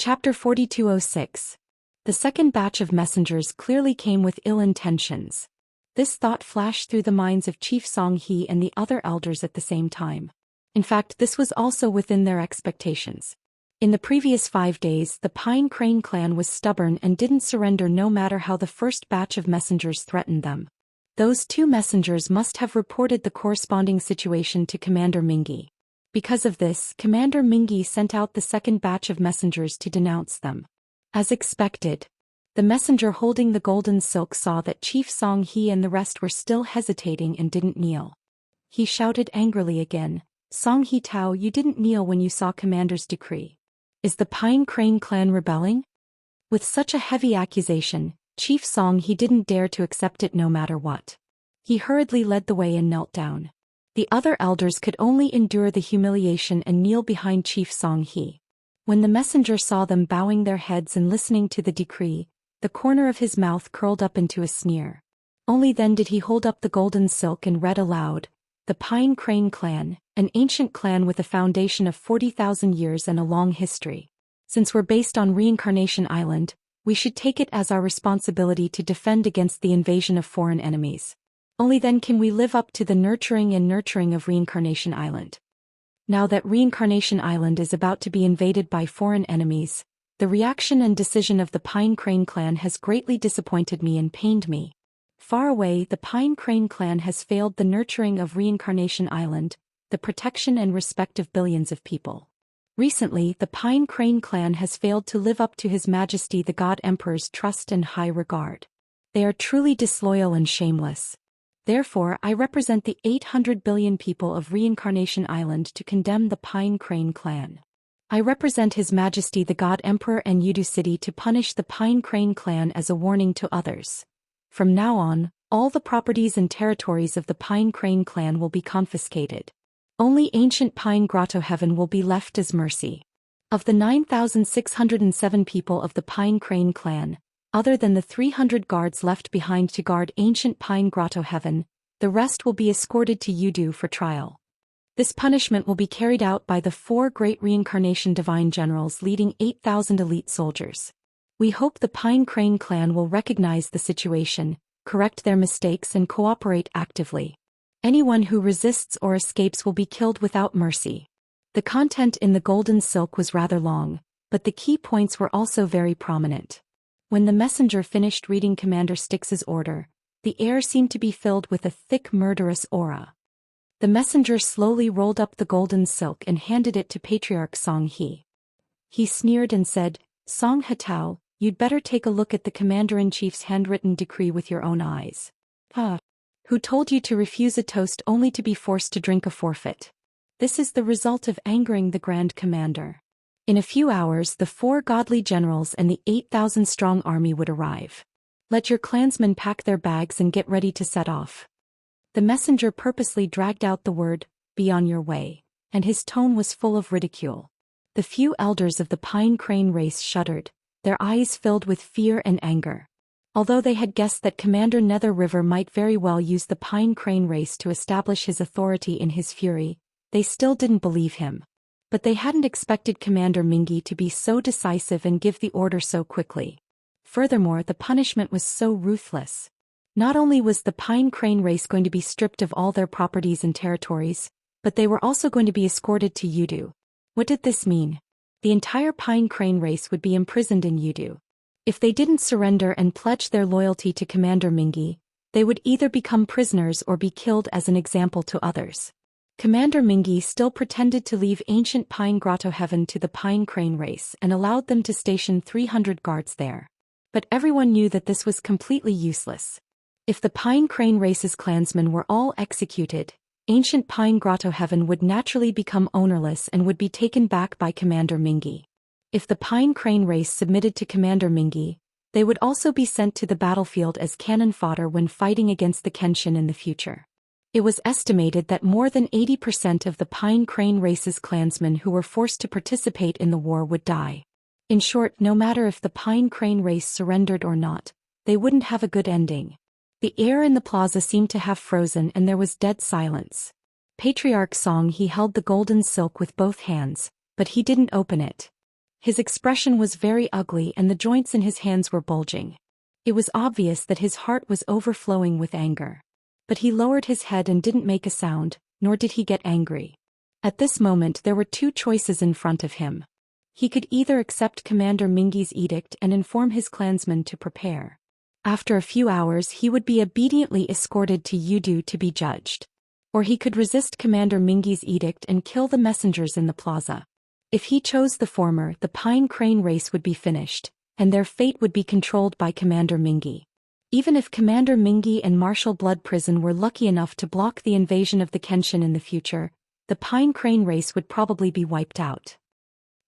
Chapter 4206. The second batch of messengers clearly came with ill intentions. This thought flashed through the minds of Chief Xianxia and the other elders at the same time. In fact, this was also within their expectations. In the previous 5 days, the Pine Crane clan was stubborn and didn't surrender no matter how the first batch of messengers threatened them. Those 2 messengers must have reported the corresponding situation to Commander Mingi. Because of this, Commander Mingi sent out the second batch of messengers to denounce them. As expected, the messenger holding the golden silk saw that Chief Xianxia and the rest were still hesitating and didn't kneel. He shouted angrily again, "Xianxia Tao, you didn't kneel when you saw Commander's decree. Is the Pine Crane clan rebelling?" With such a heavy accusation, Chief Xianxia didn't dare to accept it no matter what. He hurriedly led the way and knelt down. The other elders could only endure the humiliation and kneel behind Chief Xianxia. When the messenger saw them bowing their heads and listening to the decree, the corner of his mouth curled up into a sneer. Only then did he hold up the golden silk and read aloud, "The Pine Crane clan, an ancient clan with a foundation of 40,000 years and a long history. Since we're based on Reincarnation Island, we should take it as our responsibility to defend against the invasion of foreign enemies. Only then can we live up to the nurturing of Reincarnation Island. Now that Reincarnation Island is about to be invaded by foreign enemies, the reaction and decision of the Pine Crane clan has greatly disappointed me and pained me. Far away, the Pine Crane clan has failed the nurturing of Reincarnation Island, the protection and respect of billions of people. Recently, the Pine Crane clan has failed to live up to His Majesty the God Emperor's trust and high regard. They are truly disloyal and shameless. Therefore, I represent the 800 billion people of Reincarnation Island to condemn the Pine Crane clan. I represent His Majesty the God Emperor and Yudu City to punish the Pine Crane clan as a warning to others. From now on, all the properties and territories of the Pine Crane clan will be confiscated. Only ancient Pine Grotto Heaven will be left as mercy. Of the 9,607 people of the Pine Crane clan, other than the 300 guards left behind to guard ancient Pine Grotto Heaven, the rest will be escorted to Yudu for trial. This punishment will be carried out by the 4 great reincarnation divine generals leading 8,000 elite soldiers. We hope the Pine Crane clan will recognize the situation, correct their mistakes and cooperate actively. Anyone who resists or escapes will be killed without mercy." The content in the golden silk was rather long, but the key points were also very prominent. When the messenger finished reading Commander Styx's order, the air seemed to be filled with a thick murderous aura. The messenger slowly rolled up the golden silk and handed it to Patriarch Xianxia. He sneered and said, "Xianxia Tao, you'd better take a look at the Commander-in-Chief's handwritten decree with your own eyes. Who told you to refuse a toast only to be forced to drink a forfeit? This is the result of angering the Grand Commander. In a few hours the 4 godly generals and the 8,000-strong army would arrive. Let your clansmen pack their bags and get ready to set off." The messenger purposely dragged out the word, "be on your way," and his tone was full of ridicule. The few elders of the Pine Crane race shuddered, their eyes filled with fear and anger. Although they had guessed that Commander Nether River might very well use the Pine Crane race to establish his authority in his fury, they still didn't believe him. But they hadn't expected Commander Mingi to be so decisive and give the order so quickly. Furthermore, the punishment was so ruthless. Not only was the Pine Crane race going to be stripped of all their properties and territories, but they were also going to be escorted to Yudu. What did this mean? The entire Pine Crane race would be imprisoned in Yudu. If they didn't surrender and pledge their loyalty to Commander Mingi, they would either become prisoners or be killed as an example to others. Commander Mingi still pretended to leave ancient Pine Grotto Heaven to the Pine Crane race and allowed them to station 300 guards there. But everyone knew that this was completely useless. If the Pine Crane race's clansmen were all executed, ancient Pine Grotto Heaven would naturally become ownerless and would be taken back by Commander Mingi. If the Pine Crane race submitted to Commander Mingi, they would also be sent to the battlefield as cannon fodder when fighting against the Kenshin in the future. It was estimated that more than 80% of the Pine Crane race's clansmen who were forced to participate in the war would die. In short, no matter if the Pine Crane race surrendered or not, they wouldn't have a good ending. The air in the plaza seemed to have frozen and there was dead silence. Patriarch Xianxia held the golden silk with both hands, but he didn't open it. His expression was very ugly and the joints in his hands were bulging. It was obvious that his heart was overflowing with anger. But he lowered his head and didn't make a sound, nor did he get angry. At this moment there were two choices in front of him. He could either accept Commander Mingi's edict and inform his clansmen to prepare. After a few hours he would be obediently escorted to Yudu to be judged. Or he could resist Commander Mingi's edict and kill the messengers in the plaza. If he chose the former, the Pine Crane race would be finished, and their fate would be controlled by Commander Mingi. Even if Commander Mingi and Martial Blood Prison were lucky enough to block the invasion of the Kenshin in the future, the Pine Crane race would probably be wiped out.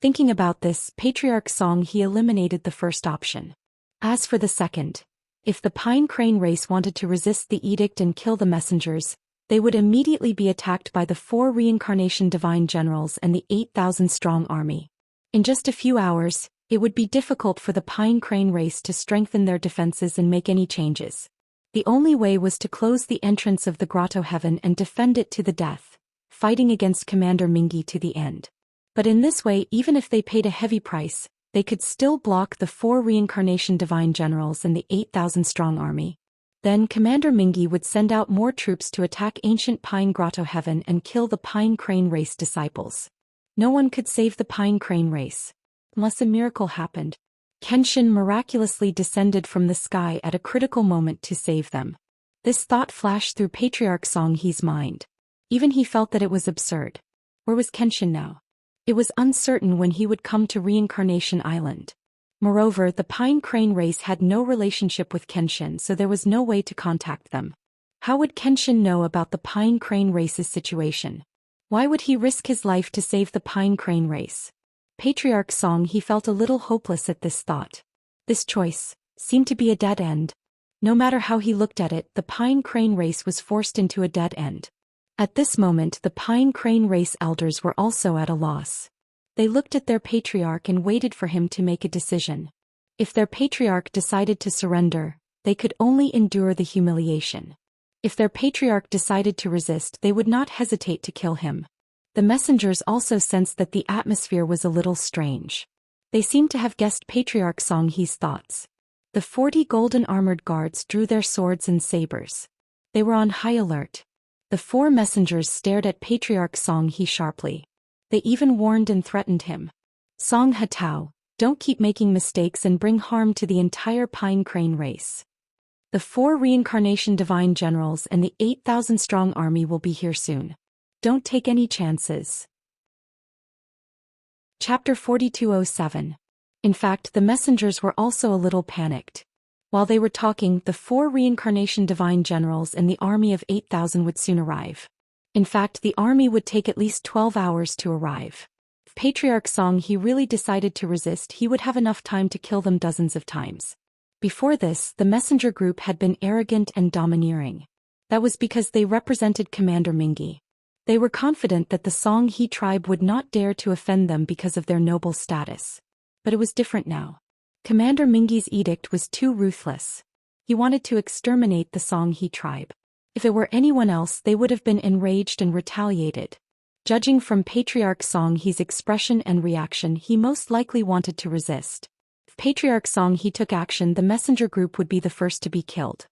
Thinking about this, Patriarch Song He eliminated the first option. As for the second, if the Pine Crane race wanted to resist the edict and kill the messengers, they would immediately be attacked by the 4 reincarnation divine generals and the 8,000-strong army. In just a few hours, it would be difficult for the Pine Crane race to strengthen their defenses and make any changes. The only way was to close the entrance of the Grotto Heaven and defend it to the death, fighting against Commander Mingi to the end. But in this way, even if they paid a heavy price, they could still block the 4 reincarnation divine generals and the 8,000-strong army. Then Commander Mingi would send out more troops to attack ancient Pine Grotto Heaven and kill the Pine Crane race disciples. No one could save the Pine Crane race. Unless a miracle happened. Kenshin miraculously descended from the sky at a critical moment to save them. This thought flashed through Patriarch Song He's mind. Even he felt that it was absurd. Where was Kenshin now? It was uncertain when he would come to Reincarnation Island. Moreover, the Pine Crane race had no relationship with Kenshin, so there was no way to contact them. How would Kenshin know about the Pine Crane race's situation? Why would he risk his life to save the Pine Crane race? Patriarch Song He felt a little hopeless at this thought. This choice seemed to be a dead end. No matter how he looked at it, the Pine Crane race was forced into a dead end. At this moment, the Pine Crane race elders were also at a loss. They looked at their patriarch and waited for him to make a decision. If their patriarch decided to surrender, they could only endure the humiliation. If their patriarch decided to resist, they would not hesitate to kill him. The messengers also sensed that the atmosphere was a little strange. They seemed to have guessed Patriarch Song He's thoughts. The 40 golden armored guards drew their swords and sabers. They were on high alert. The 4 messengers stared at Patriarch Song He sharply. They even warned and threatened him. Song Hatao, don't keep making mistakes and bring harm to the entire Pine Crane race. The 4 reincarnation divine generals and the 8,000-strong army will be here soon. Don't take any chances. Chapter 4207. In fact, the messengers were also a little panicked. While they were talking, the 4 reincarnation divine generals and the army of 8,000 would soon arrive. In fact, the army would take at least 12 hours to arrive. If Patriarch Song He really decided to resist, he would have enough time to kill them dozens of times. Before this, the messenger group had been arrogant and domineering. That was because they represented Commander Mingi. They were confident that the Song He tribe would not dare to offend them because of their noble status. But it was different now. Commander Mingi's edict was too ruthless. He wanted to exterminate the Song He tribe. If it were anyone else, they would have been enraged and retaliated. Judging from Patriarch Song He's expression and reaction, he most likely wanted to resist. If Patriarch Song He took action, the messenger group would be the first to be killed.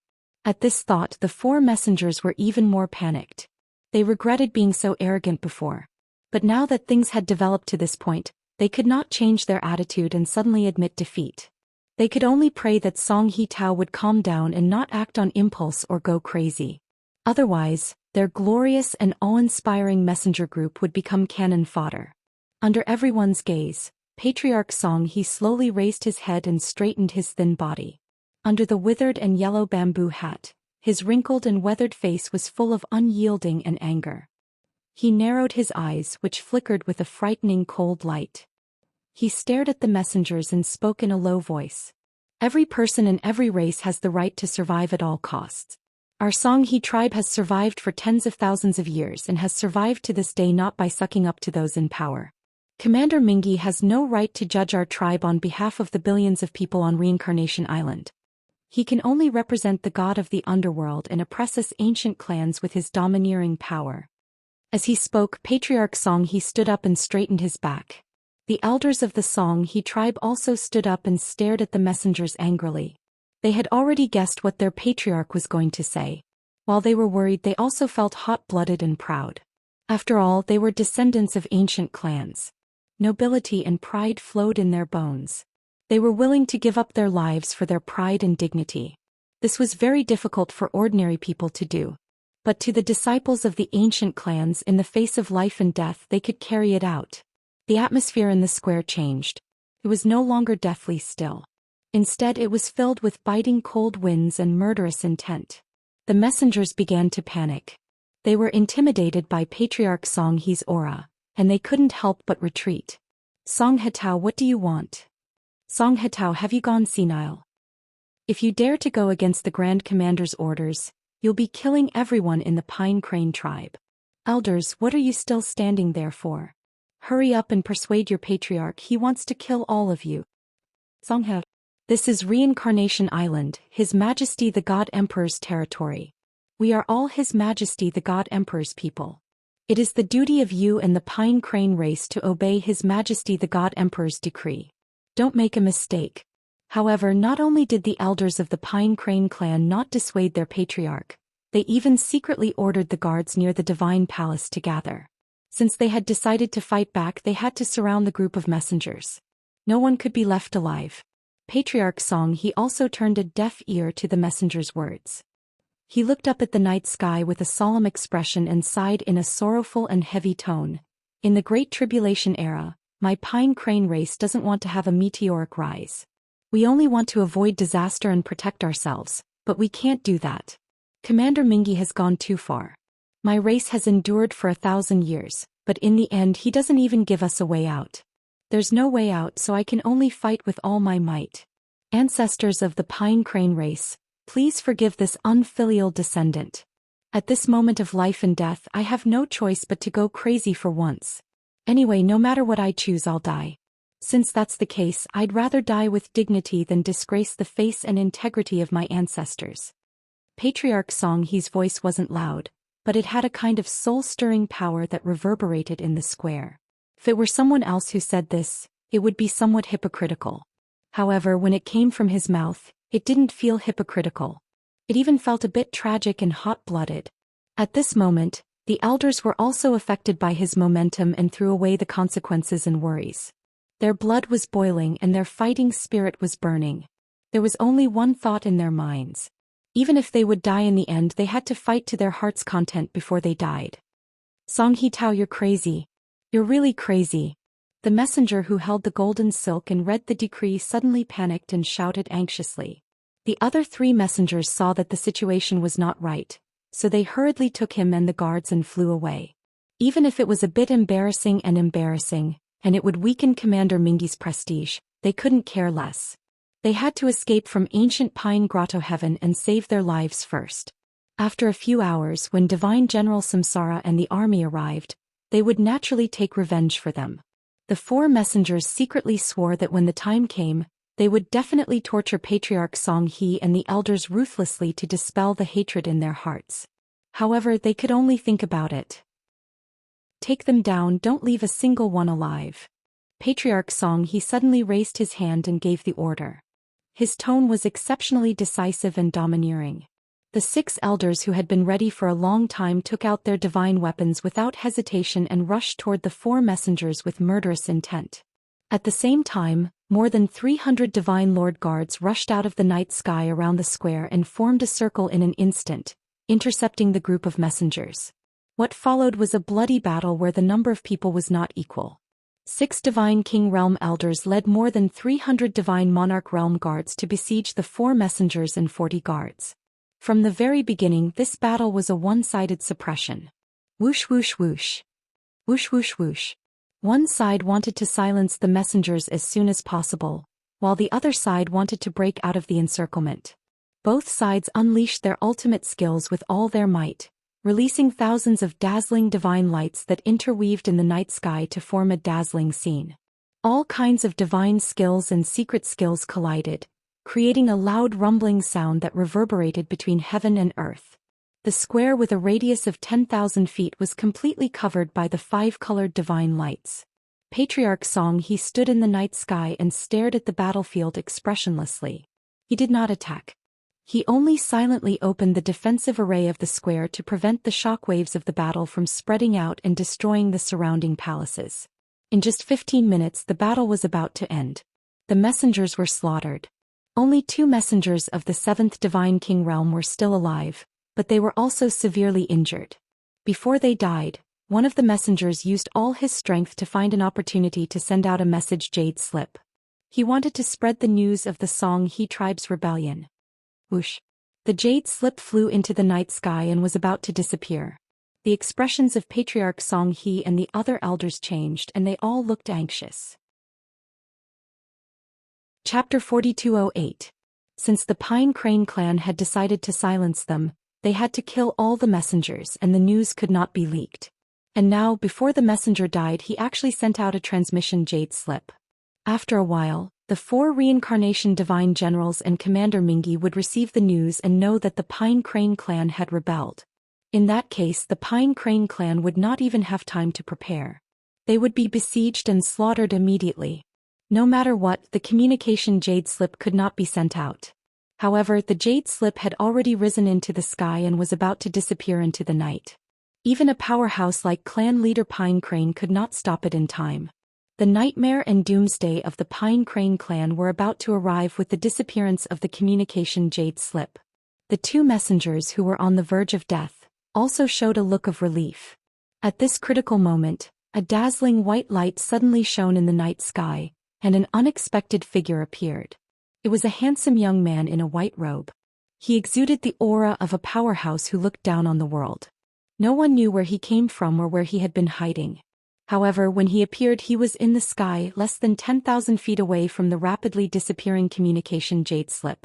At this thought, the 4 messengers were even more panicked. They regretted being so arrogant before. But now that things had developed to this point, they could not change their attitude and suddenly admit defeat. They could only pray that Song He Tao would calm down and not act on impulse or go crazy. Otherwise, their glorious and awe-inspiring messenger group would become cannon fodder. Under everyone's gaze, Patriarch Song He slowly raised his head and straightened his thin body. Under the withered and yellow bamboo hat, his wrinkled and weathered face was full of unyielding and anger. He narrowed his eyes, which flickered with a frightening cold light. He stared at the messengers and spoke in a low voice. Every person in every race has the right to survive at all costs. Our Song He tribe has survived for tens of thousands of years and has survived to this day not by sucking up to those in power. Commander Mingi has no right to judge our tribe on behalf of the billions of people on Reincarnation Island. He can only represent the god of the underworld and oppress us ancient clans with his domineering power. As he spoke, Patriarch Song He stood up and straightened his back. The elders of the Xianxia tribe also stood up and stared at the messengers angrily. They had already guessed what their patriarch was going to say. While they were worried, they also felt hot-blooded and proud. After all, they were descendants of ancient clans. Nobility and pride flowed in their bones. They were willing to give up their lives for their pride and dignity. This was very difficult for ordinary people to do. But to the disciples of the ancient clans, in the face of life and death, they could carry it out. The atmosphere in the square changed. It was no longer deathly still. Instead, it was filled with biting cold winds and murderous intent. The messengers began to panic. They were intimidated by Patriarch Xiangxi's aura, and they couldn't help but retreat. Song Hetao, what do you want? Song Hetao, have you gone senile? If you dare to go against the Grand Commander's orders, you'll be killing everyone in the Pine Crane tribe. Elders, what are you still standing there for? Hurry up and persuade your patriarch, he wants to kill all of you. Song He. This is Reincarnation Island, His Majesty the God Emperor's territory. We are all His Majesty the God Emperor's people. It is the duty of you and the Pine Crane race to obey His Majesty the God Emperor's decree. Don't make a mistake. However, not only did the elders of the Pine Crane clan not dissuade their patriarch, they even secretly ordered the guards near the Divine Palace to gather. Since they had decided to fight back, they had to surround the group of messengers. No one could be left alive. Patriarch Xiangxia also turned a deaf ear to the messenger's words. He looked up at the night sky with a solemn expression and sighed in a sorrowful and heavy tone. In the Great Tribulation era, my Pine Crane race doesn't want to have a meteoric rise. We only want to avoid disaster and protect ourselves, but we can't do that. Commander Mingi has gone too far. My race has endured for 1,000 years, but in the end he doesn't even give us a way out. There's no way out, so I can only fight with all my might. Ancestors of the Pine Crane race, please forgive this unfilial descendant. At this moment of life and death, I have no choice but to go crazy for once. Anyway, no matter what I choose, I'll die. Since that's the case, I'd rather die with dignity than disgrace the face and integrity of my ancestors. Patriarch Xiangxi's voice wasn't loud, but it had a kind of soul-stirring power that reverberated in the square. If it were someone else who said this, it would be somewhat hypocritical. However, when it came from his mouth, it didn't feel hypocritical. It even felt a bit tragic and hot-blooded. At this moment, the elders were also affected by his momentum and threw away the consequences and worries. Their blood was boiling and their fighting spirit was burning. There was only one thought in their minds. Even if they would die in the end, they had to fight to their heart's content before they died. Song Hetao, you're crazy. You're really crazy. The messenger who held the golden silk and read the decree suddenly panicked and shouted anxiously. The other 3 messengers saw that the situation was not right, so they hurriedly took him and the guards and flew away. Even if it was a bit embarrassing, and it would weaken Commander Mingi's prestige, they couldn't care less. They had to escape from ancient Pine Grotto Heaven and save their lives first. After a few hours, when Divine General Samsara and the army arrived, they would naturally take revenge for them. The 4 messengers secretly swore that when the time came, they would definitely torture Patriarch Xiangxia and the elders ruthlessly to dispel the hatred in their hearts. However, they could only think about it. Take them down, don't leave a single one alive. Patriarch Xiangxia suddenly raised his hand and gave the order. His tone was exceptionally decisive and domineering. The 6 elders who had been ready for a long time took out their divine weapons without hesitation and rushed toward the 4 messengers with murderous intent. At the same time, more than 300 divine lord guards rushed out of the night sky around the square and formed a circle in an instant, intercepting the group of messengers. What followed was a bloody battle where the number of people was not equal. 6 divine king realm elders led more than 300 divine monarch realm guards to besiege the 4 messengers and 40 guards. From the very beginning, this battle was a one-sided suppression. Whoosh whoosh whoosh. Whoosh whoosh whoosh. One side wanted to silence the messengers as soon as possible, while the other side wanted to break out of the encirclement. Both sides unleashed their ultimate skills with all their might, releasing thousands of dazzling divine lights that interweaved in the night sky to form a dazzling scene. All kinds of divine skills and secret skills collided, creating a loud rumbling sound that reverberated between heaven and earth. The square with a radius of 10,000 feet was completely covered by the 5-colored divine lights. Patriarch Song He stood in the night sky and stared at the battlefield expressionlessly. He did not attack. He only silently opened the defensive array of the square to prevent the shockwaves of the battle from spreading out and destroying the surrounding palaces. In just 15 minutes the battle was about to end. The messengers were slaughtered. Only 2 messengers of the 7th Divine King realm were still alive, but they were also severely injured. Before they died, one of the messengers used all his strength to find an opportunity to send out a message jade slip. He wanted to spread the news of the Song He tribe's rebellion. Whoosh! The jade slip flew into the night sky and was about to disappear. The expressions of Patriarch Song He and the other elders changed and they all looked anxious. Chapter 4208. Since the Pine Crane clan had decided to silence them, they had to kill all the messengers and the news could not be leaked. And now, before the messenger died, he actually sent out a transmission jade slip. After a while, the 4 reincarnation divine generals and Commander Mingi would receive the news and know that the Pine Crane clan had rebelled. In that case, the Pine Crane clan would not even have time to prepare. They would be besieged and slaughtered immediately. No matter what, the communication jade slip could not be sent out. However, the jade slip had already risen into the sky and was about to disappear into the night. Even a powerhouse like clan leader Pine Crane could not stop it in time. The nightmare and doomsday of the Pine Crane clan were about to arrive with the disappearance of the communication jade slip. The 2 messengers who were on the verge of death also showed a look of relief. At this critical moment, a dazzling white light suddenly shone in the night sky, and an unexpected figure appeared. It was a handsome young man in a white robe. He exuded the aura of a powerhouse who looked down on the world. No one knew where he came from or where he had been hiding. However, when he appeared, he was in the sky less than 10,000 feet away from the rapidly disappearing communication jade slip.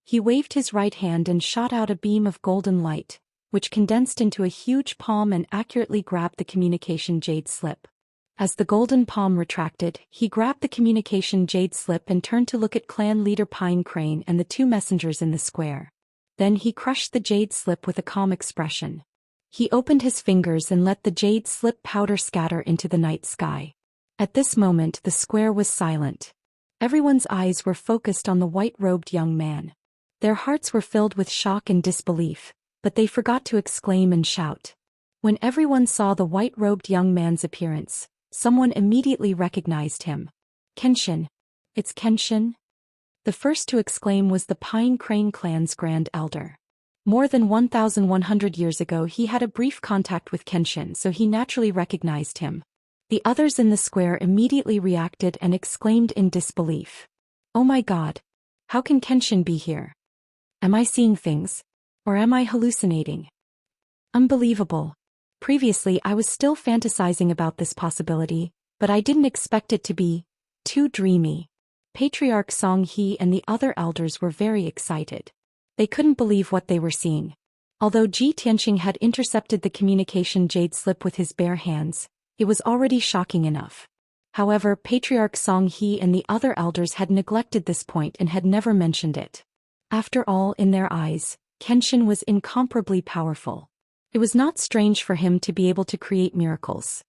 He waved his right hand and shot out a beam of golden light, which condensed into a huge palm and accurately grabbed the communication jade slip. As the golden palm retracted, he grabbed the communication jade slip and turned to look at clan leader Pine Crane and the 2 messengers in the square. Then he crushed the jade slip with a calm expression. He opened his fingers and let the jade slip powder scatter into the night sky. At this moment the square was silent. Everyone's eyes were focused on the white-robed young man. Their hearts were filled with shock and disbelief, but they forgot to exclaim and shout. When everyone saw the white-robed young man's appearance, someone immediately recognized him. Kenshin. It's Kenshin? The first to exclaim was the Pine Crane clan's grand elder. More than 1,100 years ago he had a brief contact with Kenshin, so he naturally recognized him. The others in the square immediately reacted and exclaimed in disbelief. Oh my god! How can Kenshin be here? Am I seeing things? Or am I hallucinating? Unbelievable. Previously I was still fantasizing about this possibility, but I didn't expect it to be too dreamy. Patriarch Song He and the other elders were very excited. They couldn't believe what they were seeing. Although Ji Tianxing had intercepted the communication jade slip with his bare hands, it was already shocking enough. However, Patriarch Song He and the other elders had neglected this point and had never mentioned it. After all, in their eyes, Kenshin was incomparably powerful. It was not strange for him to be able to create miracles.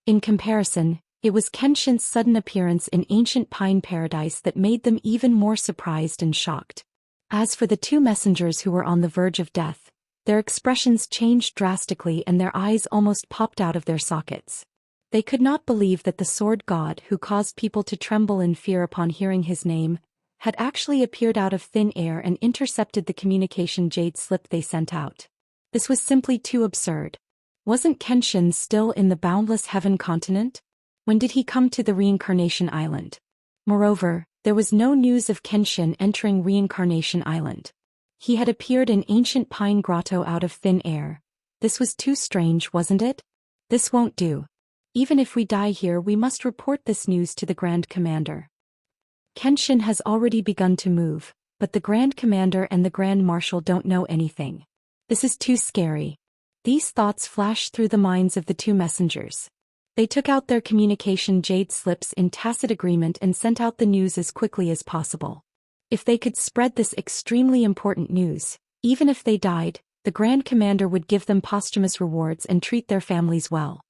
In comparison, it was Kenshin's sudden appearance in ancient pine paradise that made them even more surprised and shocked. As for the 2 messengers who were on the verge of death, their expressions changed drastically and their eyes almost popped out of their sockets. They could not believe that the sword god who caused people to tremble in fear upon hearing his name had actually appeared out of thin air and intercepted the communication jade slip they sent out. This was simply too absurd. Wasn't Kenshin still in the boundless heaven continent? When did he come to the reincarnation island? Moreover, there was no news of Kenshin entering Reincarnation Island. He had appeared in ancient pine grotto out of thin air. This was too strange, wasn't it? This won't do. Even if we die here, we must report this news to the Grand Commander. Kenshin has already begun to move, but the Grand Commander and the Grand Marshal don't know anything. This is too scary. These thoughts flashed through the minds of the 2 messengers. They took out their communication jade slips in tacit agreement and sent out the news as quickly as possible. If they could spread this extremely important news, even if they died, the Grand Commander would give them posthumous rewards and treat their families well.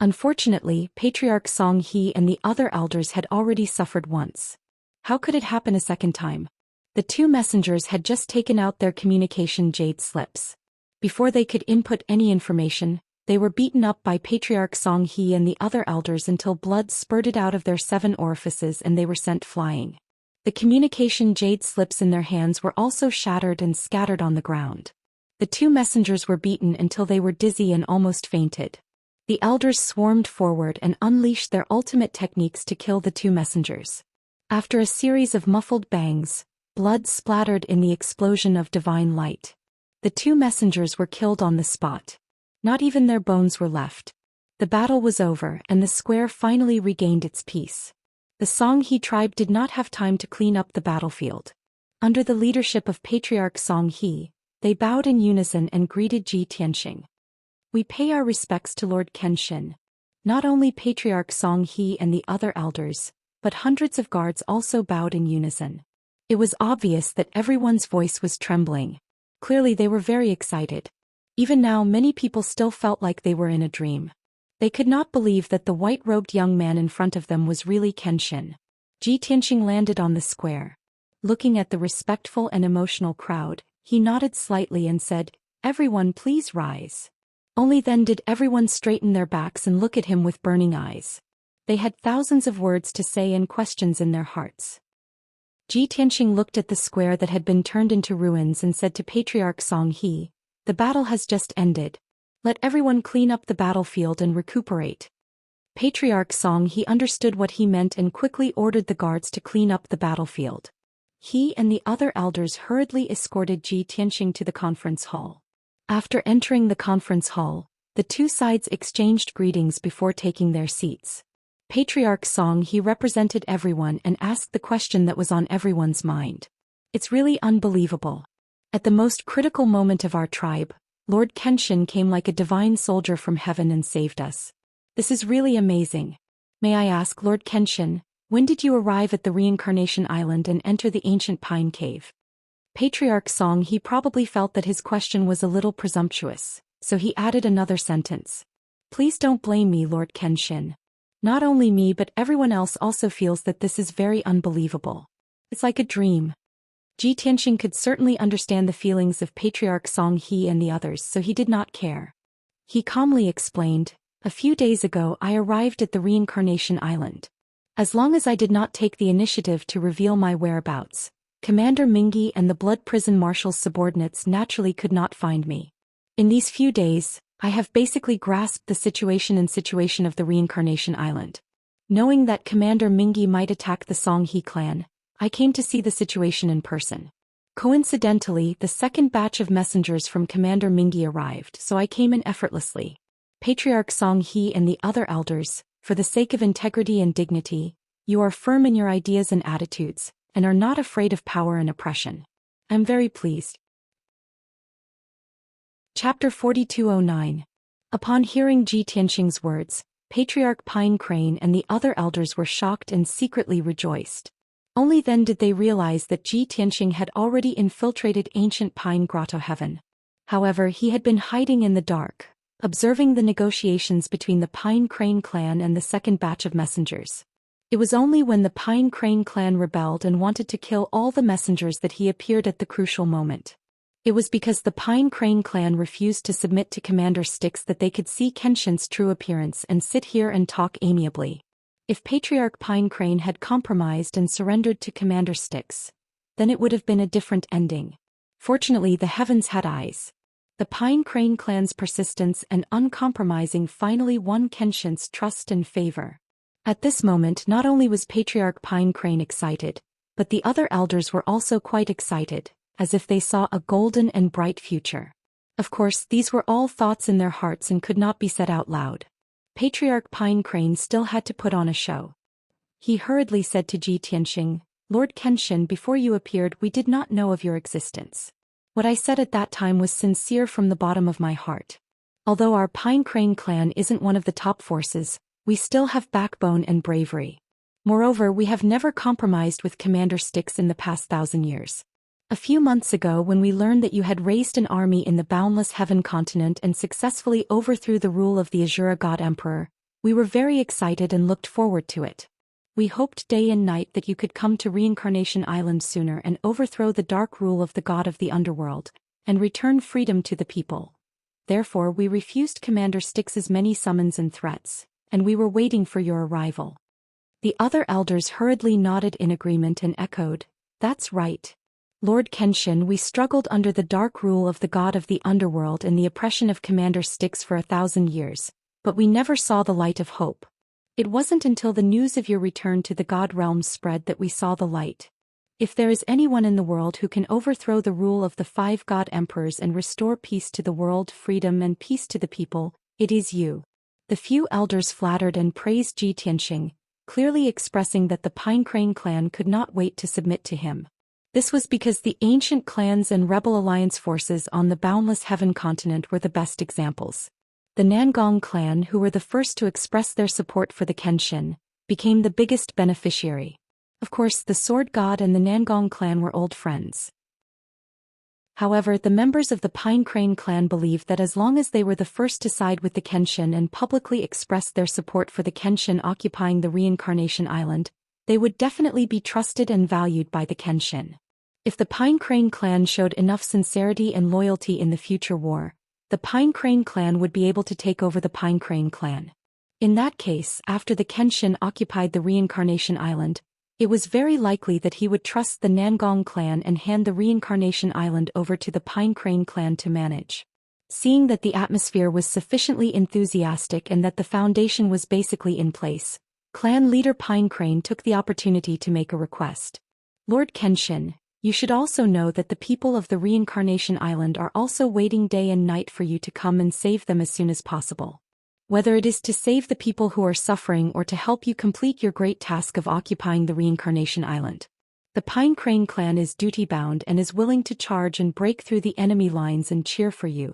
Unfortunately, Patriarch Xianxia and the other elders had already suffered once. How could it happen a second time? The two messengers had just taken out their communication jade slips. Before they could input any information, they were beaten up by Patriarch Xianxia and the other elders until blood spurted out of their 7 orifices and they were sent flying. The communication jade slips in their hands were also shattered and scattered on the ground. The two messengers were beaten until they were dizzy and almost fainted. The elders swarmed forward and unleashed their ultimate techniques to kill the two messengers. After a series of muffled bangs, blood splattered in the explosion of divine light. The two messengers were killed on the spot. Not even their bones were left. The battle was over and the square finally regained its peace. The Xianxia tribe did not have time to clean up the battlefield. Under the leadership of Patriarch Xianxia, they bowed in unison and greeted Zhou Xian. We pay our respects to Lord Kenshin. Not only Patriarch Xianxia and the other elders, but hundreds of guards also bowed in unison. It was obvious that everyone's voice was trembling. Clearly they were very excited. Even now many people still felt like they were in a dream. They could not believe that the white-robed young man in front of them was really Kenshin. Zhou Xian landed on the square. Looking at the respectful and emotional crowd, he nodded slightly and said, "Everyone please rise." Only then did everyone straighten their backs and look at him with burning eyes. They had thousands of words to say and questions in their hearts. Zhou Xian looked at the square that had been turned into ruins and said to Patriarch Xianxia, "The battle has just ended. Let everyone clean up the battlefield and recuperate." Patriarch Xianxia understood what he meant and quickly ordered the guards to clean up the battlefield. He and the other elders hurriedly escorted Zhou Xian to the conference hall. After entering the conference hall, the two sides exchanged greetings before taking their seats. Patriarch Xianxia represented everyone and asked the question that was on everyone's mind. "It's really unbelievable. At the most critical moment of our tribe, Lord Kenshin came like a divine soldier from heaven and saved us. This is really amazing. May I ask, Lord Kenshin, when did you arrive at the Reincarnation Island and enter the ancient pine cave?" Patriarch Xianxia probably felt that his question was a little presumptuous, so he added another sentence. "Please don't blame me, Lord Kenshin. Not only me but everyone else also feels that this is very unbelievable. It's like a dream." Zhou Xian could certainly understand the feelings of Patriarch Xianxia and the others, so he did not care. He calmly explained, "A few days ago I arrived at the Reincarnation Island. As long as I did not take the initiative to reveal my whereabouts, Commander Mingi and the Blood Prison Marshal's subordinates naturally could not find me. In these few days, I have basically grasped the situation of the Reincarnation Island. Knowing that Commander Mingi might attack the Xianxia clan, I came to see the situation in person. Coincidentally, the second batch of messengers from Commander Mingi arrived, so I came in effortlessly. Patriarch Xianxia and the other elders, for the sake of integrity and dignity, you are firm in your ideas and attitudes, and are not afraid of power and oppression. I'm very pleased." Chapter 4209. Upon hearing Zhou Xian's words, Patriarch Pine Crane and the other elders were shocked and secretly rejoiced. Only then did they realize that Zhou Xian had already infiltrated ancient Pine Grotto Heaven. However, he had been hiding in the dark, observing the negotiations between the Pine Crane clan and the second batch of messengers. It was only when the Pine Crane clan rebelled and wanted to kill all the messengers that he appeared at the crucial moment. It was because the Pine Crane clan refused to submit to Commander Styx that they could see Kenshin's true appearance and sit here and talk amiably. If Patriarch Pine Crane had compromised and surrendered to Commander Styx, then it would have been a different ending. Fortunately, the heavens had eyes. The Pine Crane clan's persistence and uncompromising finally won Kenshin's trust and favor. At this moment, not only was Patriarch Pine Crane excited, but the other elders were also quite excited, as if they saw a golden and bright future. Of course, these were all thoughts in their hearts and could not be said out loud. Patriarch Pine Crane still had to put on a show. He hurriedly said to Zhou Xian, "Lord Kenshin, before you appeared we did not know of your existence. What I said at that time was sincere from the bottom of my heart. Although our Pine Crane clan isn't one of the top forces, we still have backbone and bravery. Moreover, we have never compromised with Commander Styx in the past 1,000 years. A few months ago when we learned that you had raised an army in the Boundless Heaven continent and successfully overthrew the rule of the Azura God Emperor, We were very excited and looked forward to it. We hoped day and night that you could come to Reincarnation Island sooner and overthrow the dark rule of the god of the underworld, and return freedom to the people. Therefore we refused Commander Styx's many summons and threats, and we were waiting for your arrival." The other elders hurriedly nodded in agreement and echoed, "That's right. Lord Kenshin, we struggled under the dark rule of the god of the underworld and the oppression of Commander Styx for 1,000 years, but we never saw the light of hope. It wasn't until the news of your return to the god realm spread that we saw the light. If there is anyone in the world who can overthrow the rule of the 5 god emperors and restore peace to the world, freedom and peace to the people, it is you." The few elders flattered and praised Ji Tianxing, clearly expressing that the Pinecrane clan could not wait to submit to him. This was because the ancient clans and rebel alliance forces on the boundless heaven continent were the best examples. The Nangong clan, who were the first to express their support for the Kenshin, became the biggest beneficiary. Of course, the Sword God and the Nangong clan were old friends. However, the members of the Pinecrane clan believed that as long as they were the first to side with the Kenshin and publicly expressed their support for the Kenshin occupying the Reincarnation Island, they would definitely be trusted and valued by the Kenshin. If the Pinecrane clan showed enough sincerity and loyalty in the future war, the Pinecrane clan would be able to take over the Pinecrane clan. In that case, after the Kenshin occupied the Reincarnation Island, it was very likely that he would trust the Nangong clan and hand the Reincarnation Island over to the Pinecrane clan to manage. Seeing that the atmosphere was sufficiently enthusiastic and that the foundation was basically in place, clan leader Pinecrane took the opportunity to make a request. "Lord Kenshin, you should also know that the people of the Reincarnation Island are also waiting day and night for you to come and save them as soon as possible. Whether it is to save the people who are suffering or to help you complete your great task of occupying the Reincarnation Island. The Pinecrane clan is duty-bound and is willing to charge and break through the enemy lines and cheer for you."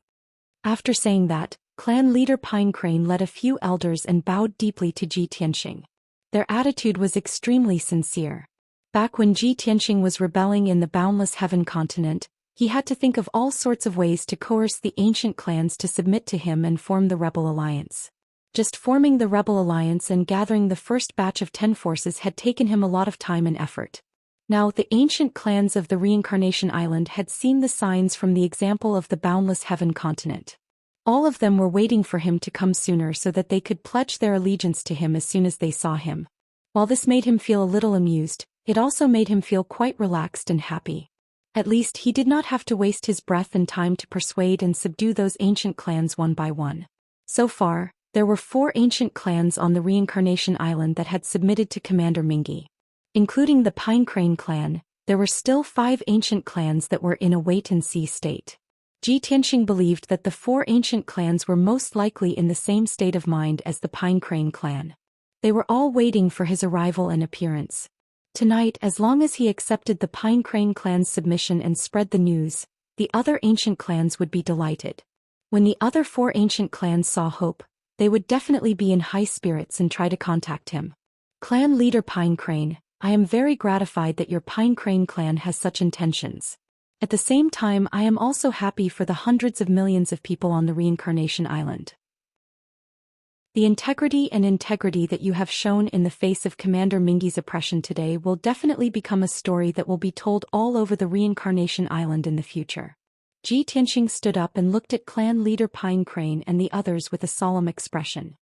After saying that, clan leader Pinecrane led a few elders and bowed deeply to Ji Tianxing. Their attitude was extremely sincere. Back when Ji Tianxing was rebelling in the boundless heaven continent, he had to think of all sorts of ways to coerce the ancient clans to submit to him and form the rebel alliance. Just forming the rebel alliance and gathering the first batch of 10 forces had taken him a lot of time and effort. Now, the ancient clans of the Reincarnation Island had seen the signs from the example of the boundless heaven continent. All of them were waiting for him to come sooner so that they could pledge their allegiance to him as soon as they saw him. While this made him feel a little amused, it also made him feel quite relaxed and happy. At least he did not have to waste his breath and time to persuade and subdue those ancient clans one by one. So far, there were 4 ancient clans on the Reincarnation Island that had submitted to Commander Mingi. Including the Pinecrane clan, there were still 5 ancient clans that were in a wait-and-see state. Ji Tianxing believed that the 4 ancient clans were most likely in the same state of mind as the Pinecrane clan. They were all waiting for his arrival and appearance. Tonight, as long as he accepted the Pinecrane clan's submission and spread the news, the other ancient clans would be delighted. When the other 4 ancient clans saw hope, they would definitely be in high spirits and try to contact him. "Clan leader Pinecrane, I am very gratified that your Pinecrane clan has such intentions. At the same time, I am also happy for the hundreds of millions of people on the Reincarnation Island. The integrity that you have shown in the face of Commander Mingi's oppression today will definitely become a story that will be told all over the Reincarnation Island in the future." Ji Tianxing stood up and looked at clan leader Pinecrane and the others with a solemn expression.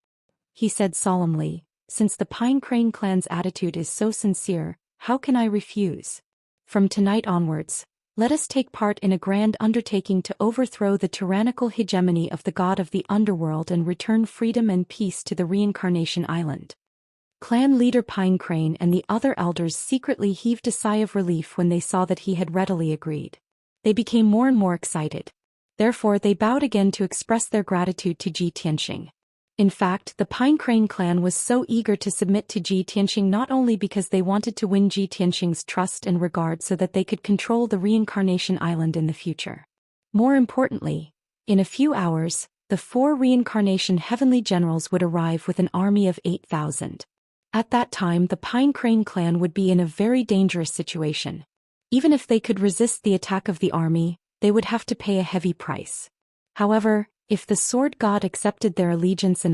He said solemnly, "Since the Pinecrane clan's attitude is so sincere, how can I refuse? From tonight onwards, let us take part in a grand undertaking to overthrow the tyrannical hegemony of the god of the underworld and return freedom and peace to the Reincarnation Island." Clan leader Pinecrane and the other elders secretly heaved a sigh of relief when they saw that he had readily agreed. They became more and more excited. Therefore, they bowed again to express their gratitude to Ji Tianxing. In fact, the Pinecrane clan was so eager to submit to Ji Tianxing not only because they wanted to win Ji Tianxing's trust and regard so that they could control the Reincarnation Island in the future. More importantly, in a few hours, the 4 Reincarnation Heavenly Generals would arrive with an army of 8,000. At that time, the Pinecrane clan would be in a very dangerous situation. Even if they could resist the attack of the army, they would have to pay a heavy price. However, if the Sword God accepted their allegiance,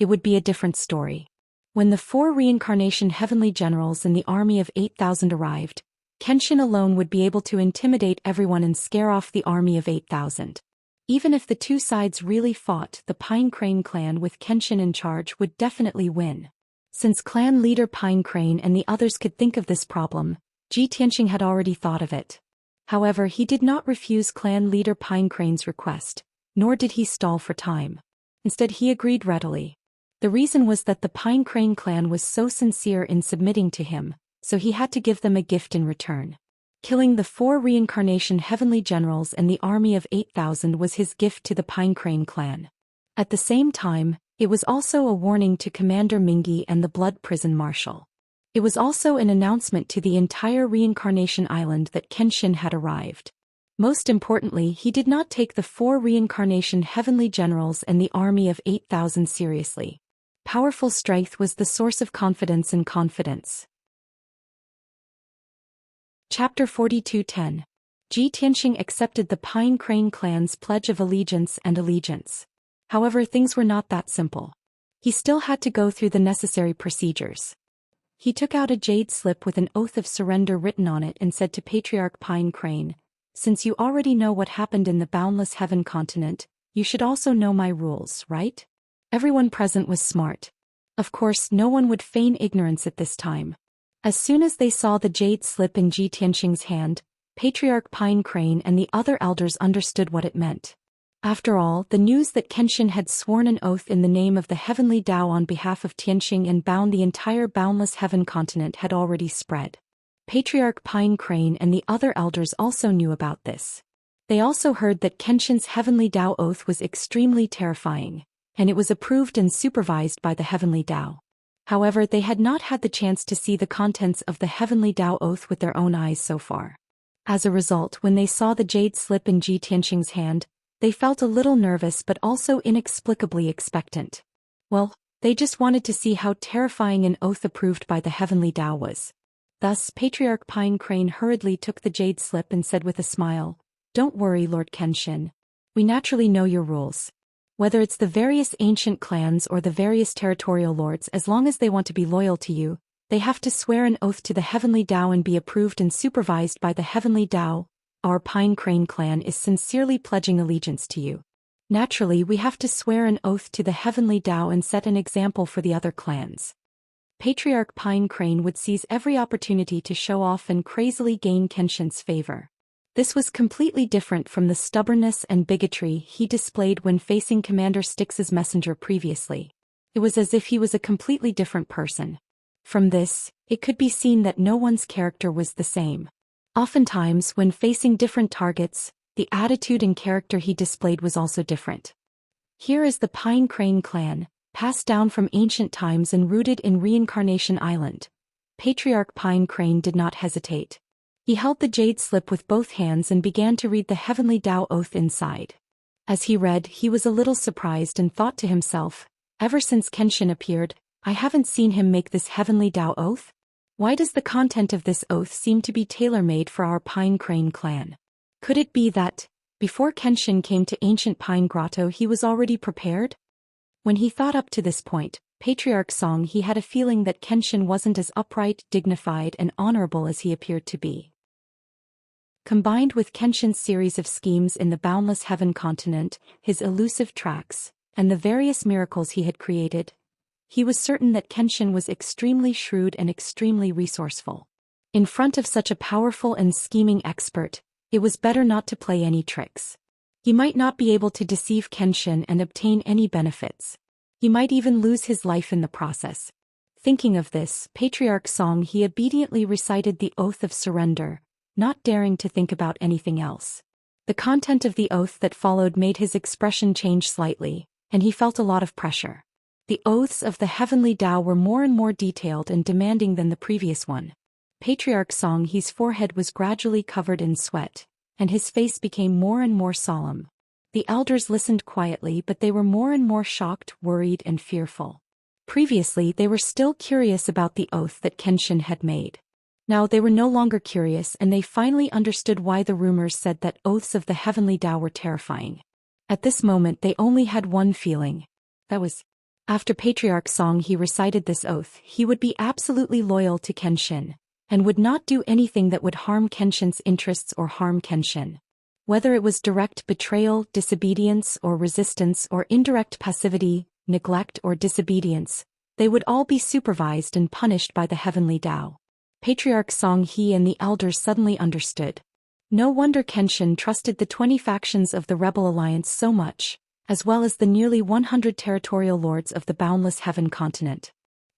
it would be a different story. When the 4 reincarnation heavenly generals and the army of 8,000 arrived, Kenshin alone would be able to intimidate everyone and scare off the army of 8,000. Even if the two sides really fought, the Pine Crane clan with Kenshin in charge would definitely win. Since clan leader Pine Crane and the others could think of this problem, Tianxing had already thought of it. However, he did not refuse clan leader Pine Crane's request, nor did he stall for time. Instead, he agreed readily. The reason was that the Pine Crane clan was so sincere in submitting to him, so he had to give them a gift in return. Killing the 4 reincarnation heavenly generals and the army of 8,000 was his gift to the Pine Crane clan. At the same time, it was also a warning to Commander Mingi and the Blood Prison Marshal. It was also an announcement to the entire Reincarnation Island that Kenshin had arrived. Most importantly, he did not take the 4 reincarnation heavenly generals and the army of 8,000 seriously. Powerful strength was the source of confidence and confidence. Chapter 42:10. Tianxing accepted the Pine Crane clan's pledge of allegiance and allegiance. However, things were not that simple. He still had to go through the necessary procedures. He took out a jade slip with an oath of surrender written on it and said to Patriarch Pine Crane, "Since you already know what happened in the Boundless Heaven continent, you should also know my rules, right?" Everyone present was smart. Of course, no one would feign ignorance at this time. As soon as they saw the jade slip in Tianxing's hand, Patriarch Pine Crane and the other elders understood what it meant. After all, the news that Kenshin had sworn an oath in the name of the Heavenly Tao on behalf of Tianxing and bound the entire Boundless Heaven continent had already spread. Patriarch Pine Crane and the other elders also knew about this. They also heard that Kenshin's Heavenly Tao oath was extremely terrifying, and it was approved and supervised by the Heavenly Tao. However, they had not had the chance to see the contents of the Heavenly Tao oath with their own eyes so far. As a result, when they saw the jade slip in Tianxing's hand, they felt a little nervous but also inexplicably expectant. Well, they just wanted to see how terrifying an oath approved by the Heavenly Tao was. Thus, Patriarch Pine Crane hurriedly took the jade slip and said with a smile, "Don't worry, Lord Kenshin. We naturally know your rules. Whether it's the various ancient clans or the various territorial lords, as long as they want to be loyal to you, they have to swear an oath to the Heavenly Tao and be approved and supervised by the Heavenly Tao. Our Pine Crane clan is sincerely pledging allegiance to you. Naturally, we have to swear an oath to the Heavenly Tao and set an example for the other clans." Patriarch Pine Crane would seize every opportunity to show off and crazily gain Kenshin's favor. This was completely different from the stubbornness and bigotry he displayed when facing Commander Styx's messenger previously. It was as if he was a completely different person. From this, it could be seen that no one's character was the same. Oftentimes, when facing different targets, the attitude and character he displayed was also different. Here is the Pine Crane clan, passed down from ancient times and rooted in Reincarnation Island. Patriarch Pine Crane did not hesitate. He held the jade slip with both hands and began to read the Heavenly Tao oath inside. As he read, he was a little surprised and thought to himself, "Ever since Kenshin appeared, I haven't seen him make this Heavenly Tao oath? Why does the content of this oath seem to be tailor-made for our Pine Crane clan? Could it be that, before Kenshin came to ancient Pine Grotto, he was already prepared?" When he thought up to this point, Patriarch Song, he had a feeling that Kenshin wasn't as upright, dignified, and honorable as he appeared to be. Combined with Kenshin's series of schemes in the Boundless Heaven continent, his elusive tracks, and the various miracles he had created, he was certain that Kenshin was extremely shrewd and extremely resourceful. In front of such a powerful and scheming expert, it was better not to play any tricks. He might not be able to deceive Kenshin and obtain any benefits. He might even lose his life in the process. Thinking of this, Patriarch Song, he obediently recited the oath of surrender, not daring to think about anything else. The content of the oath that followed made his expression change slightly, and he felt a lot of pressure. The oaths of the Heavenly Tao were more and more detailed and demanding than the previous one. Patriarch Song, his forehead was gradually covered in sweat, and his face became more and more solemn. The elders listened quietly, but they were more and more shocked, worried, and fearful. Previously, they were still curious about the oath that Kenshin had made. Now they were no longer curious, and they finally understood why the rumors said that oaths of the Heavenly Tao were terrifying. At this moment they only had one feeling. That was, After Patriarch Song He recited this oath, he would be absolutely loyal to Kenshin, and would not do anything that would harm Kenshin's interests or harm Kenshin. Whether it was direct betrayal, disobedience, or resistance, or indirect passivity, neglect, or disobedience, they would all be supervised and punished by the heavenly Tao. Patriarch Song He and the elders suddenly understood. No wonder Kenshin trusted the 20 factions of the Rebel Alliance so much, as well as the nearly 100 territorial lords of the Boundless Heaven continent.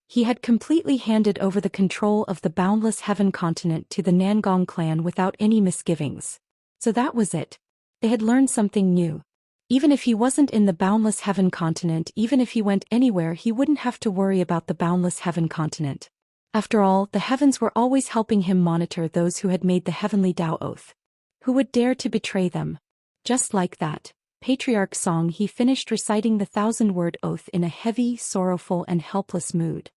He had completely handed over the control of the Boundless Heaven continent to the Nangong clan without any misgivings. So that was it. They had learned something new. Even if he wasn't in the Boundless Heaven continent, even if he went anywhere, he wouldn't have to worry about the Boundless Heaven continent. After all, the heavens were always helping him monitor those who had made the heavenly Tao oath. Who would dare to betray them? Just like that, Patriarch Song He finished reciting the 1,000-word oath in a heavy, sorrowful, and helpless mood.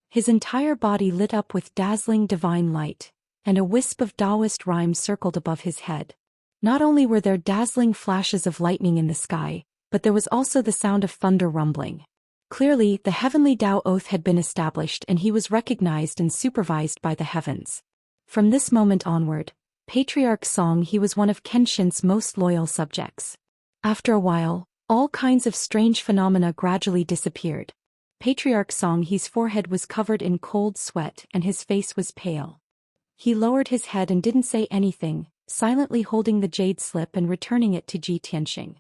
His entire body lit up with dazzling divine light, and a wisp of Taoist rhymes circled above his head. Not only were there dazzling flashes of lightning in the sky, but there was also the sound of thunder rumbling. Clearly, the heavenly Tao oath had been established and he was recognized and supervised by the heavens. From this moment onward, Patriarch Song He was one of Kenshin's most loyal subjects. After a while, all kinds of strange phenomena gradually disappeared. Patriarch Song He's forehead was covered in cold sweat and his face was pale. He lowered his head and didn't say anything, silently holding the jade slip and returning it to Ji Tianxing.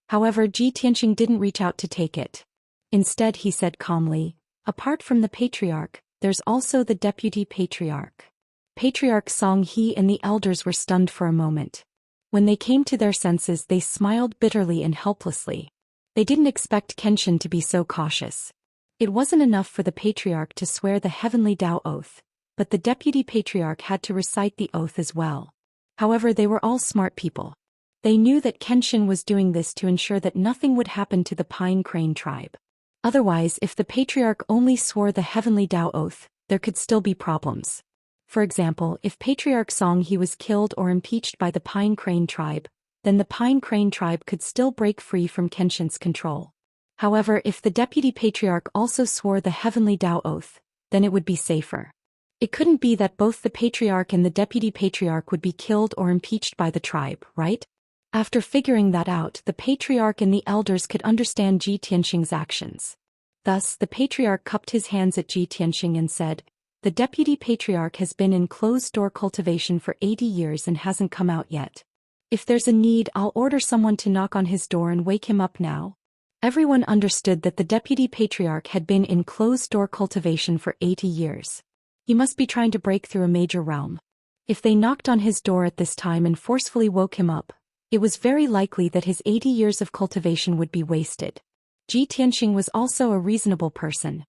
However, Ji Tianxing didn't reach out to take it. Instead, he said calmly, "Apart from the Patriarch, there's also the Deputy Patriarch." Patriarch Song He and the elders were stunned for a moment. When they came to their senses, they smiled bitterly and helplessly. They didn't expect Kenshin to be so cautious. It wasn't enough for the Patriarch to swear the heavenly Tao oath, but the Deputy Patriarch had to recite the oath as well. However, they were all smart people. They knew that Kenshin was doing this to ensure that nothing would happen to the Pine Crane tribe. Otherwise, if the Patriarch only swore the heavenly Tao oath, there could still be problems. For example, if Patriarch Song He was killed or impeached by the Pine Crane tribe, then the Pine Crane tribe could still break free from Kenshin's control. However, if the Deputy Patriarch also swore the heavenly Tao oath, then it would be safer. It couldn't be that both the Patriarch and the Deputy Patriarch would be killed or impeached by the tribe, right? After figuring that out, the Patriarch and the elders could understand Ji Tianxing's actions. Thus, the Patriarch cupped his hands at Ji Tianxing and said, "The Deputy Patriarch has been in closed-door cultivation for 80 years and hasn't come out yet. If there's a need, I'll order someone to knock on his door and wake him up now." Everyone understood that the Deputy Patriarch had been in closed-door cultivation for 80 years. He must be trying to break through a major realm. If they knocked on his door at this time and forcefully woke him up, it was very likely that his 80 years of cultivation would be wasted. Ji Tianxing was also a reasonable person.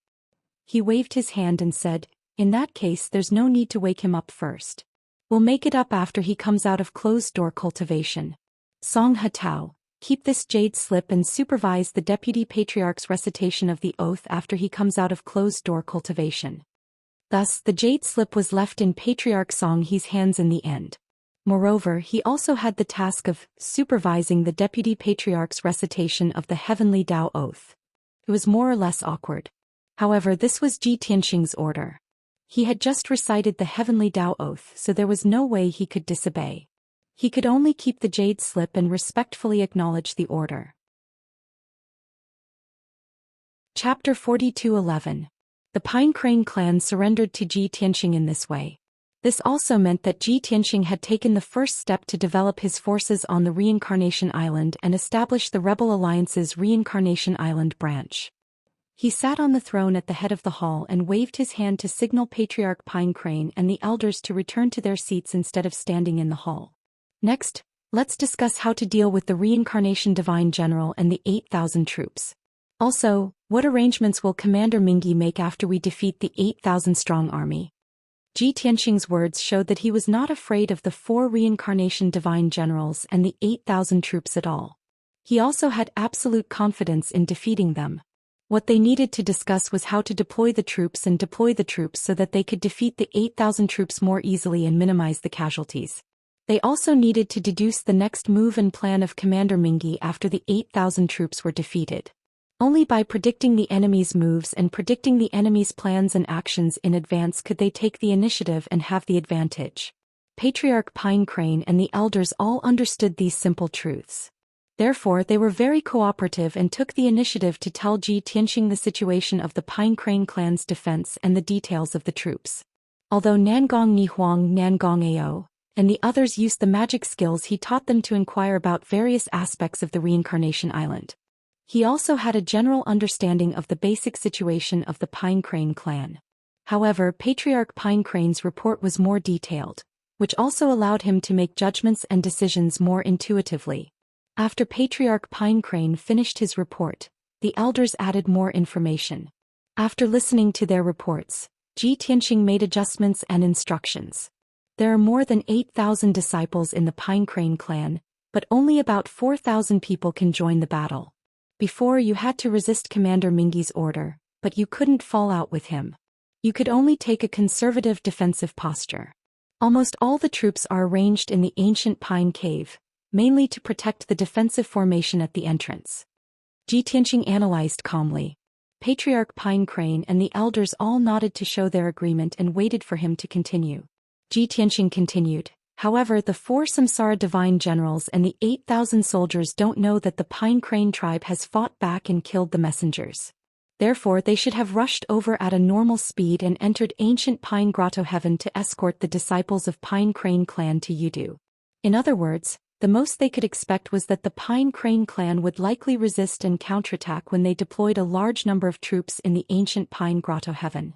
He waved his hand and said, "In that case, there's no need to wake him up first. We'll make it up after he comes out of closed-door cultivation. Song Hatao, keep this jade slip and supervise the Deputy Patriarch's recitation of the oath after he comes out of closed-door cultivation." Thus, the jade slip was left in Patriarch Song He's hands in the end. Moreover, he also had the task of supervising the Deputy Patriarch's recitation of the heavenly Tao oath. It was more or less awkward. However, this was Ji Tianxing's order. He had just recited the heavenly Tao oath, so there was no way he could disobey. He could only keep the jade slip and respectfully acknowledge the order. Chapter 42:11. The Pine Crane clan surrendered to Ji Tianxing in this way. This also meant that Ji Tianxing had taken the first step to develop his forces on the Reincarnation Island and establish the Rebel Alliance's Reincarnation Island branch. He sat on the throne at the head of the hall and waved his hand to signal Patriarch Pine Crane and the elders to return to their seats instead of standing in the hall. Next, let's discuss how to deal with the Reincarnation Divine General and the 8,000 troops. Also, what arrangements will Commander Mingi make after we defeat the 8,000-strong army? Ji Tianxing's words showed that he was not afraid of the 4 Reincarnation Divine Generals and the 8,000 troops at all. He also had absolute confidence in defeating them. What they needed to discuss was how to deploy the troops so that they could defeat the 8,000 troops more easily and minimize the casualties. They also needed to deduce the next move and plan of Commander Mingi after the 8,000 troops were defeated. Only by predicting the enemy's moves and predicting the enemy's plans and actions in advance could they take the initiative and have the advantage. Patriarch Pine Crane and the elders all understood these simple truths. Therefore, they were very cooperative and took the initiative to tell Ji Tianxing the situation of the Pine Crane clan's defense and the details of the troops. Although Nangong Ni Huang Nangong Ao and the others used the magic skills he taught them to inquire about various aspects of the reincarnation island. He also had a general understanding of the basic situation of the Pine Crane clan. However, Patriarch Pine Crane's report was more detailed, which also allowed him to make judgments and decisions more intuitively. After Patriarch Pine Crane finished his report, the elders added more information. After listening to their reports, Ji Tianxing made adjustments and instructions. There are more than 8,000 disciples in the Pine Crane clan, but only about 4,000 people can join the battle. Before, you had to resist Commander Mingyi's order, but you couldn't fall out with him. You could only take a conservative defensive posture. Almost all the troops are arranged in the ancient pine cave, mainly to protect the defensive formation at the entrance. Ji Tianxing analyzed calmly. Patriarch Pine Crane and the elders all nodded to show their agreement and waited for him to continue. Ji Tianxing continued. However, the 4 Samsara divine generals and the 8,000 soldiers don't know that the Pine Crane tribe has fought back and killed the messengers. Therefore, they should have rushed over at a normal speed and entered ancient Pine Grotto Heaven to escort the disciples of Pine Crane clan to Yudu. In other words, the most they could expect was that the Pine Crane clan would likely resist and counterattack when they deployed a large number of troops in the ancient Pine Grotto Heaven.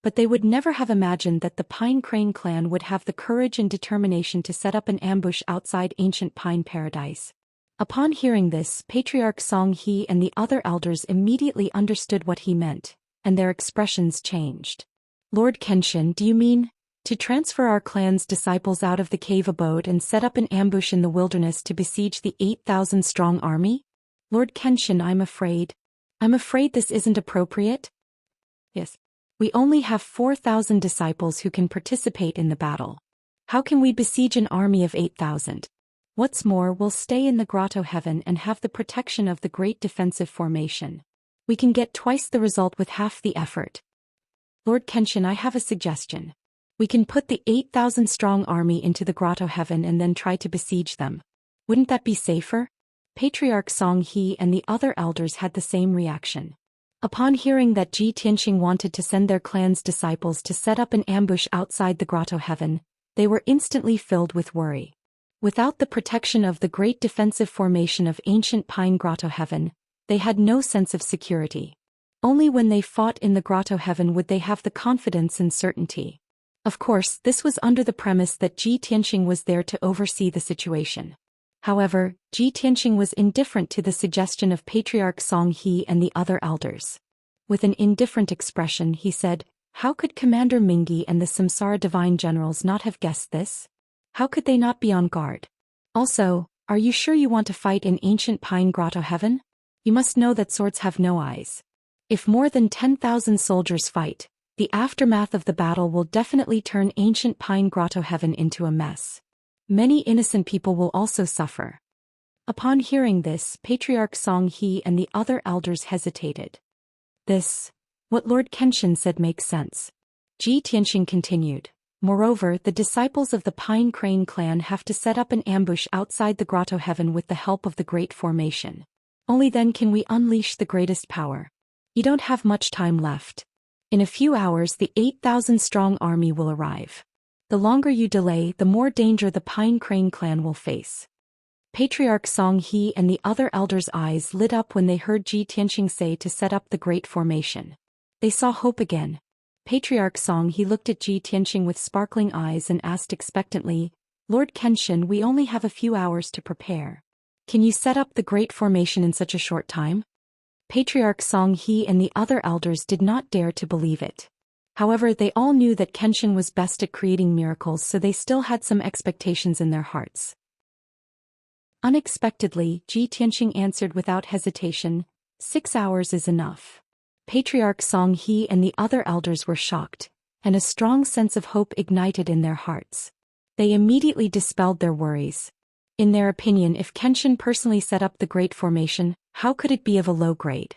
But they would never have imagined that the Pine Crane clan would have the courage and determination to set up an ambush outside ancient Pine Paradise. Upon hearing this, Patriarch Song He and the other elders immediately understood what he meant, and their expressions changed. Lord Kenshin, do you mean to transfer our clan's disciples out of the cave abode and set up an ambush in the wilderness to besiege the 8,000-strong army? Lord Kenshin, I'm afraid this isn't appropriate. Yes. We only have 4,000 disciples who can participate in the battle. How can we besiege an army of 8,000? What's more, we'll stay in the Grotto Heaven and have the protection of the great defensive formation. We can get twice the result with half the effort. Lord Kenshin, I have a suggestion. We can put the 8,000-strong army into the Grotto Heaven and then try to besiege them. Wouldn't that be safer? Patriarch Song He and the other elders had the same reaction. Upon hearing that Ji Tianxing wanted to send their clan's disciples to set up an ambush outside the Grotto Heaven, they were instantly filled with worry. Without the protection of the great defensive formation of ancient Pine Grotto Heaven, they had no sense of security. Only when they fought in the Grotto Heaven would they have the confidence and certainty. Of course, this was under the premise that Ji Tianxing was there to oversee the situation. However, Ji Tianxing was indifferent to the suggestion of Patriarch Song He and the other elders. With an indifferent expression, he said, "How could Commander Mingyi and the Samsara divine generals not have guessed this? How could they not be on guard? Also, are you sure you want to fight in ancient Pine Grotto Heaven? You must know that swords have no eyes. If more than 10,000 soldiers fight, the aftermath of the battle will definitely turn ancient Pine Grotto Heaven into a mess. Many innocent people will also suffer." Upon hearing this, Patriarch Song He and the other elders hesitated. What Lord Kenshin said makes sense. Ji Tianxing continued. Moreover, the disciples of the Pine Crane clan have to set up an ambush outside the Grotto Heaven with the help of the Great Formation. Only then can we unleash the greatest power. You don't have much time left. In a few hours, the 8,000-strong army will arrive. The longer you delay, the more danger the Pine Crane clan will face. Patriarch Song He and the other elders' eyes lit up when they heard Ji Tianxing say to set up the Great Formation. They saw hope again. Patriarch Song He looked at Ji Tianxing with sparkling eyes and asked expectantly, "Lord Kenshin, we only have a few hours to prepare. Can you set up the Great Formation in such a short time?" Patriarch Song He and the other elders did not dare to believe it. However, they all knew that Kenshin was best at creating miracles, so they still had some expectations in their hearts. Unexpectedly, Ji Tianxing answered without hesitation, 6 hours is enough. Patriarch Song He and the other elders were shocked, and a strong sense of hope ignited in their hearts. They immediately dispelled their worries. In their opinion, if Kenshin personally set up the Great Formation, how could it be of a low grade?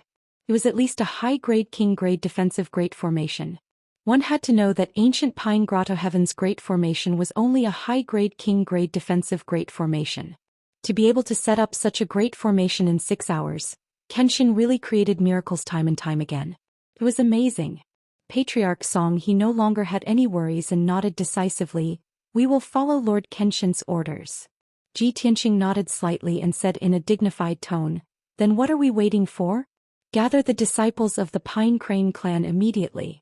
It was at least a high-grade king-grade defensive Great Formation. One had to know that ancient Pine Grotto Heaven's Great Formation was only a high-grade king-grade defensive Great Formation. To be able to set up such a great formation in 6 hours, Kenshin really created miracles time and time again. It was amazing. Patriarch Song He no longer had any worries and nodded decisively, "We will follow Lord Kenshin's orders." Ji Tianqing nodded slightly and said in a dignified tone, "Then what are we waiting for? Gather the disciples of the Pine Crane clan immediately."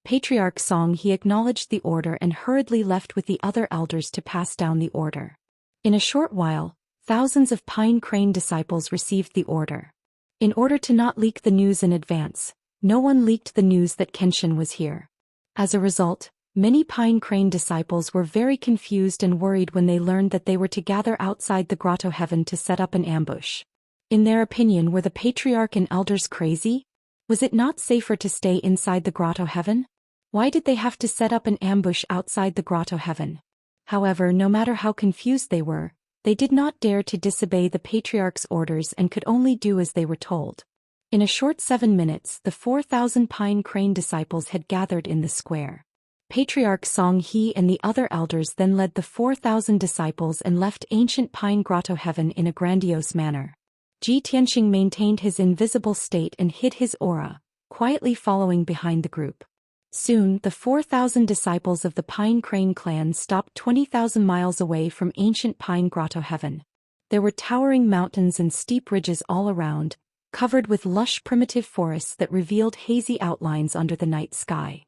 Patriarch Song He acknowledged the order and hurriedly left with the other elders to pass down the order. In a short while, thousands of Pine Crane disciples received the order. In order to not leak the news in advance, no one leaked the news that Kenshin was here. As a result, many Pine Crane disciples were very confused and worried when they learned that they were to gather outside the Grotto Heaven to set up an ambush. In their opinion, were the patriarch and elders crazy? Was it not safer to stay inside the Grotto Heaven? Why did they have to set up an ambush outside the Grotto Heaven? However, no matter how confused they were, they did not dare to disobey the patriarch's orders and could only do as they were told. In a short 7 minutes, the 4,000 Pine Crane disciples had gathered in the square. Patriarch Song He and the other elders then led the 4,000 disciples and left ancient Pine Grotto Heaven in a grandiose manner. Ji Tianqing maintained his invisible state and hid his aura, quietly following behind the group. Soon, the 4,000 disciples of the Pine Crane clan stopped 20,000 miles away from ancient Pine Grotto Heaven. There were towering mountains and steep ridges all around, covered with lush primitive forests that revealed hazy outlines under the night sky.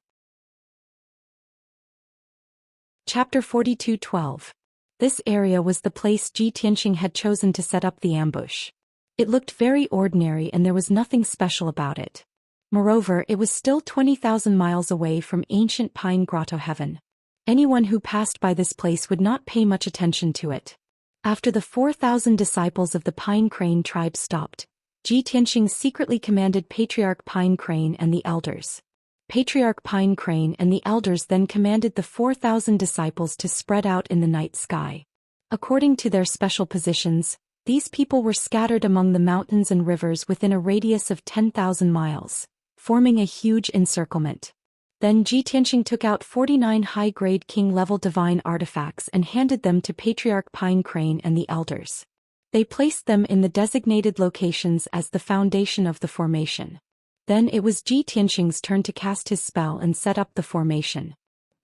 Chapter 42:12. This area was the place Ji Tianqing had chosen to set up the ambush. It looked very ordinary and there was nothing special about it. Moreover, it was still 20,000 miles away from ancient Pine Grotto Heaven. Anyone who passed by this place would not pay much attention to it. After the 4,000 disciples of the Pine Crane tribe stopped, Ji Tianqing secretly commanded Patriarch Pine Crane and the elders. Patriarch Pine Crane and the elders then commanded the 4,000 disciples to spread out in the night sky. According to their special positions, these people were scattered among the mountains and rivers within a radius of 10,000 miles, forming a huge encirclement. Then Ji Tianqing took out 49 high-grade king-level divine artifacts and handed them to Patriarch Pine Crane and the elders. They placed them in the designated locations as the foundation of the formation. Then it was Ji Tianqing's turn to cast his spell and set up the formation.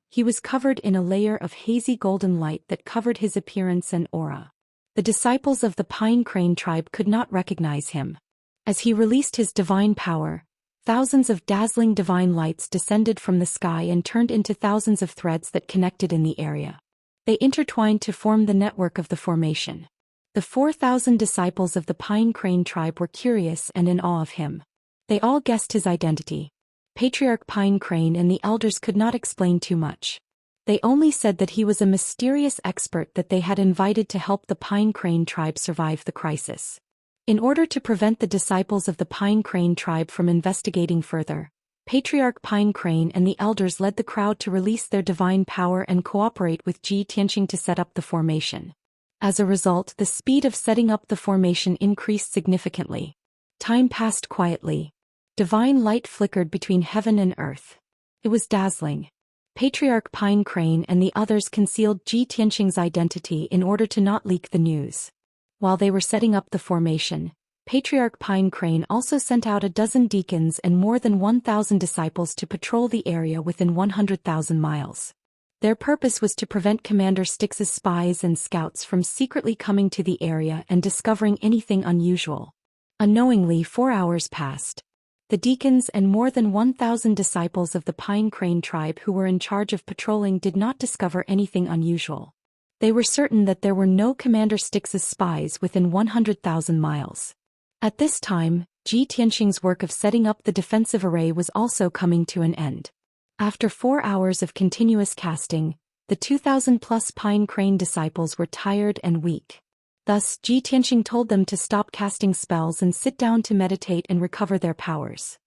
He was covered in a layer of hazy golden light that covered his appearance and aura. The disciples of the Pine Crane tribe could not recognize him. As he released his divine power, thousands of dazzling divine lights descended from the sky and turned into thousands of threads that connected in the area. They intertwined to form the network of the formation. The 4,000 disciples of the Pine Crane tribe were curious and in awe of him. They all guessed his identity. Patriarch Pine Crane and the elders could not explain too much. They only said that he was a mysterious expert that they had invited to help the Pine Crane tribe survive the crisis. In order to prevent the disciples of the Pine Crane tribe from investigating further, Patriarch Pine Crane and the elders led the crowd to release their divine power and cooperate with Ji Tianqing to set up the formation. As a result, the speed of setting up the formation increased significantly. Time passed quietly. Divine light flickered between heaven and earth. It was dazzling. Patriarch Pine Crane and the others concealed Ji Tianqing's identity in order to not leak the news. While they were setting up the formation, Patriarch Pine Crane also sent out a dozen deacons and more than 1,000 disciples to patrol the area within 100,000 miles. Their purpose was to prevent Commander Styx's spies and scouts from secretly coming to the area and discovering anything unusual. Unknowingly, 4 hours passed. The deacons and more than 1,000 disciples of the Pine Crane tribe who were in charge of patrolling did not discover anything unusual. They were certain that there were no Commander Styx's spies within 100,000 miles. At this time, Ji Tianqing's work of setting up the defensive array was also coming to an end. After 4 hours of continuous casting, the 2,000-plus Pine Crane disciples were tired and weak. Thus, Ji Tianqing told them to stop casting spells and sit down to meditate and recover their powers.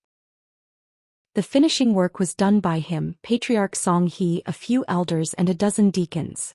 The finishing work was done by him, Patriarch Song He, a few elders and a dozen deacons.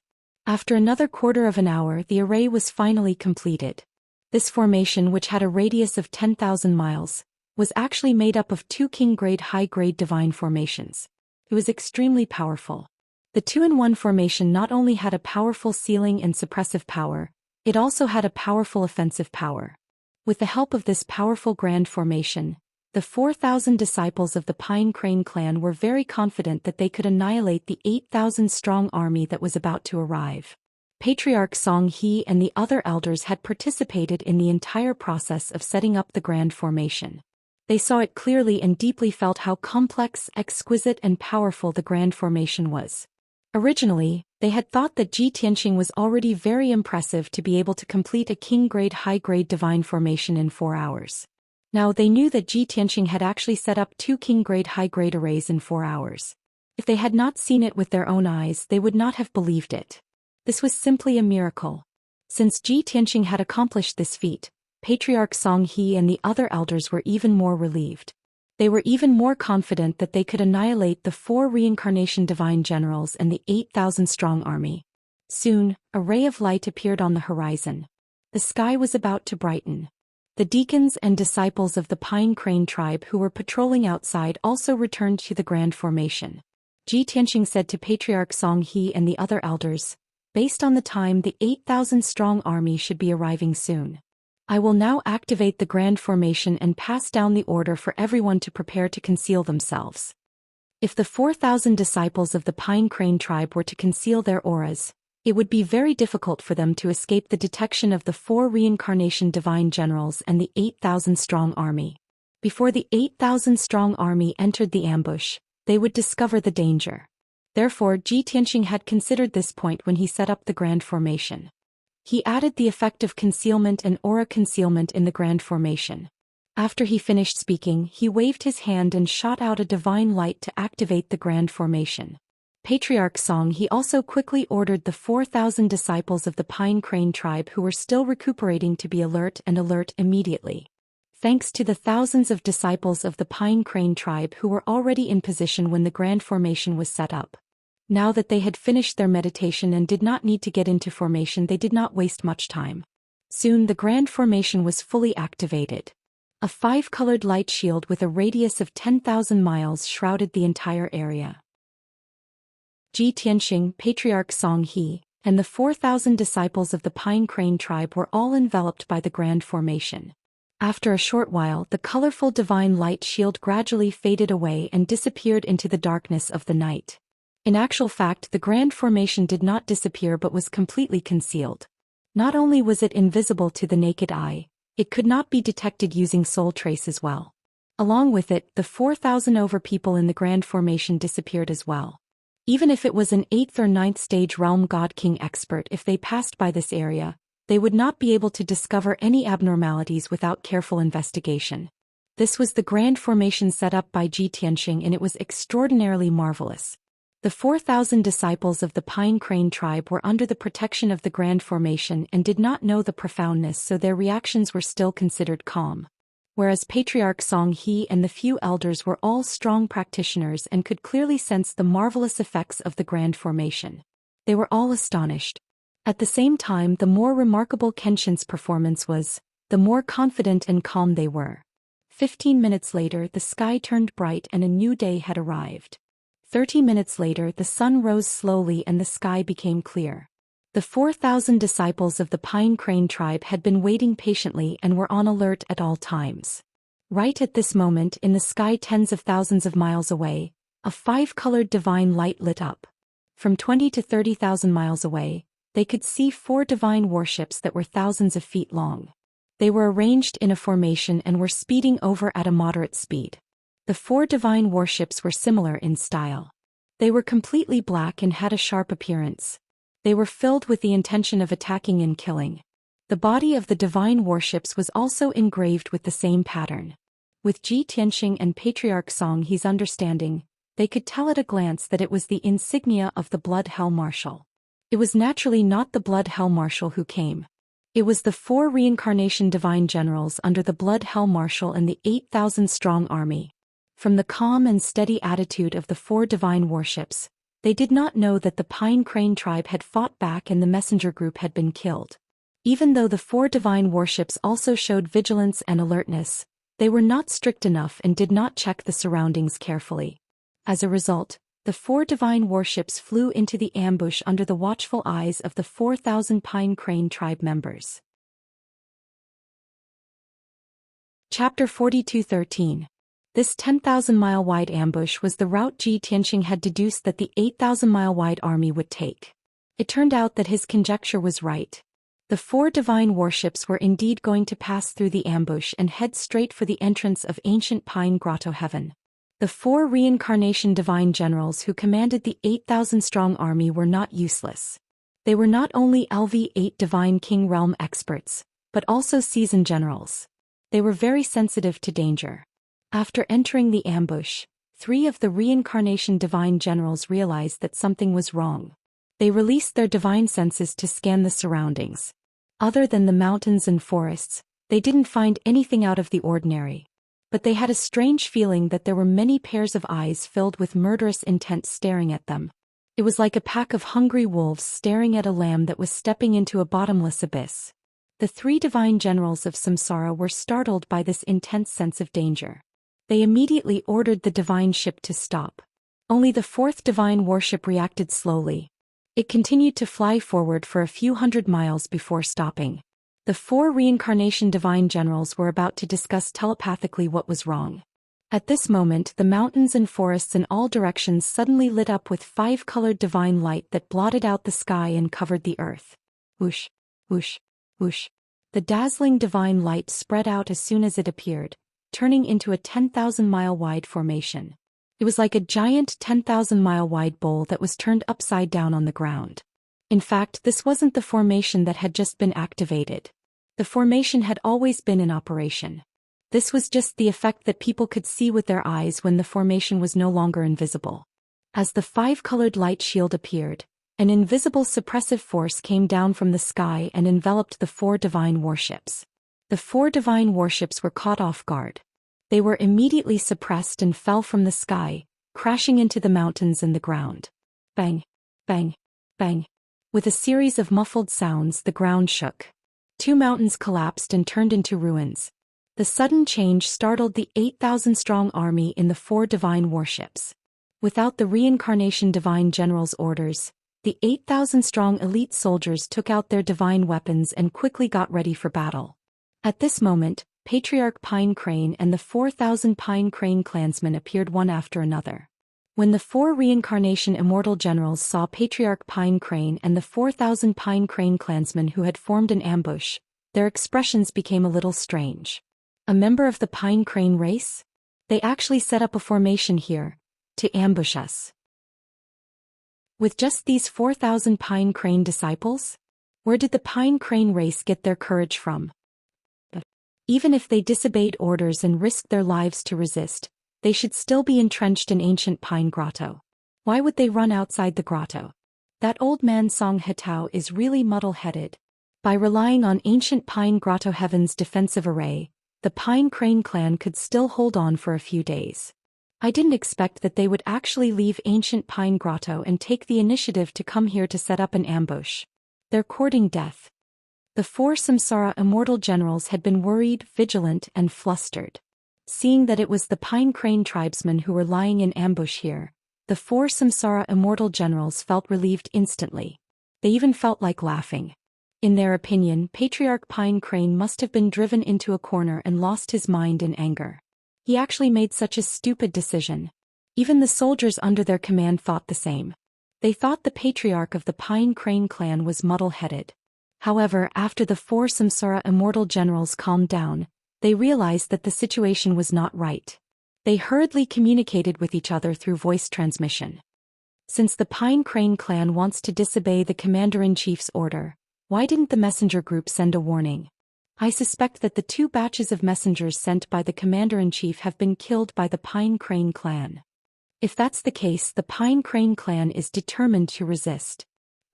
After another quarter of an hour, the array was finally completed. This formation, which had a radius of 10,000 miles, was actually made up of two king-grade high-grade divine formations. It was extremely powerful. The 2-in-1 formation not only had a powerful sealing and suppressive power, it also had a powerful offensive power. With the help of this powerful grand formation, the 4,000 disciples of the Pine Crane clan were very confident that they could annihilate the 8,000-strong army that was about to arrive. Patriarch Song He and the other elders had participated in the entire process of setting up the grand formation. They saw it clearly and deeply felt how complex, exquisite and powerful the grand formation was. Originally, they had thought that Ji Tianxing was already very impressive to be able to complete a king-grade high-grade divine formation in 4 hours. Now they knew that Ji Tianxing had actually set up 2 king-grade high-grade arrays in 4 hours. If they had not seen it with their own eyes, they would not have believed it. This was simply a miracle. Since Ji Tianxing had accomplished this feat, Patriarch Song He and the other elders were even more relieved. They were even more confident that they could annihilate the 4 reincarnation divine generals and the 8,000-strong army. Soon, a ray of light appeared on the horizon. The sky was about to brighten. The deacons and disciples of the Pine Crane tribe who were patrolling outside also returned to the grand formation. Ji Tianxing said to Patriarch Song He and the other elders, "Based on the time, the 8,000-strong army should be arriving soon. I will now activate the grand formation and pass down the order for everyone to prepare to conceal themselves." If the 4,000 disciples of the Pine Crane tribe were to conceal their auras, it would be very difficult for them to escape the detection of the 4 reincarnation divine generals and the 8,000-strong army. Before the 8,000-strong army entered the ambush, they would discover the danger. Therefore, Ji Tianxing had considered this point when he set up the grand formation. He added the effect of concealment and aura concealment in the grand formation. After he finished speaking, he waved his hand and shot out a divine light to activate the grand formation. Patriarch Song He also quickly ordered the 4,000 disciples of the Pine Crane tribe who were still recuperating to be alert immediately. Thanks to the thousands of disciples of the Pine Crane tribe who were already in position when the grand formation was set up. Now that they had finished their meditation and did not need to get into formation, they did not waste much time. Soon the grand formation was fully activated. A 5-colored light shield with a radius of 10,000 miles shrouded the entire area. Ji Tianxing, Patriarch Song He, and the 4,000 disciples of the Pine Crane tribe were all enveloped by the grand formation. After a short while, the colorful divine light shield gradually faded away and disappeared into the darkness of the night. In actual fact, the grand formation did not disappear but was completely concealed. Not only was it invisible to the naked eye, it could not be detected using soul trace as well. Along with it, the 4,000 over people in the grand formation disappeared as well. Even if it was an 8th or 9th stage realm God King expert, if they passed by this area, they would not be able to discover any abnormalities without careful investigation. This was the grand formation set up by Ji Tianxing, and it was extraordinarily marvelous. The 4,000 disciples of the Pine Crane tribe were under the protection of the grand formation and did not know the profoundness, so their reactions were still considered calm. Whereas Patriarch Song He and the few elders were all strong practitioners and could clearly sense the marvelous effects of the grand formation. They were all astonished. At the same time, the more remarkable Kenshin's performance was, the more confident and calm they were. 15 minutes later, the sky turned bright and a new day had arrived. 30 minutes later, the sun rose slowly and the sky became clear. The 4,000 disciples of the Pine Crane tribe had been waiting patiently and were on alert at all times. Right at this moment, in the sky tens of thousands of miles away, a 5-colored divine light lit up. From 20 to 30,000 miles away, they could see 4 divine warships that were thousands of feet long. They were arranged in a formation and were speeding over at a moderate speed. The 4 divine warships were similar in style. They were completely black and had a sharp appearance. They were filled with the intention of attacking and killing. The body of the divine warships was also engraved with the same pattern. With Ji Tianxing and Patriarch Song He's understanding, they could tell at a glance that it was the insignia of the Blood Hell Marshal. It was naturally not the Blood Hell Marshal who came. It was the 4 reincarnation divine generals under the Blood Hell Marshal and the 8,000-strong army. From the calm and steady attitude of the 4 divine warships, They did not know that the Pine Crane tribe had fought back and the messenger group had been killed. Even though the 4 divine warships also showed vigilance and alertness, they were not strict enough and did not check the surroundings carefully. As a result, the 4 divine warships flew into the ambush under the watchful eyes of the 4,000 Pine Crane tribe members. Chapter 42:13. This 10,000-mile-wide ambush was the route Ji Tianxing had deduced that the 8,000-mile-wide army would take. It turned out that his conjecture was right. The 4 divine warships were indeed going to pass through the ambush and head straight for the entrance of ancient Pine Grotto Heaven. The 4 reincarnation divine generals who commanded the 8,000-strong army were not useless. They were not only LV8 divine king realm experts, but also seasoned generals. They were very sensitive to danger. After entering the ambush, 3 of the reincarnation divine generals realized that something was wrong. They released their divine senses to scan the surroundings. Other than the mountains and forests, they didn't find anything out of the ordinary. But they had a strange feeling that there were many pairs of eyes filled with murderous intent staring at them. It was like a pack of hungry wolves staring at a lamb that was stepping into a bottomless abyss. The 3 divine generals of Samsara were startled by this intense sense of danger. They immediately ordered the divine ship to stop. Only the 4th divine warship reacted slowly. It continued to fly forward for a few hundred miles before stopping. The 4 reincarnation divine generals were about to discuss telepathically what was wrong. At this moment, the mountains and forests in all directions suddenly lit up with 5-colored divine light that blotted out the sky and covered the earth. Whoosh, whoosh, whoosh. The dazzling divine light spread out as soon as it appeared, turning into a 10,000-mile-wide formation. It was like a giant 10,000-mile-wide bowl that was turned upside down on the ground. In fact, this wasn't the formation that had just been activated. The formation had always been in operation. This was just the effect that people could see with their eyes when the formation was no longer invisible. As the 5-colored light shield appeared, an invisible suppressive force came down from the sky and enveloped the 4 divine warships. The 4 divine warships were caught off guard. They were immediately suppressed and fell from the sky, crashing into the mountains and the ground. Bang, bang, bang. With a series of muffled sounds, the ground shook. 2 mountains collapsed and turned into ruins. The sudden change startled the 8,000-strong army in the 4 divine warships. Without the reincarnation divine general's orders, the 8,000-strong elite soldiers took out their divine weapons and quickly got ready for battle. At this moment, Patriarch Pine Crane and the 4,000 Pine Crane clansmen appeared one after another. When the 4 reincarnation immortal generals saw Patriarch Pine Crane and the 4,000 Pine Crane clansmen who had formed an ambush, their expressions became a little strange. A member of the Pine Crane race? They actually set up a formation here, to ambush us. With just these 4,000 Pine Crane disciples? Where did the Pine Crane race get their courage from? Even if they disobeyed orders and risked their lives to resist, they should still be entrenched in ancient Pine Grotto. Why would they run outside the grotto? That old man Song Hetao is really muddle-headed. By relying on ancient Pine Grotto Heaven's defensive array, the Pine Crane clan could still hold on for a few days. I didn't expect that they would actually leave ancient Pine Grotto and take the initiative to come here to set up an ambush. They're courting death. The 4 Samsara immortal generals had been worried, vigilant, and flustered. Seeing that it was the Pine Crane tribesmen who were lying in ambush here, the 4 Samsara immortal generals felt relieved instantly. They even felt like laughing. In their opinion, Patriarch Pine Crane must have been driven into a corner and lost his mind in anger. He actually made such a stupid decision. Even the soldiers under their command thought the same. They thought the patriarch of the Pine Crane clan was muddle-headed. However, after the 4 Samsara immortal generals calmed down, they realized that the situation was not right. They hurriedly communicated with each other through voice transmission. Since the Pine Crane clan wants to disobey the commander-in-chief's order, why didn't the messenger group send a warning? I suspect that the 2 batches of messengers sent by the commander-in-chief have been killed by the Pine Crane clan. If that's the case, the Pine Crane clan is determined to resist.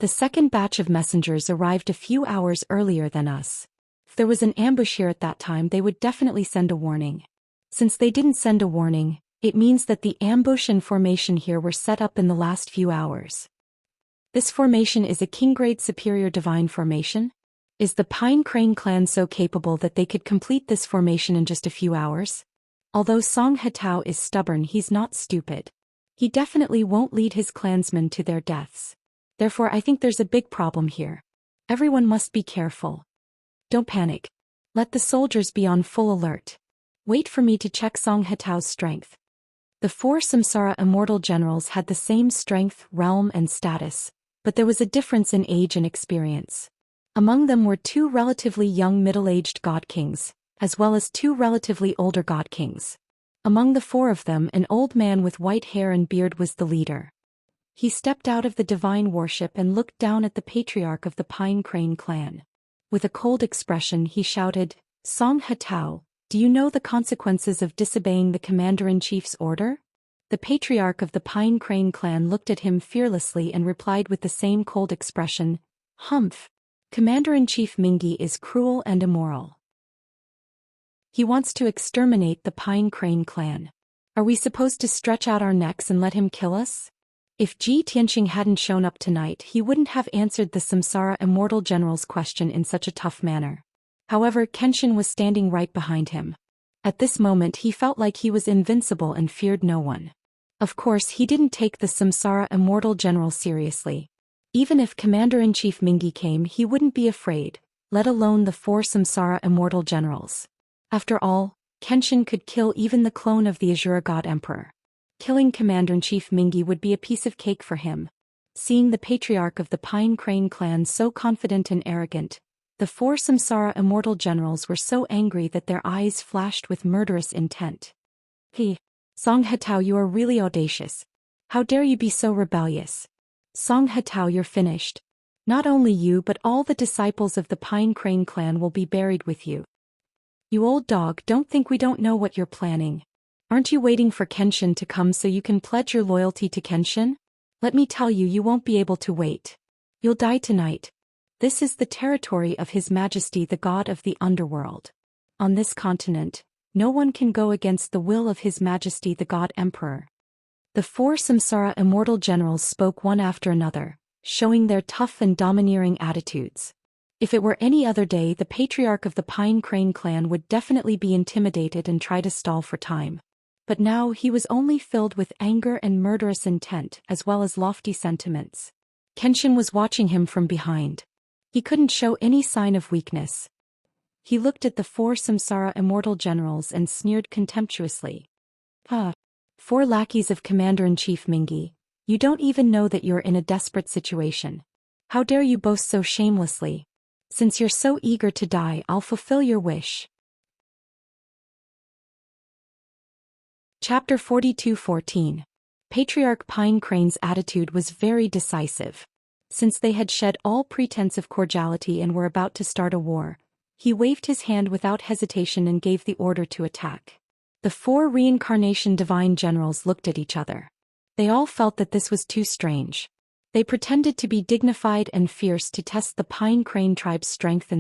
The second batch of messengers arrived a few hours earlier than us. If there was an ambush here at that time, they would definitely send a warning. Since they didn't send a warning, It means that the ambush and formation here were set up in the last few hours. This formation is a king-grade superior divine formation? Is the Pine Crane clan so capable that they could complete this formation in just a few hours? Although Song Hetao is stubborn, he's not stupid. He definitely won't lead his clansmen to their deaths. Therefore, I think there's a big problem here. Everyone must be careful. Don't panic. Let the soldiers be on full alert. Wait for me to check Song Hetao's strength. The 4 Samsara immortal generals had the same strength, realm, and status, but there was a difference in age and experience. Among them were 2 relatively young middle-aged god kings, as well as 2 relatively older god kings. Among the 4 of them, an old man with white hair and beard was the leader. He stepped out of the divine worship and looked down at the patriarch of the Pine Crane clan. With a cold expression he shouted, "Song Hetao, do you know the consequences of disobeying the commander-in-chief's order?" The patriarch of the Pine Crane clan looked at him fearlessly and replied with the same cold expression, "Humph. Commander-in-Chief Mingi is cruel and immoral. He wants to exterminate the Pine Crane clan. Are we supposed to stretch out our necks and let him kill us?" If Ji Tianqing hadn't shown up tonight, he wouldn't have answered the Samsara immortal general's question in such a tough manner. However, Kenshin was standing right behind him. At this moment he felt like he was invincible and feared no one. Of course, he didn't take the Samsara immortal general seriously. Even if Commander-in-Chief Mingi came, he wouldn't be afraid, let alone the 4 Samsara immortal generals. After all, Kenshin could kill even the clone of the Azure God Emperor. Killing Commander-in-Chief Mingi would be a piece of cake for him. Seeing the patriarch of the Pine Crane clan so confident and arrogant, the 4 Samsara immortal generals were so angry that their eyes flashed with murderous intent. "Hey, Song Hetao, you are really audacious. How dare you be so rebellious? Song Hetao, you're finished. Not only you but all the disciples of the Pine Crane clan will be buried with you. You old dog, don't think we don't know what you're planning. Aren't you waiting for Kenshin to come so you can pledge your loyalty to Kenshin? Let me tell you, you won't be able to wait. You'll die tonight. This is the territory of His Majesty the God of the Underworld. On this continent, no one can go against the will of His Majesty the God Emperor." The 4 Samsara immortal generals spoke one after another, showing their tough and domineering attitudes. If it were any other day, the patriarch of the Pine Crane clan would definitely be intimidated and try to stall for time. But now he was only filled with anger and murderous intent, as well as lofty sentiments. Kenshin was watching him from behind. He couldn't show any sign of weakness. He looked at the 4 Samsara immortal generals and sneered contemptuously. 4 lackeys of Commander-in-Chief Mingi, you don't even know that you're in a desperate situation. How dare you boast so shamelessly? Since you're so eager to die, I'll fulfill your wish." Chapter 42:14. Patriarch Pine Crane's attitude was very decisive. Since they had shed all pretense of cordiality and were about to start a war, he waved his hand without hesitation and gave the order to attack. The 4 reincarnation divine generals looked at each other. They all felt that this was too strange. They pretended to be dignified and fierce to test the Pine Crane tribe's strength.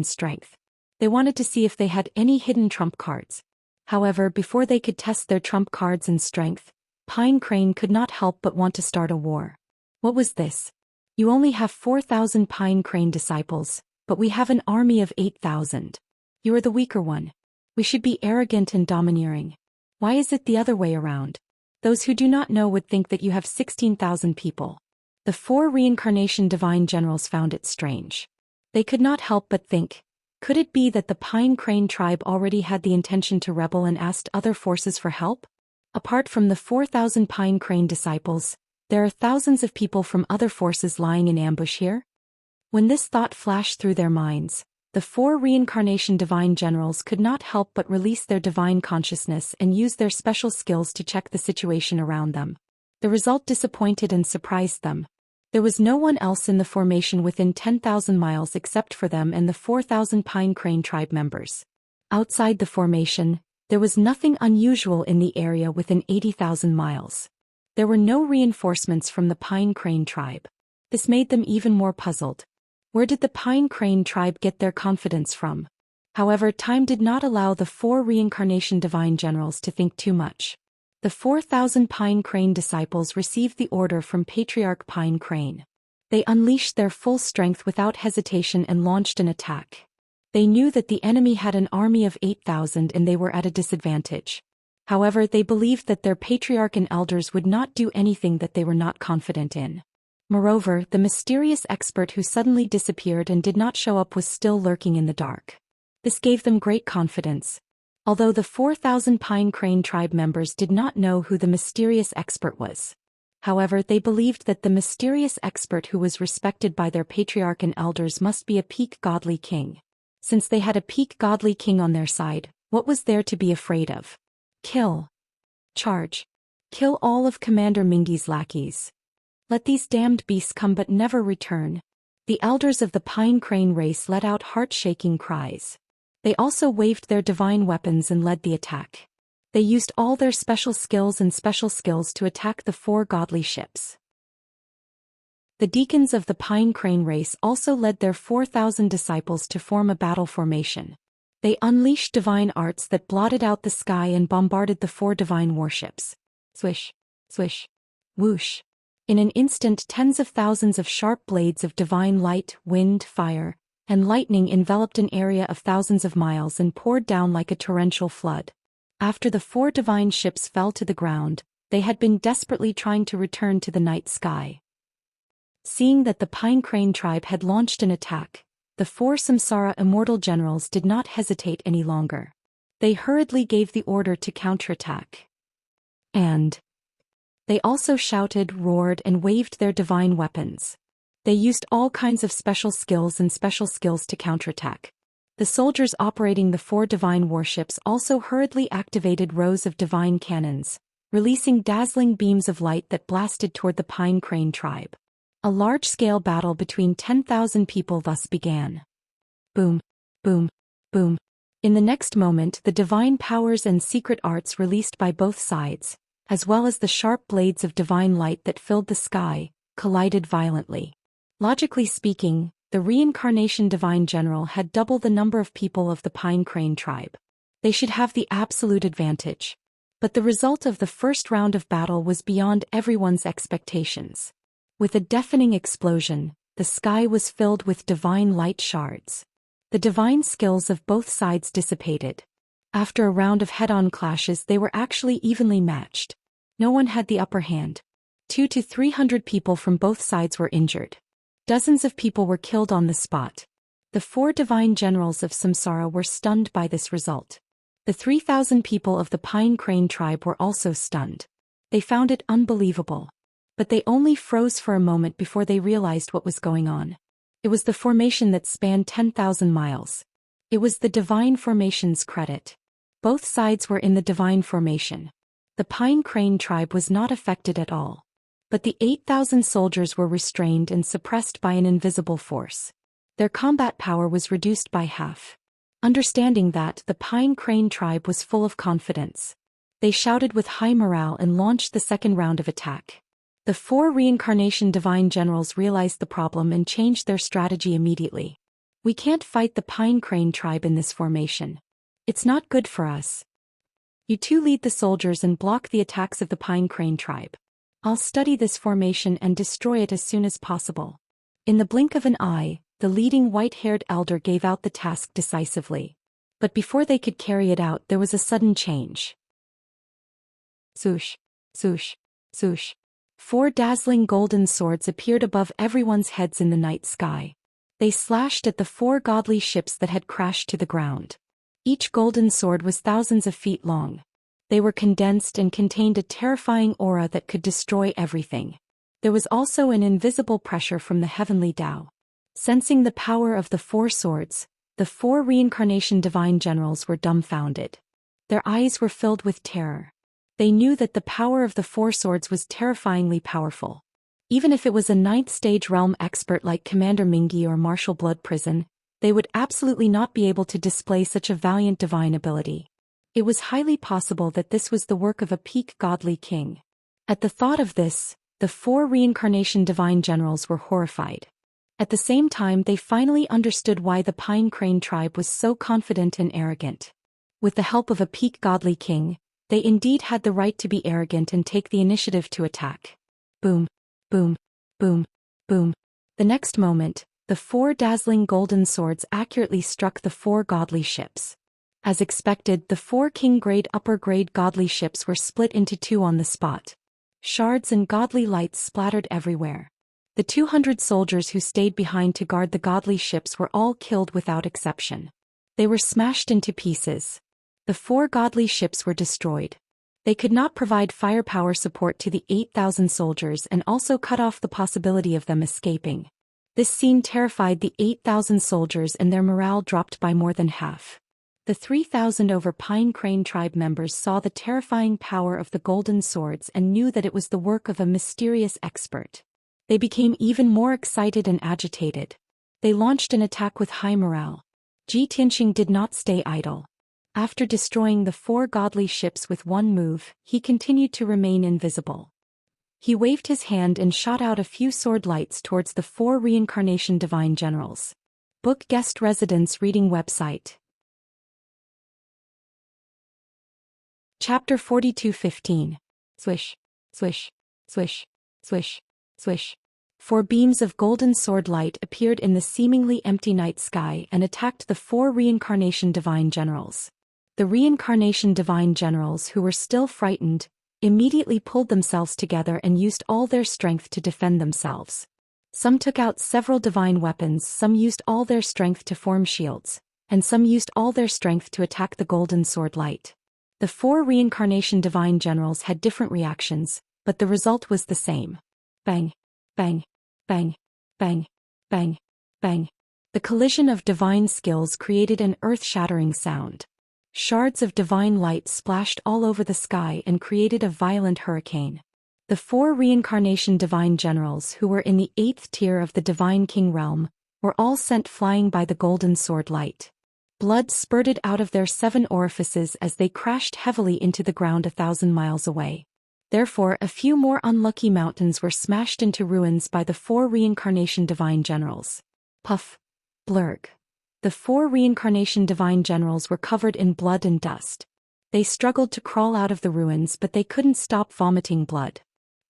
They wanted to see if they had any hidden trump cards. However, before they could test their trump cards and strength, Pine Crane could not help but want to start a war. What was this? You only have 4,000 Pine Crane disciples, but we have an army of 8,000. You are the weaker one. We should be arrogant and domineering. Why is it the other way around? Those who do not know would think that you have 16,000 people. The 4 reincarnation divine generals found it strange. They could not help but think, could it be that the Pine Crane tribe already had the intention to rebel and asked other forces for help? Apart from the 4,000 Pine Crane disciples, there are thousands of people from other forces lying in ambush here? When this thought flashed through their minds, the 4 reincarnation divine generals could not help but release their divine consciousness and use their special skills to check the situation around them. The result disappointed and surprised them. There was no one else in the formation within 10,000 miles except for them and the 4,000 Pine Crane tribe members. Outside the formation, there was nothing unusual in the area within 80,000 miles. There were no reinforcements from the Pine Crane tribe. This made them even more puzzled. Where did the Pine Crane tribe get their confidence from? However, time did not allow the 4 reincarnation divine generals to think too much. The 4,000 Pine Crane disciples received the order from Patriarch Pine Crane. They unleashed their full strength without hesitation and launched an attack. They knew that the enemy had an army of 8,000 and they were at a disadvantage. However, they believed that their patriarch and elders would not do anything that they were not confident in. Moreover, the mysterious expert who suddenly disappeared and did not show up was still lurking in the dark. This gave them great confidence. Although the 4,000 Pine Crane tribe members did not know who the mysterious expert was. However, they believed that the mysterious expert who was respected by their patriarch and elders must be a peak godly king. Since they had a peak godly king on their side, what was there to be afraid of? Kill. Charge. Kill all of Commander Mingi's lackeys. Let these damned beasts come but never return. The elders of the Pine Crane race let out heart-shaking cries. They also waved their divine weapons and led the attack. They used all their special skills to attack the 4 godly ships. The deacons of the Pine Crane race also led their 4,000 disciples to form a battle formation. They unleashed divine arts that blotted out the sky and bombarded the 4 divine warships. Swish, swish, whoosh. In an instant, tens of thousands of sharp blades of divine light, wind, fire, and lightning enveloped an area of thousands of miles and poured down like a torrential flood. After the 4 divine ships fell to the ground, they had been desperately trying to return to the night sky. Seeing that the Pine Crane tribe had launched an attack, the 4 Samsara immortal generals did not hesitate any longer. They hurriedly gave the order to counterattack. And they also shouted, roared, and waved their divine weapons. They used all kinds of special skills to counterattack. The soldiers operating the 4 divine warships also hurriedly activated rows of divine cannons, releasing dazzling beams of light that blasted toward the Pine Crane tribe. A large-scale battle between 10,000 people thus began. Boom, boom, boom. In the next moment, the divine powers and secret arts released by both sides, as well as the sharp blades of divine light that filled the sky, collided violently. Logically speaking, the reincarnation divine general had double the number of people of the Pine Crane tribe. They should have the absolute advantage. But the result of the first round of battle was beyond everyone's expectations. With a deafening explosion, the sky was filled with divine light shards. The divine skills of both sides dissipated. After a round of head-on clashes, they were actually evenly matched. No one had the upper hand. 200 to 300 people from both sides were injured. Dozens of people were killed on the spot. The 4 divine generals of Samsara were stunned by this result. The 3,000 people of the Pine Crane tribe were also stunned. They found it unbelievable. But they only froze for a moment before they realized what was going on. It was the formation that spanned 10,000 miles. It was the divine formation's credit. Both sides were in the divine formation. The Pine Crane tribe was not affected at all. But the 8,000 soldiers were restrained and suppressed by an invisible force. Their combat power was reduced by half. Understanding that, the Pine Crane tribe was full of confidence. They shouted with high morale and launched the second round of attack. The 4 reincarnation divine generals realized the problem and changed their strategy immediately. We can't fight the Pine Crane tribe in this formation. It's not good for us. You 2 lead the soldiers and block the attacks of the Pine Crane tribe. I'll study this formation and destroy it as soon as possible. In the blink of an eye, the leading white-haired elder gave out the task decisively. But before they could carry it out, there was a sudden change. Swoosh, swoosh, swoosh. 4 dazzling golden swords appeared above everyone's heads in the night sky. They slashed at the 4 godly ships that had crashed to the ground. Each golden sword was thousands of feet long. They were condensed and contained a terrifying aura that could destroy everything. There was also an invisible pressure from the heavenly Tao. Sensing the power of the 4 swords, the 4 reincarnation divine generals were dumbfounded. Their eyes were filled with terror. They knew that the power of the 4 swords was terrifyingly powerful. Even if it was a 9th stage realm expert like Commander Mingi or Martial Blood Prison, they would absolutely not be able to display such a valiant divine ability. It was highly possible that this was the work of a peak godly king. At the thought of this, the 4 reincarnation divine generals were horrified. At the same time, they finally understood why the Pine Crane tribe was so confident and arrogant. With the help of a peak godly king, They indeed had the right to be arrogant and take the initiative to attack. Boom, boom, boom, boom. The next moment, the 4 dazzling golden swords accurately struck the 4 godly ships. As expected, the 4 king-grade upper-grade godly ships were split into 2 on the spot. Shards and godly lights splattered everywhere. The 200 soldiers who stayed behind to guard the godly ships were all killed without exception. They were smashed into pieces. The 4 godly ships were destroyed. They could not provide firepower support to the 8,000 soldiers and also cut off the possibility of them escaping. This scene terrified the 8,000 soldiers and their morale dropped by more than half. The 3,000 over Pine Crane tribe members saw the terrifying power of the golden swords and knew that it was the work of a mysterious expert. They became even more excited and agitated. They launched an attack with high morale. Xianxia did not stay idle. After destroying the 4 godly ships with one move, he continued to remain invisible. He waved his hand and shot out a few sword lights towards the 4 reincarnation divine generals. Book guest residence reading website. Chapter 42:15. Swish, swish, swish, swish, swish. 4 beams of golden sword light appeared in the seemingly empty night sky and attacked the 4 reincarnation divine generals. The reincarnation divine generals, who were still frightened, immediately pulled themselves together and used all their strength to defend themselves. Some took out several divine weapons, some used all their strength to form shields, and some used all their strength to attack the golden sword light. The 4 reincarnation divine generals had different reactions, but the result was the same. Bang, bang, bang, bang, bang, bang. The collision of divine skills created an earth-shattering sound. Shards of divine light splashed all over the sky and created a violent hurricane. The 4 reincarnation divine generals, who were in the 8th tier of the divine king realm, were all sent flying by the golden sword light. Blood spurted out of their 7 orifices as they crashed heavily into the ground 1,000 miles away. Therefore, a few more unlucky mountains were smashed into ruins by the 4 reincarnation divine generals. Puff, blurg. The 4 reincarnation divine generals were covered in blood and dust. They struggled to crawl out of the ruins, but they couldn't stop vomiting blood.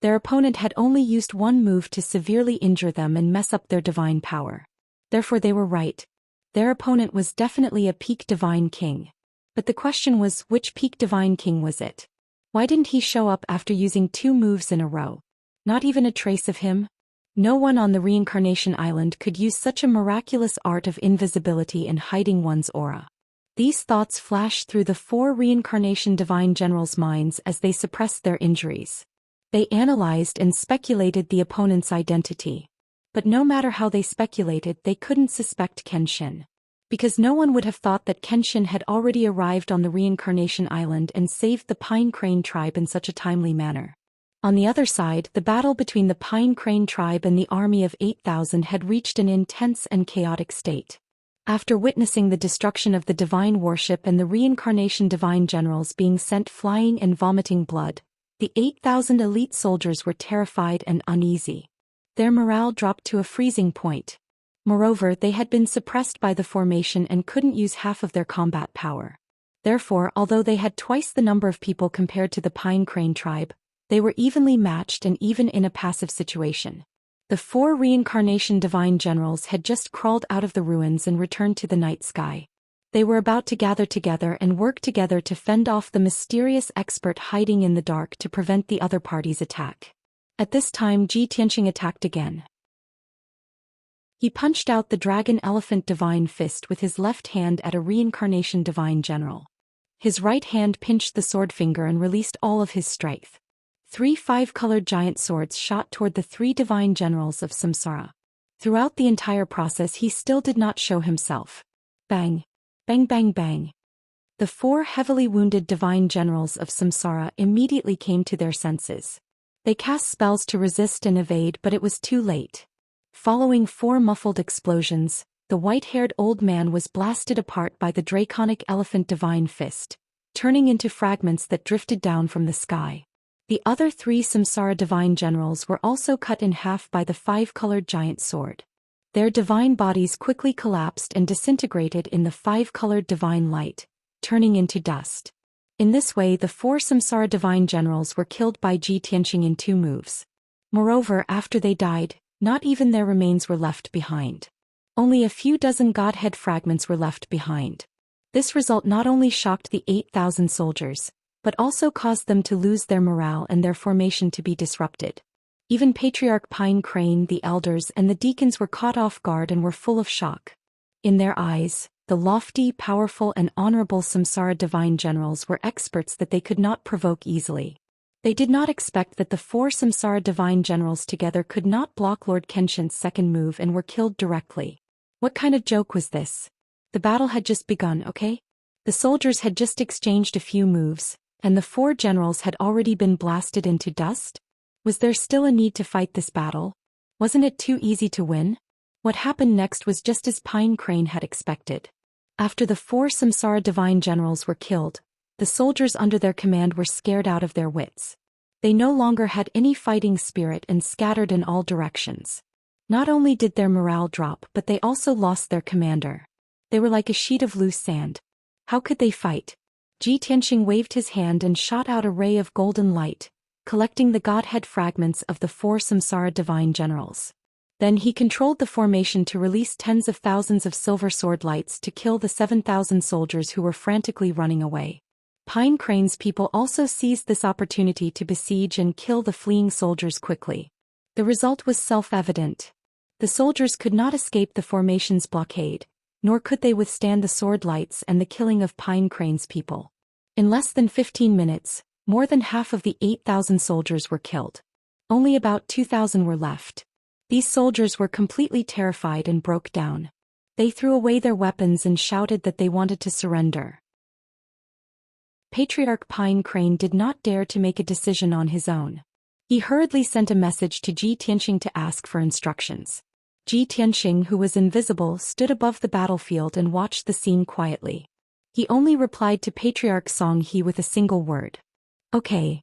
Their opponent had only used one move to severely injure them and mess up their divine power. Therefore they were right. Their opponent was definitely a peak divine king. But the question was, which peak divine king was it? Why didn't he show up after using 2 moves in a row? Not even a trace of him? No one on the reincarnation island could use such a miraculous art of invisibility and hiding one's aura. These thoughts flashed through the 4 reincarnation divine generals' minds as they suppressed their injuries. They analyzed and speculated the opponent's identity. But no matter how they speculated, they couldn't suspect Kenshin. Because no one would have thought that Kenshin had already arrived on the reincarnation island and saved the Pine Crane tribe in such a timely manner. On the other side, the battle between the Pine Crane tribe and the army of 8,000 had reached an intense and chaotic state. After witnessing the destruction of the divine warship and the reincarnation divine generals being sent flying and vomiting blood, the 8,000 elite soldiers were terrified and uneasy. Their morale dropped to a freezing point. Moreover, they had been suppressed by the formation and couldn't use half of their combat power. Therefore, although they had twice the number of people compared to the Pine Crane tribe, they were evenly matched and even in a passive situation. The 4 reincarnation divine generals had just crawled out of the ruins and returned to the night sky. They were about to gather together and work together to fend off the mysterious expert hiding in the dark to prevent the other party's attack. At this time, Xianxia attacked again. He punched out the dragon elephant divine fist with his left hand at a reincarnation divine general. His right hand pinched the sword finger and released all of his strength. 3 5-colored giant swords shot toward the 3 divine generals of Samsara. Throughout the entire process he still did not show himself. Bang! Bang bang bang! The 4 heavily wounded divine generals of Samsara immediately came to their senses. They cast spells to resist and evade, but it was too late. Following 4 muffled explosions, the white-haired old man was blasted apart by the draconic elephant divine fist, turning into fragments that drifted down from the sky. The other 3 Samsara divine generals were also cut in half by the 5-colored giant sword. Their divine bodies quickly collapsed and disintegrated in the 5-colored divine light, turning into dust. In this way, the 4 Samsara divine generals were killed by Ji Tianqing in 2 moves. Moreover, after they died, not even their remains were left behind. Only a few dozen godhead fragments were left behind. This result not only shocked the 8,000 soldiers, but also caused them to lose their morale and their formation to be disrupted. Even Patriarch Pine Crane, the elders, and the deacons were caught off guard and were full of shock. In their eyes, the lofty, powerful, and honorable Samsara divine generals were experts that they could not provoke easily. They did not expect that the 4 Samsara divine generals together could not block Lord Kenshin's second move and were killed directly. What kind of joke was this? The battle had just begun, okay? The soldiers had just exchanged a few moves, and the 4 generals had already been blasted into dust? Was there still a need to fight this battle? Wasn't it too easy to win? What happened next was just as Pine Crane had expected. After the 4 Samsara divine generals were killed, the soldiers under their command were scared out of their wits. They no longer had any fighting spirit and scattered in all directions. Not only did their morale drop, but they also lost their commander. They were like a sheet of loose sand. How could they fight? Ji Tianqing waved his hand and shot out a ray of golden light, collecting the godhead fragments of the 4 Samsara divine generals. Then he controlled the formation to release tens of thousands of silver sword lights to kill the 7,000 soldiers who were frantically running away. Pine Crane's people also seized this opportunity to besiege and kill the fleeing soldiers quickly. The result was self-evident. The soldiers could not escape the formation's blockade, nor could they withstand the sword lights and the killing of Pine Crane's people. In less than 15 minutes, more than half of the 8,000 soldiers were killed. Only about 2,000 were left. These soldiers were completely terrified and broke down. They threw away their weapons and shouted that they wanted to surrender. Patriarch Pine Crane did not dare to make a decision on his own. He hurriedly sent a message to Ji Tianqing to ask for instructions. Ji Tianqing, who was invisible, stood above the battlefield and watched the scene quietly. He only replied to Patriarch Song He with a single word. Okay.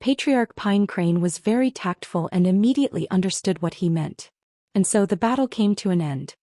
Patriarch Pine Crane was very tactful and immediately understood what he meant. And so the battle came to an end.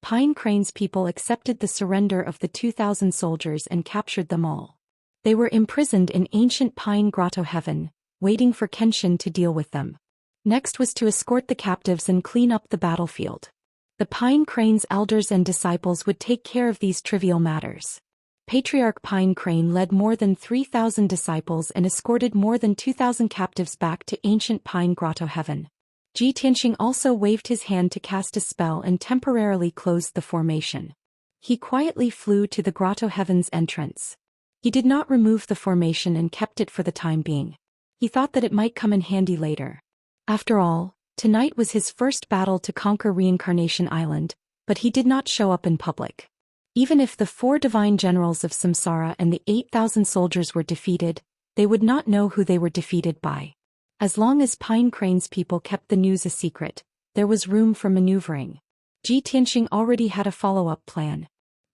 Pine Crane's people accepted the surrender of the 2,000 soldiers and captured them all. They were imprisoned in ancient Pine Grotto Heaven, waiting for Kenshin to deal with them. Next was to escort the captives and clean up the battlefield. The Pine Crane's elders and disciples would take care of these trivial matters. Patriarch Pine Crane led more than 3,000 disciples and escorted more than 2,000 captives back to ancient Pine Grotto Heaven. Ji Tianqing also waved his hand to cast a spell and temporarily closed the formation. He quietly flew to the Grotto Heaven's entrance. He did not remove the formation and kept it for the time being. He thought that it might come in handy later. After all, tonight was his first battle to conquer Reincarnation Island, but he did not show up in public. Even if the 4 divine generals of Samsara and the 8,000 soldiers were defeated, they would not know who they were defeated by. As long as Pine Crane's people kept the news a secret, there was room for maneuvering. Ji Tianqing already had a follow-up plan.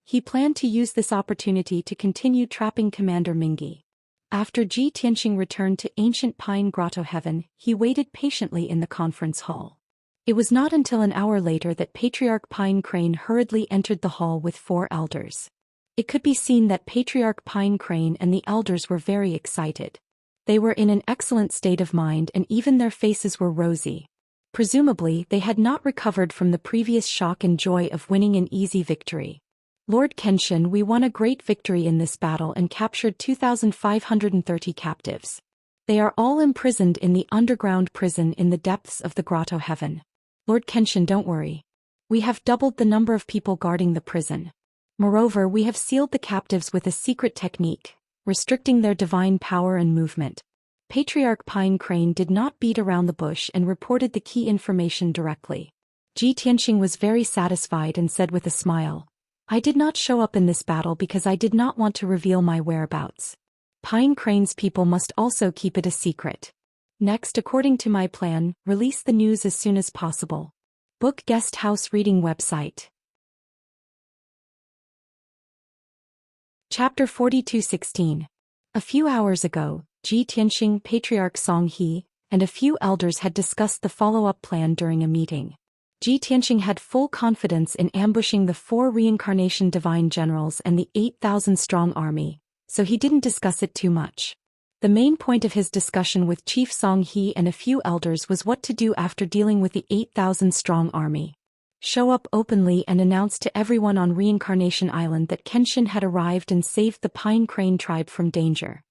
He planned to use this opportunity to continue trapping Commander Mingi. After Ji Tianqing returned to ancient Pine Grotto Heaven, he waited patiently in the conference hall. It was not until an hour later that Patriarch Pine Crane hurriedly entered the hall with 4 elders. It could be seen that Patriarch Pine Crane and the elders were very excited. They were in an excellent state of mind and even their faces were rosy. Presumably, they had not recovered from the previous shock and joy of winning an easy victory. Lord Kenshin, we won a great victory in this battle and captured 2,530 captives. They are all imprisoned in the underground prison in the depths of the Grotto Heaven. Lord Kenshin, don't worry. We have doubled the number of people guarding the prison. Moreover, we have sealed the captives with a secret technique, restricting their divine power and movement. Patriarch Pine Crane did not beat around the bush and reported the key information directly. Ji Tianqing was very satisfied and said with a smile, I did not show up in this battle because I did not want to reveal my whereabouts. Pine Crane's people must also keep it a secret. Next, according to my plan, release the news as soon as possible. Book Guest House Reading Website. Chapter 42:16. A few hours ago, Ji Tianqing, Patriarch Song He, and a few elders had discussed the follow-up plan during a meeting. Ji Tianqing had full confidence in ambushing the 4 reincarnation divine generals and the 8,000-strong army, so he didn't discuss it too much. The main point of his discussion with Chief Song He and a few elders was what to do after dealing with the 8,000-strong army. Show up openly and announce to everyone on Reincarnation Island that Kenshin had arrived and saved the Pine Crane tribe from danger.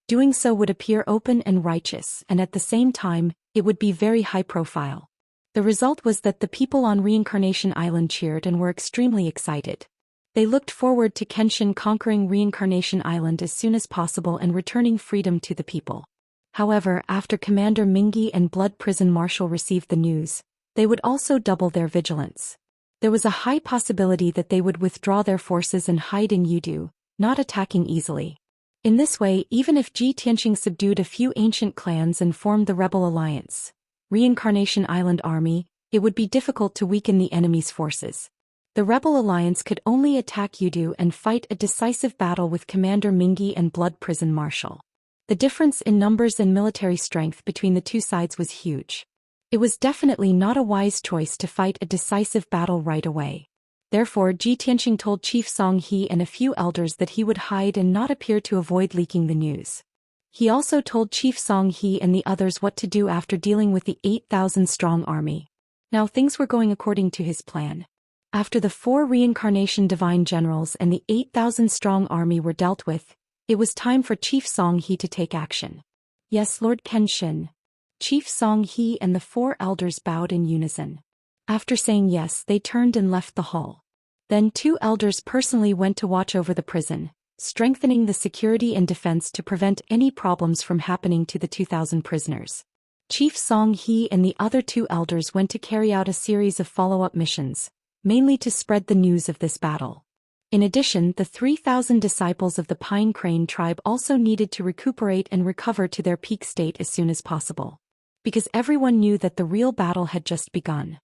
Doing so would appear open and righteous, and at the same time, it would be very high profile. The result was that the people on Reincarnation Island cheered and were extremely excited. They looked forward to Kenshin conquering Reincarnation Island as soon as possible and returning freedom to the people. However, after Commander Mingi and Blood Prison Marshal received the news, they would also double their vigilance. There was a high possibility that they would withdraw their forces and hide in Yudu, not attacking easily. In this way, even if Ji Tianqing subdued a few ancient clans and formed the rebel alliance, Reincarnation Island Army, it would be difficult to weaken the enemy's forces. The rebel alliance could only attack Yudu and fight a decisive battle with Commander Mingi and Blood Prison Marshal. The difference in numbers and military strength between the two sides was huge. It was definitely not a wise choice to fight a decisive battle right away. Therefore, Ji Tianqing told Chief Song He and a few elders that he would hide and not appear to avoid leaking the news. He also told Chief Song He and the others what to do after dealing with the 8,000-strong army. Now things were going according to his plan. After the 4 reincarnation divine generals and the 8,000-strong army were dealt with, it was time for Chief Song He to take action. Yes, Lord Kenshin. Chief Song He and the 4 elders bowed in unison. After saying yes, they turned and left the hall. Then 2 elders personally went to watch over the prison, strengthening the security and defense to prevent any problems from happening to the 2,000 prisoners. Chief Song He and the other 2 elders went to carry out a series of follow-up missions, mainly to spread the news of this battle. In addition, the 3,000 disciples of the Pine Crane tribe also needed to recuperate and recover to their peak state as soon as possible, because everyone knew that the real battle had just begun.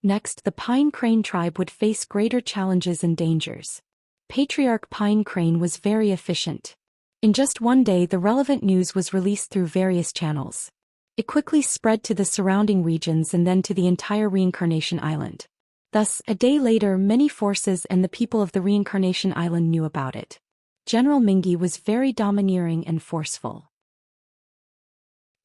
Next, the Pine Crane tribe would face greater challenges and dangers. Patriarch Pine Crane was very efficient. In just one day, the relevant news was released through various channels. It quickly spread to the surrounding regions and then to the entire Reincarnation Island. Thus, a day later, many forces and the people of the Reincarnation Island knew about it. General Mingi was very domineering and forceful.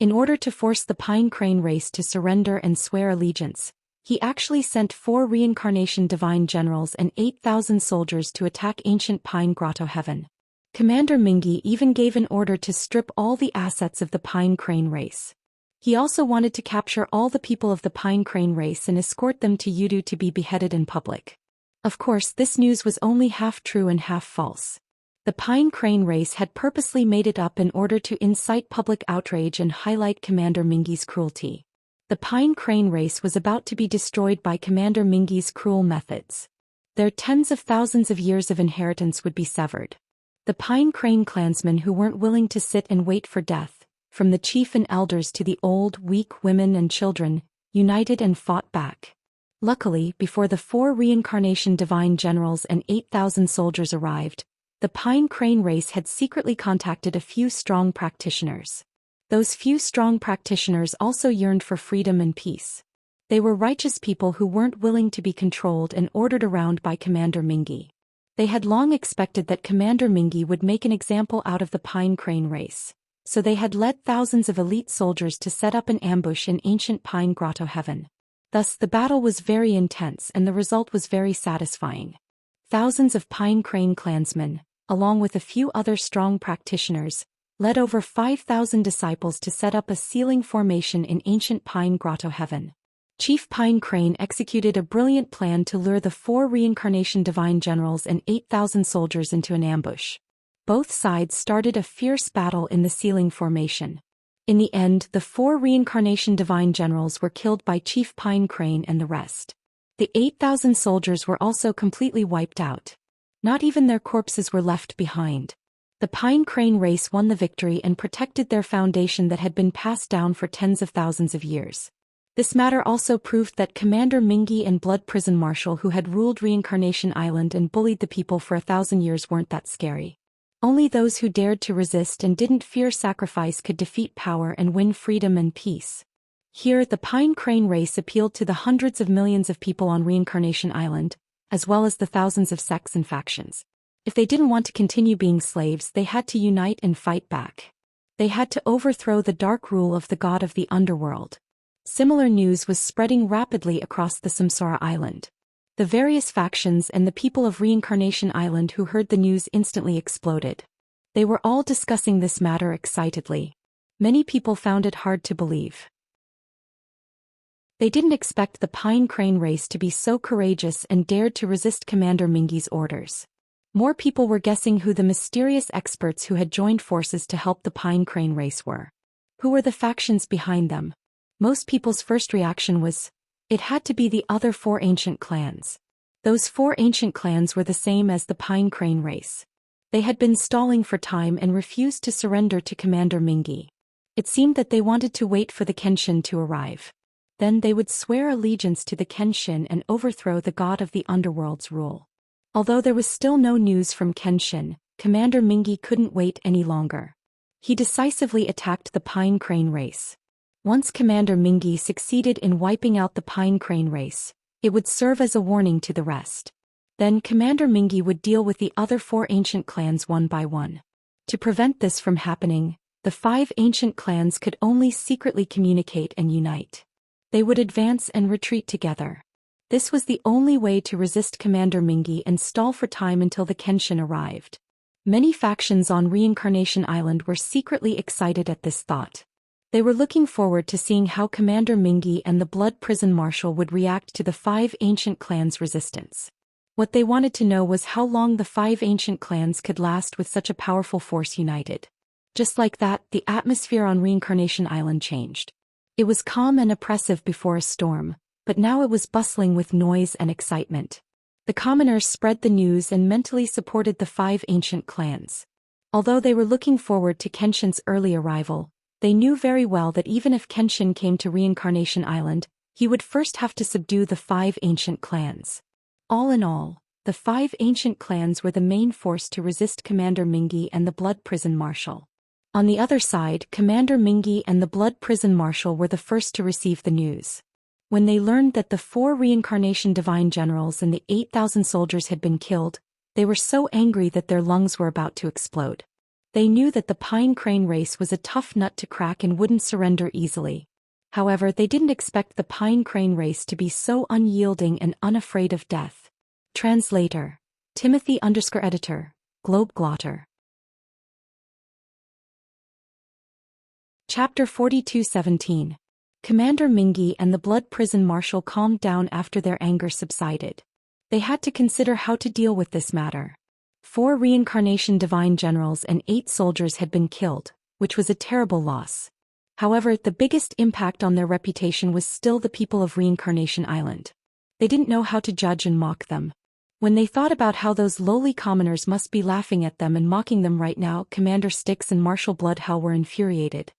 In order to force the Pine Crane race to surrender and swear allegiance, he actually sent 4 reincarnation divine generals and 8,000 soldiers to attack ancient Pine Grotto Heaven. Commander Mingi even gave an order to strip all the assets of the Pine Crane race. He also wanted to capture all the people of the Pine Crane race and escort them to Yudu to be beheaded in public. Of course, this news was only half true and half false. The Pine Crane race had purposely made it up in order to incite public outrage and highlight Commander Mingi's cruelty. The Pine Crane race was about to be destroyed by Commander Mingi's cruel methods. Their tens of thousands of years of inheritance would be severed. The Pine Crane clansmen who weren't willing to sit and wait for death, from the chief and elders to the old, weak women and children, united and fought back. Luckily, before the 4 reincarnation divine generals and 8,000 soldiers arrived, the Pine Crane race had secretly contacted a few strong practitioners. Those few strong practitioners also yearned for freedom and peace. They were righteous people who weren't willing to be controlled and ordered around by Commander Mingi. They had long expected that Commander Mingi would make an example out of the Pine Crane race, so they had led thousands of elite soldiers to set up an ambush in ancient Pine Grotto Heaven. Thus the battle was very intense and the result was very satisfying. Thousands of Pine Crane clansmen, along with a few other strong practitioners, led over 5,000 disciples to set up a sealing formation in ancient Pine Grotto Heaven. Chief Pine Crane executed a brilliant plan to lure the 4 reincarnation divine generals and 8,000 soldiers into an ambush. Both sides started a fierce battle in the sealing formation. In the end, the 4 reincarnation divine generals were killed by Chief Pine Crane and the rest. The 8,000 soldiers were also completely wiped out. Not even their corpses were left behind. The Pine Crane race won the victory and protected their foundation that had been passed down for tens of thousands of years. This matter also proved that Commander Mingi and Blood Prison Marshal who had ruled Reincarnation Island and bullied the people for 1,000 years weren't that scary. Only those who dared to resist and didn't fear sacrifice could defeat power and win freedom and peace. Here, the Pine Crane race appealed to the hundreds of millions of people on Reincarnation Island, as well as the thousands of sects and factions. If they didn't want to continue being slaves, they had to unite and fight back. They had to overthrow the dark rule of the god of the underworld. Similar news was spreading rapidly across the Samsara Island. The various factions and the people of Reincarnation Island who heard the news instantly exploded. They were all discussing this matter excitedly. Many people found it hard to believe. They didn't expect the Pine Crane race to be so courageous and dared to resist Commander Mingi's orders. More people were guessing who the mysterious experts who had joined forces to help the Pine Crane race were. Who were the factions behind them? Most people's first reaction was, it had to be the other 4 ancient clans. Those 4 ancient clans were the same as the Pine Crane race. They had been stalling for time and refused to surrender to Commander Mingi. It seemed that they wanted to wait for the Kenshin to arrive. Then they would swear allegiance to the Kenshin and overthrow the god of the underworld's rule. Although there was still no news from Kenshin, Commander Mingi couldn't wait any longer. He decisively attacked the Pine Crane race. Once Commander Mingi succeeded in wiping out the Pine Crane race, it would serve as a warning to the rest. Then Commander Mingi would deal with the other 4 ancient clans one by one. To prevent this from happening, the 5 ancient clans could only secretly communicate and unite. They would advance and retreat together. This was the only way to resist Commander Mingi and stall for time until the Kenshin arrived. Many factions on Reincarnation Island were secretly excited at this thought. They were looking forward to seeing how Commander Mingi and the Blood Prison Marshal would react to the 5 ancient clans' resistance. What they wanted to know was how long the 5 ancient clans could last with such a powerful force united. Just like that, the atmosphere on Reincarnation Island changed. It was calm and oppressive before a storm, but now it was bustling with noise and excitement. The commoners spread the news and mentally supported the 5 ancient clans. Although they were looking forward to Kenshin's early arrival, they knew very well that even if Kenshin came to Reincarnation Island, he would first have to subdue the 5 ancient clans. All in all, the 5 ancient clans were the main force to resist Commander Mingi and the Blood Prison Marshal. On the other side, Commander Mingi and the Blood Prison Marshal were the first to receive the news. When they learned that the 4 Reincarnation Divine Generals and the 8,000 soldiers had been killed, they were so angry that their lungs were about to explode. They knew that the Pine Crane race was a tough nut to crack and wouldn't surrender easily. However, they didn't expect the Pine Crane race to be so unyielding and unafraid of death. Translator. Timothy_editor, Globeglotter. Chapter 42:17. Commander Mingi and the Blood Prison Marshal calmed down after their anger subsided. They had to consider how to deal with this matter. 4 Reincarnation Divine Generals and 8 soldiers had been killed, which was a terrible loss. However, the biggest impact on their reputation was still the people of Reincarnation Island. They didn't know how to judge and mock them. When they thought about how those lowly commoners must be laughing at them and mocking them right now, Commander Styx and Marshal Bloodhell were infuriated.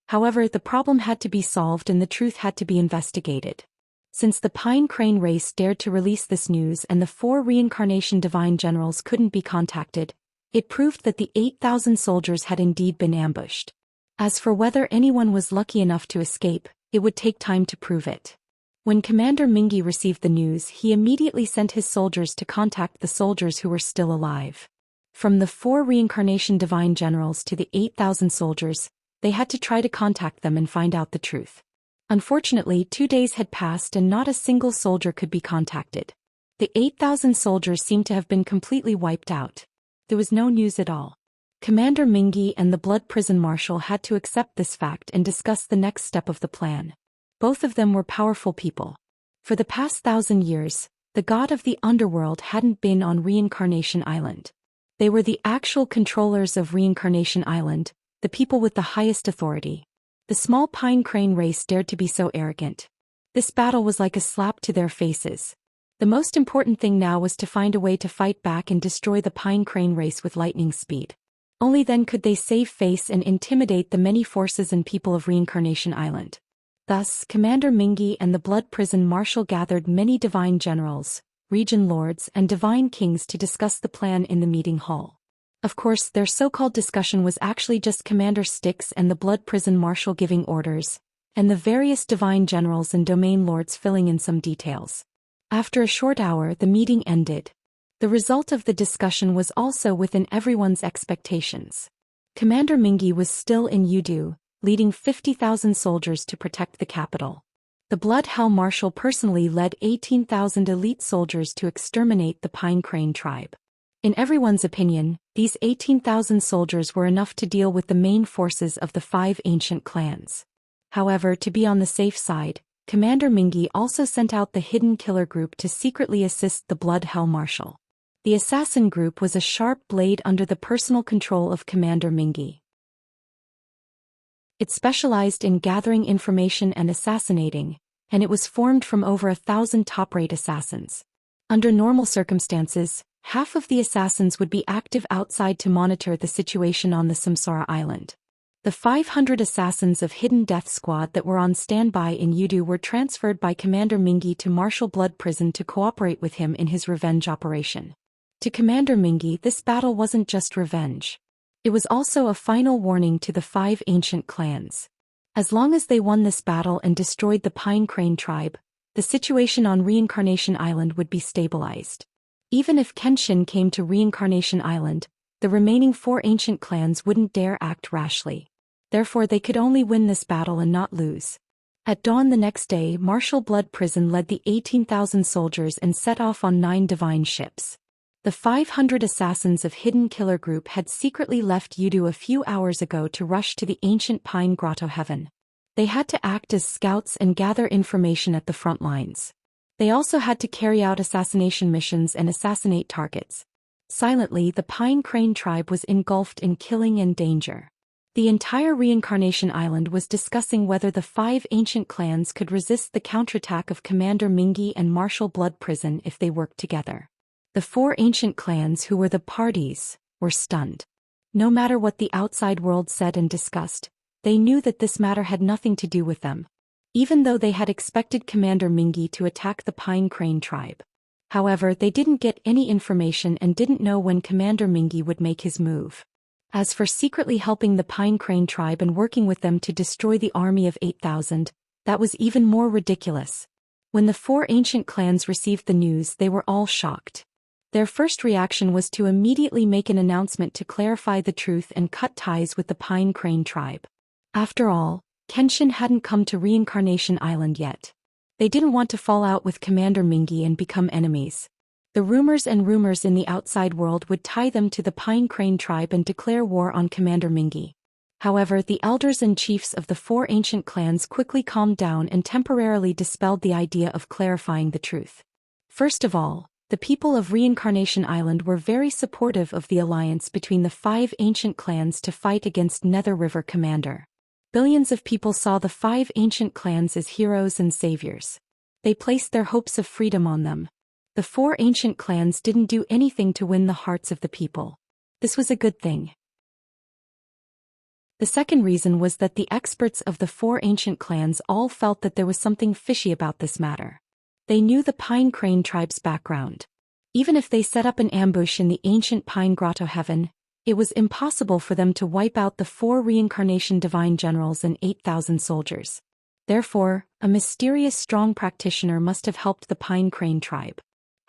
However, the problem had to be solved and the truth had to be investigated. Since the Pine Crane race dared to release this news and the 4 Reincarnation Divine Generals couldn't be contacted, it proved that the 8,000 soldiers had indeed been ambushed. As for whether anyone was lucky enough to escape, it would take time to prove it. When Commander Mingi received the news, he immediately sent his soldiers to contact the soldiers who were still alive. From the 4 Reincarnation Divine Generals to the 8,000 soldiers, they had to try to contact them and find out the truth. Unfortunately, 2 days had passed and not a single soldier could be contacted. The 8,000 soldiers seemed to have been completely wiped out. There was no news at all. Commander Mingi and the Blood Prison Marshal had to accept this fact and discuss the next step of the plan. Both of them were powerful people. For the past 1,000 years, the god of the underworld hadn't been on Reincarnation Island. They were the actual controllers of Reincarnation Island, the people with the highest authority. The small Pine Crane race dared to be so arrogant. This battle was like a slap to their faces. The most important thing now was to find a way to fight back and destroy the Pine Crane race with lightning speed. Only then could they save face and intimidate the many forces and people of Reincarnation Island. Thus, Commander Mingi and the Blood Prison Marshal gathered many divine generals, region lords and divine kings to discuss the plan in the meeting hall. Of course, their so-called discussion was actually just Commander Styx and the Blood Prison Marshal giving orders, and the various divine generals and domain lords filling in some details. After a short hour, the meeting ended. The result of the discussion was also within everyone's expectations. Commander Mingi was still in Yudu, leading 50,000 soldiers to protect the capital. The Blood Hell Marshal personally led 18,000 elite soldiers to exterminate the Pine Crane tribe. In everyone's opinion, these 18,000 soldiers were enough to deal with the main forces of the 5 ancient clans. However, to be on the safe side, Commander Mingi also sent out the Hidden Killer Group to secretly assist the Blood Hell Marshal. The assassin group was a sharp blade under the personal control of Commander Mingi. It specialized in gathering information and assassinating, and it was formed from over 1,000 top-rate assassins. Under normal circumstances, half of the assassins would be active outside to monitor the situation on the Samsara Island. The 500 assassins of Hidden Death Squad that were on standby in Yudu were transferred by Commander Mingi to Martial Blood Prison to cooperate with him in his revenge operation. To Commander Mingi, this battle wasn't just revenge. It was also a final warning to the 5 ancient clans. As long as they won this battle and destroyed the Pine Crane tribe, the situation on Reincarnation Island would be stabilized. Even if Kenshin came to Reincarnation Island, the remaining 4 ancient clans wouldn't dare act rashly. Therefore they could only win this battle and not lose. At dawn the next day, Martial Blood Prison led the 18,000 soldiers and set off on 9 divine ships. The 500 assassins of Hidden Killer Group had secretly left Yudu a few hours ago to rush to the ancient Pine Grotto Heaven. They had to act as scouts and gather information at the front lines. They also had to carry out assassination missions and assassinate targets. Silently, the Pine Crane tribe was engulfed in killing and danger. The entire Reincarnation Island was discussing whether the 5 ancient clans could resist the counterattack of Commander Mingi and Martial Blood Prison if they worked together. The 4 ancient clans who were the parties were stunned. No matter what the outside world said and discussed, they knew that this matter had nothing to do with them. Even though they had expected Commander Mingi to attack the Pine Crane tribe. However, they didn't get any information and didn't know when Commander Mingi would make his move. As for secretly helping the Pine Crane tribe and working with them to destroy the army of 8,000, that was even more ridiculous. When the 4 ancient clans received the news, they were all shocked. Their first reaction was to immediately make an announcement to clarify the truth and cut ties with the Pine Crane tribe. After all, Kenshin hadn't come to Reincarnation Island yet. They didn't want to fall out with Commander Mingi and become enemies. The rumors in the outside world would tie them to the Pine Crane tribe and declare war on Commander Mingi. However, the elders and chiefs of the 4 ancient clans quickly calmed down and temporarily dispelled the idea of clarifying the truth. First of all, the people of Reincarnation Island were very supportive of the alliance between the 5 ancient clans to fight against Nether River Commander. Billions of people saw the 5 ancient clans as heroes and saviors. They placed their hopes of freedom on them. The 4 ancient clans didn't do anything to win the hearts of the people. This was a good thing. The second reason was that the experts of the 4 ancient clans all felt that there was something fishy about this matter. They knew the Pine Crane tribe's background. Even if they set up an ambush in the ancient Pine Grotto Heaven, it was impossible for them to wipe out the 4 reincarnation divine generals and 8,000 soldiers. Therefore, a mysterious strong practitioner must have helped the Pine Crane tribe.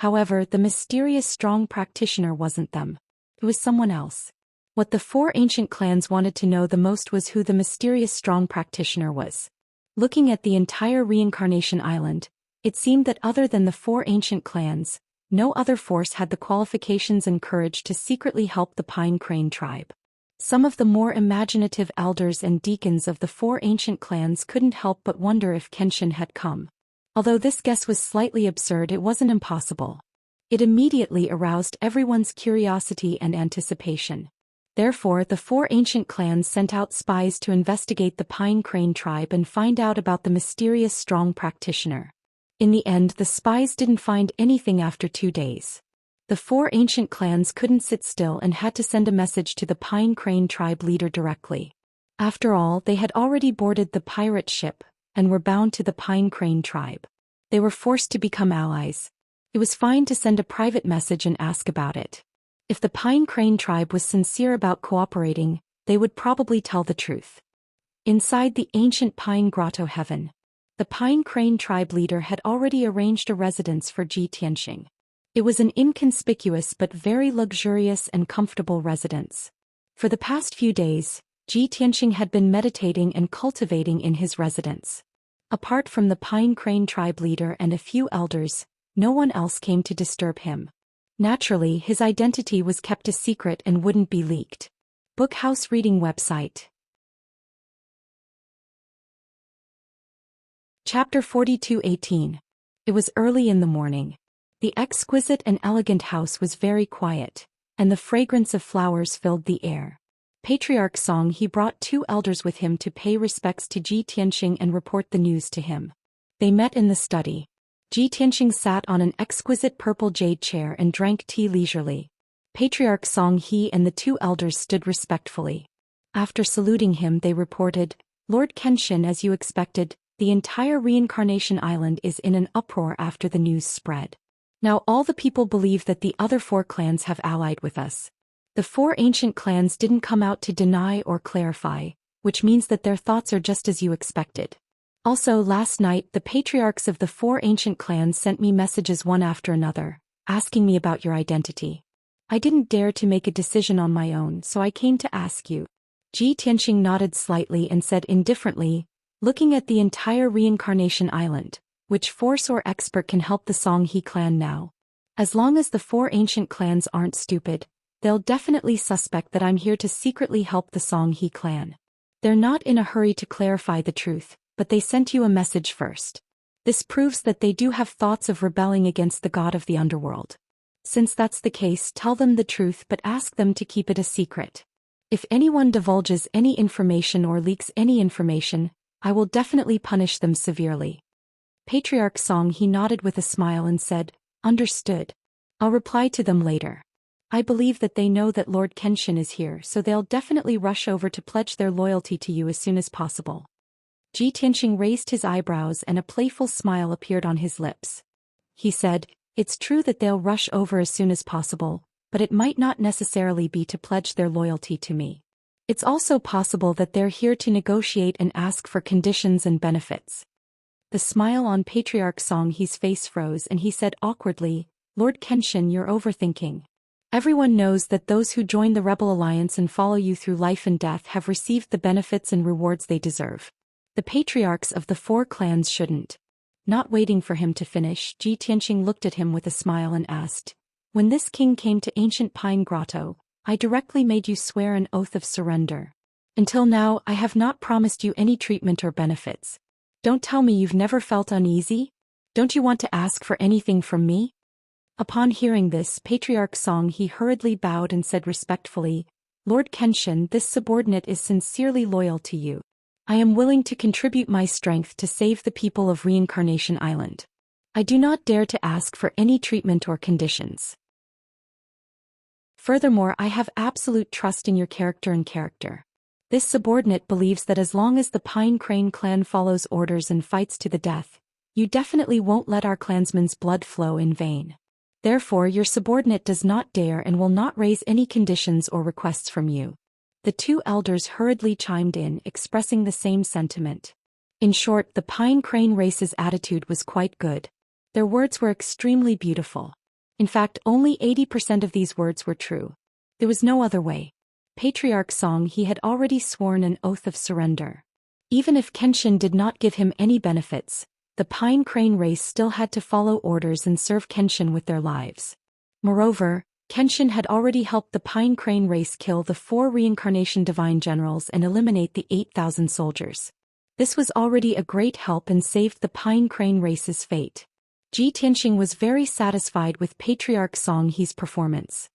However, the mysterious strong practitioner wasn't them. It was someone else. What the 4 ancient clans wanted to know the most was who the mysterious strong practitioner was. Looking at the entire Reincarnation Island, it seemed that other than the 4 ancient clans, no other force had the qualifications and courage to secretly help the Pine Crane tribe. Some of the more imaginative elders and deacons of the 4 ancient clans couldn't help but wonder if Kenshin had come. Although this guess was slightly absurd, it wasn't impossible. It immediately aroused everyone's curiosity and anticipation. Therefore, the 4 ancient clans sent out spies to investigate the Pine Crane tribe and find out about the mysterious strong practitioner. In the end, the spies didn't find anything after 2 days. The 4 ancient clans couldn't sit still and had to send a message to the Pine Crane tribe leader directly. After all, they had already boarded the pirate ship and were bound to the Pine Crane tribe. They were forced to become allies. It was fine to send a private message and ask about it. If the Pine Crane tribe was sincere about cooperating, they would probably tell the truth. Inside the ancient Pine Grotto Heaven, the Pine Crane tribe leader had already arranged a residence for Ji Tianxing. It was an inconspicuous but very luxurious and comfortable residence. For the past few days, Xianxia had been meditating and cultivating in his residence. Apart from the Pine Crane tribe leader and a few elders, no one else came to disturb him. Naturally, his identity was kept a secret and wouldn't be leaked. Bookhouse reading website. Chapter 42:18. It was early in the morning. The exquisite and elegant house was very quiet, and the fragrance of flowers filled the air. Patriarch Song he brought 2 elders with him to pay respects to Xianxia and report the news to him. They met in the study. Xianxia sat on an exquisite purple jade chair and drank tea leisurely. Patriarch Song he and the 2 elders stood respectfully. After saluting him they reported, "Lord Kenshin, as you expected, the entire Reincarnation Island is in an uproar after the news spread. Now all the people believe that the other 4 clans have allied with us. The 4 ancient clans didn't come out to deny or clarify, which means that their thoughts are just as you expected. Also last night the patriarchs of the 4 ancient clans sent me messages one after another, asking me about your identity. I didn't dare to make a decision on my own, so I came to ask you." Xianxia nodded slightly and said indifferently, "Looking at the entire Reincarnation Island, which force or expert can help the Song He clan now? As long as the 4 ancient clans aren't stupid, they'll definitely suspect that I'm here to secretly help the Song He clan. They're not in a hurry to clarify the truth, but they sent you a message first. This proves that they do have thoughts of rebelling against the god of the underworld. Since that's the case, tell them the truth but ask them to keep it a secret. If anyone divulges any information or leaks any information, I will definitely punish them severely." Patriarch Song he nodded with a smile and said, "Understood. I'll reply to them later. I believe that they know that Lord Kenshin is here, so they'll definitely rush over to pledge their loyalty to you as soon as possible." Xianxia raised his eyebrows and a playful smile appeared on his lips. He said, "It's true that they'll rush over as soon as possible, but it might not necessarily be to pledge their loyalty to me. It's also possible that they're here to negotiate and ask for conditions and benefits." The smile on Patriarch Song he's face froze and he said awkwardly, "Lord Kenshin, you're overthinking. Everyone knows that those who join the Rebel Alliance and follow you through life and death have received the benefits and rewards they deserve. The patriarchs of the 4 clans shouldn't." Not waiting for him to finish, Xianxia looked at him with a smile and asked, "When this king came to ancient Pine Grotto, I directly made you swear an oath of surrender. Until now I have not promised you any treatment or benefits. Don't tell me you've never felt uneasy? Don't you want to ask for anything from me?" Upon hearing this, Patriarch Song he hurriedly bowed and said respectfully, "Lord Kenshin, this subordinate is sincerely loyal to you. I am willing to contribute my strength to save the people of Reincarnation Island. I do not dare to ask for any treatment or conditions. Furthermore, I have absolute trust in your character and character. This subordinate believes that as long as the Pine Crane clan follows orders and fights to the death, you definitely won't let our clansmen's blood flow in vain. Therefore, your subordinate does not dare and will not raise any conditions or requests from you." The 2 elders hurriedly chimed in, expressing the same sentiment. In short, the Pine Crane race's attitude was quite good. Their words were extremely beautiful. In fact, only 80% of these words were true. There was no other way. Patriarch Song he had already sworn an oath of surrender. Even if Kenshin did not give him any benefits, the Pine Crane race still had to follow orders and serve Kenshin with their lives. Moreover, Kenshin had already helped the Pine Crane race kill the 4 reincarnation divine generals and eliminate the 8,000 soldiers. This was already a great help and saved the Pine Crane race's fate. Xianxia was very satisfied with Patriarch Song he's performance.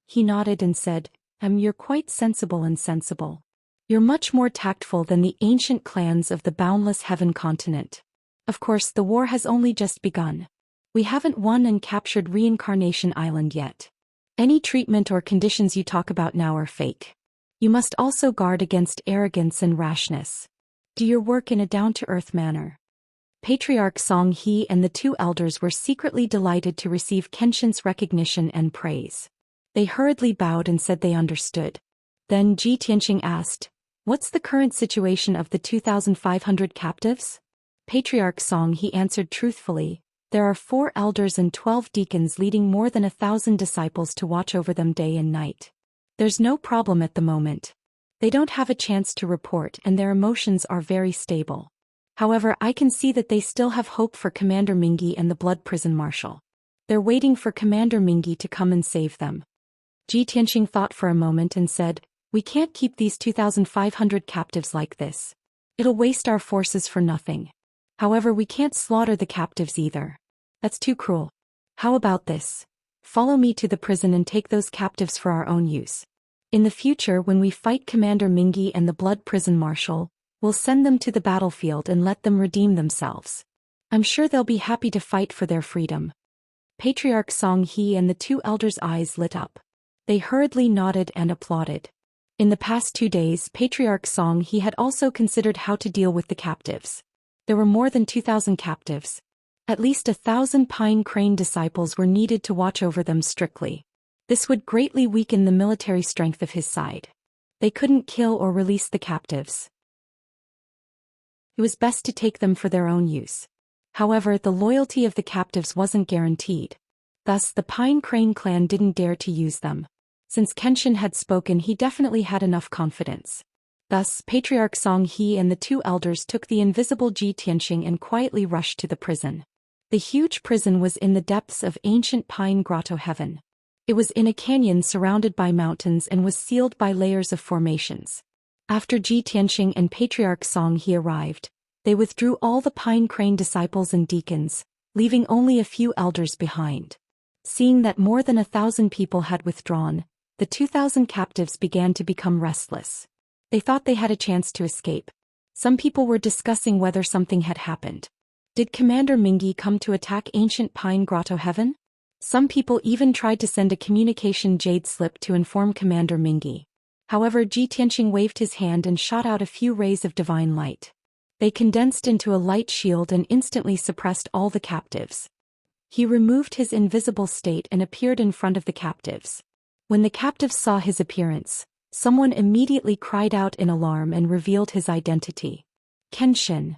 He nodded and said, "You're quite sensible and sensible. You're much more tactful than the ancient clans of the boundless heaven continent. Of course, the war has only just begun. We haven't won and captured Reincarnation Island yet. Any treatment or conditions you talk about now are fake. You must also guard against arrogance and rashness. Do your work in a down-to-earth manner." Patriarch Song he and the 2 elders were secretly delighted to receive Kenshin's recognition and praise. They hurriedly bowed and said they understood. Then Xianxia asked, "What's the current situation of the 2,500 captives?" Patriarch Song he answered truthfully, There are 4 elders and 12 deacons leading more than 1,000 disciples to watch over them day and night. There's no problem at the moment. They don't have a chance to report and their emotions are very stable. However, I can see that they still have hope for Commander Mingi and the Blood Prison Marshal. They're waiting for Commander Mingi to come and save them. Ji Tianxing thought for a moment and said, "We can't keep these 2,500 captives like this. It'll waste our forces for nothing. However, we can't slaughter the captives either. That's too cruel. How about this? Follow me to the prison and take those captives for our own use. In the future, when we fight Commander Mingi and the Blood Prison Marshal, we'll send them to the battlefield and let them redeem themselves. I'm sure they'll be happy to fight for their freedom." Patriarch Song He and the 2 elders' eyes lit up. They hurriedly nodded and applauded. In the past 2 days, Patriarch Song He had also considered how to deal with the captives. There were more than 2,000 captives. At least 1,000 Pine Crane disciples were needed to watch over them strictly. This would greatly weaken the military strength of his side. They couldn't kill or release the captives. It was best to take them for their own use. However, the loyalty of the captives wasn't guaranteed. Thus, the Pine Crane clan didn't dare to use them. Since Kenshin had spoken, he definitely had enough confidence. Thus, Patriarch Song He and the 2 elders took the invisible Ji Tianxing and quietly rushed to the prison. The huge prison was in the depths of ancient Pine Grotto Heaven. It was in a canyon surrounded by mountains and was sealed by layers of formations. After Ji Tianxing and Patriarch Song He arrived, they withdrew all the Pine Crane disciples and deacons, leaving only a few elders behind. Seeing that more than 1,000 people had withdrawn, the 2,000 captives began to become restless. They thought they had a chance to escape. Some people were discussing whether something had happened. Did Commander Mingi come to attack ancient Pine Grotto Heaven? Some people even tried to send a communication jade slip to inform Commander Mingi. However, Ji Tianxing waved his hand and shot out a few rays of divine light. They condensed into a light shield and instantly suppressed all the captives. He removed his invisible state and appeared in front of the captives. When the captives saw his appearance, someone immediately cried out in alarm and revealed his identity. Kenshin.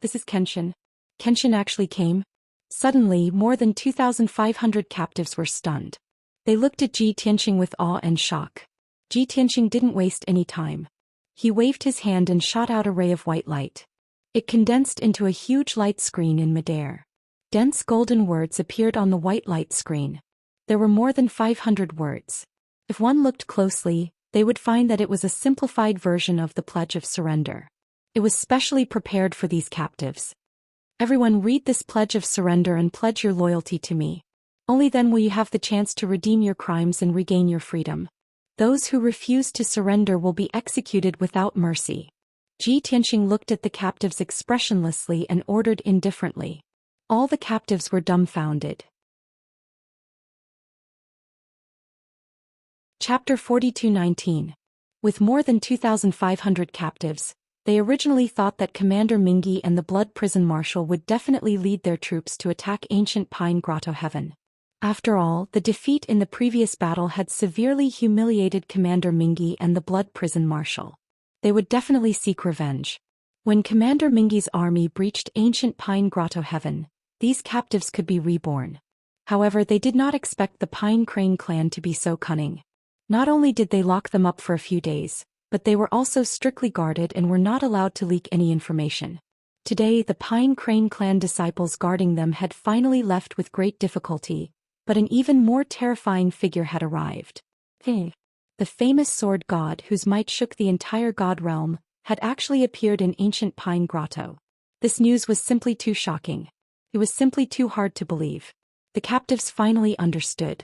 This is Kenshin. Kenshin actually came? Suddenly, more than 2,500 captives were stunned. They looked at Ji Tianxing with awe and shock. Ji Tianxing didn't waste any time. He waved his hand and shot out a ray of white light. It condensed into a huge light screen in midair. Dense golden words appeared on the white light screen. There were more than 500 words. If one looked closely, they would find that it was a simplified version of the Pledge of Surrender. It was specially prepared for these captives. Everyone, read this Pledge of Surrender and pledge your loyalty to me. Only then will you have the chance to redeem your crimes and regain your freedom. Those who refuse to surrender will be executed without mercy. Ji Tianxing looked at the captives expressionlessly and ordered indifferently. All the captives were dumbfounded. Chapter 42:19. With more than 2,500 captives, they originally thought that Commander Mingi and the Blood Prison Marshal would definitely lead their troops to attack ancient Pine Grotto Heaven. After all, the defeat in the previous battle had severely humiliated Commander Mingi and the Blood Prison Marshal. They would definitely seek revenge. When Commander Mingi's army breached ancient Pine Grotto Heaven, these captives could be reborn. However, they did not expect the Pine Crane clan to be so cunning. Not only did they lock them up for a few days, but they were also strictly guarded and were not allowed to leak any information. Today, the Pine Crane clan disciples guarding them had finally left with great difficulty, but an even more terrifying figure had arrived. The famous sword god whose might shook the entire god realm, had actually appeared in ancient Pine Grotto. This news was simply too shocking. It was simply too hard to believe. The captives finally understood.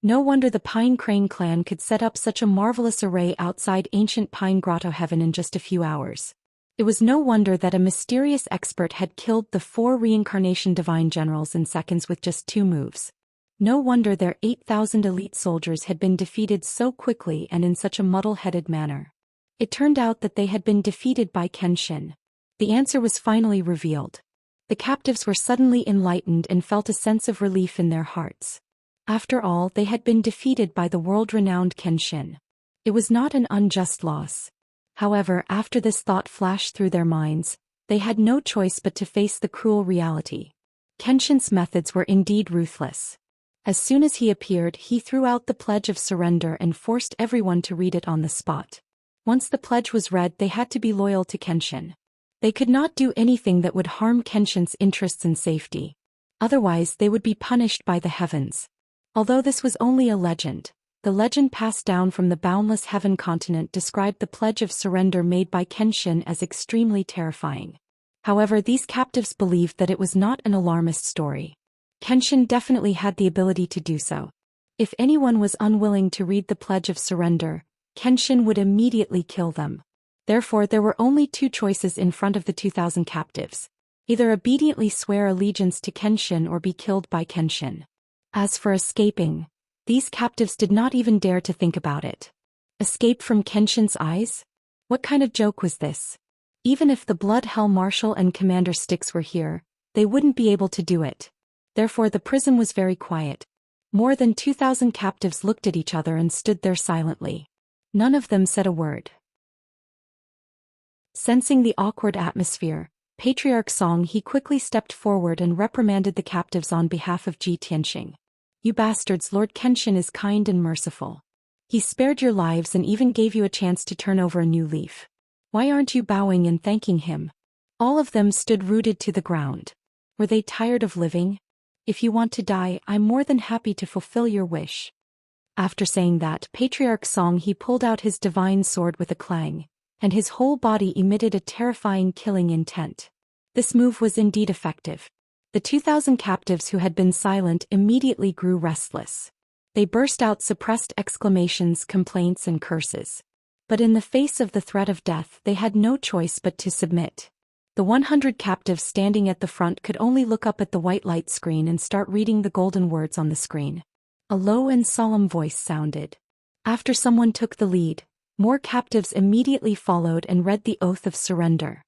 No wonder the Pine Crane clan could set up such a marvelous array outside ancient Pine Grotto Heaven in just a few hours. It was no wonder that a mysterious expert had killed the 4 reincarnation divine generals in seconds with just 2 moves. No wonder their 8,000 elite soldiers had been defeated so quickly and in such a muddle-headed manner. It turned out that they had been defeated by Kenshin. The answer was finally revealed. The captives were suddenly enlightened and felt a sense of relief in their hearts. After all, they had been defeated by the world-renowned Kenshin. It was not an unjust loss. However, after this thought flashed through their minds, they had no choice but to face the cruel reality. Kenshin's methods were indeed ruthless. As soon as he appeared, he threw out the pledge of surrender and forced everyone to read it on the spot. Once the pledge was read, they had to be loyal to Kenshin. They could not do anything that would harm Kenshin's interests and safety. Otherwise, they would be punished by the heavens. Although this was only a legend, the legend passed down from the boundless heaven continent described the pledge of surrender made by Kenshin as extremely terrifying. However, these captives believed that it was not an alarmist story. Kenshin definitely had the ability to do so. If anyone was unwilling to read the pledge of surrender, Kenshin would immediately kill them. Therefore, there were only two choices in front of the 2,000 captives. Either obediently swear allegiance to Kenshin or be killed by Kenshin. As for escaping, these captives did not even dare to think about it. Escape from Kenshin's eyes? What kind of joke was this? Even if the Blood Hell Marshal and Commander Styx were here, they wouldn't be able to do it. Therefore, the prison was very quiet. More than 2,000 captives looked at each other and stood there silently. None of them said a word. Sensing the awkward atmosphere, Patriarch Song He quickly stepped forward and reprimanded the captives on behalf of Ji Tianxing. You bastards, Lord Kenshin is kind and merciful. He spared your lives and even gave you a chance to turn over a new leaf. Why aren't you bowing and thanking him? All of them stood rooted to the ground. Were they tired of living? If you want to die, I'm more than happy to fulfill your wish. After saying that, Patriarch Song He pulled out his divine sword with a clang, and his whole body emitted a terrifying killing intent. This move was indeed effective. The 2,000 captives who had been silent immediately grew restless. They burst out suppressed exclamations, complaints, and curses. But in the face of the threat of death, they had no choice but to submit. The 100 captives standing at the front could only look up at the white light screen and start reading the golden words on the screen. A low and solemn voice sounded. After someone took the lead, more captives immediately followed and read the oath of surrender.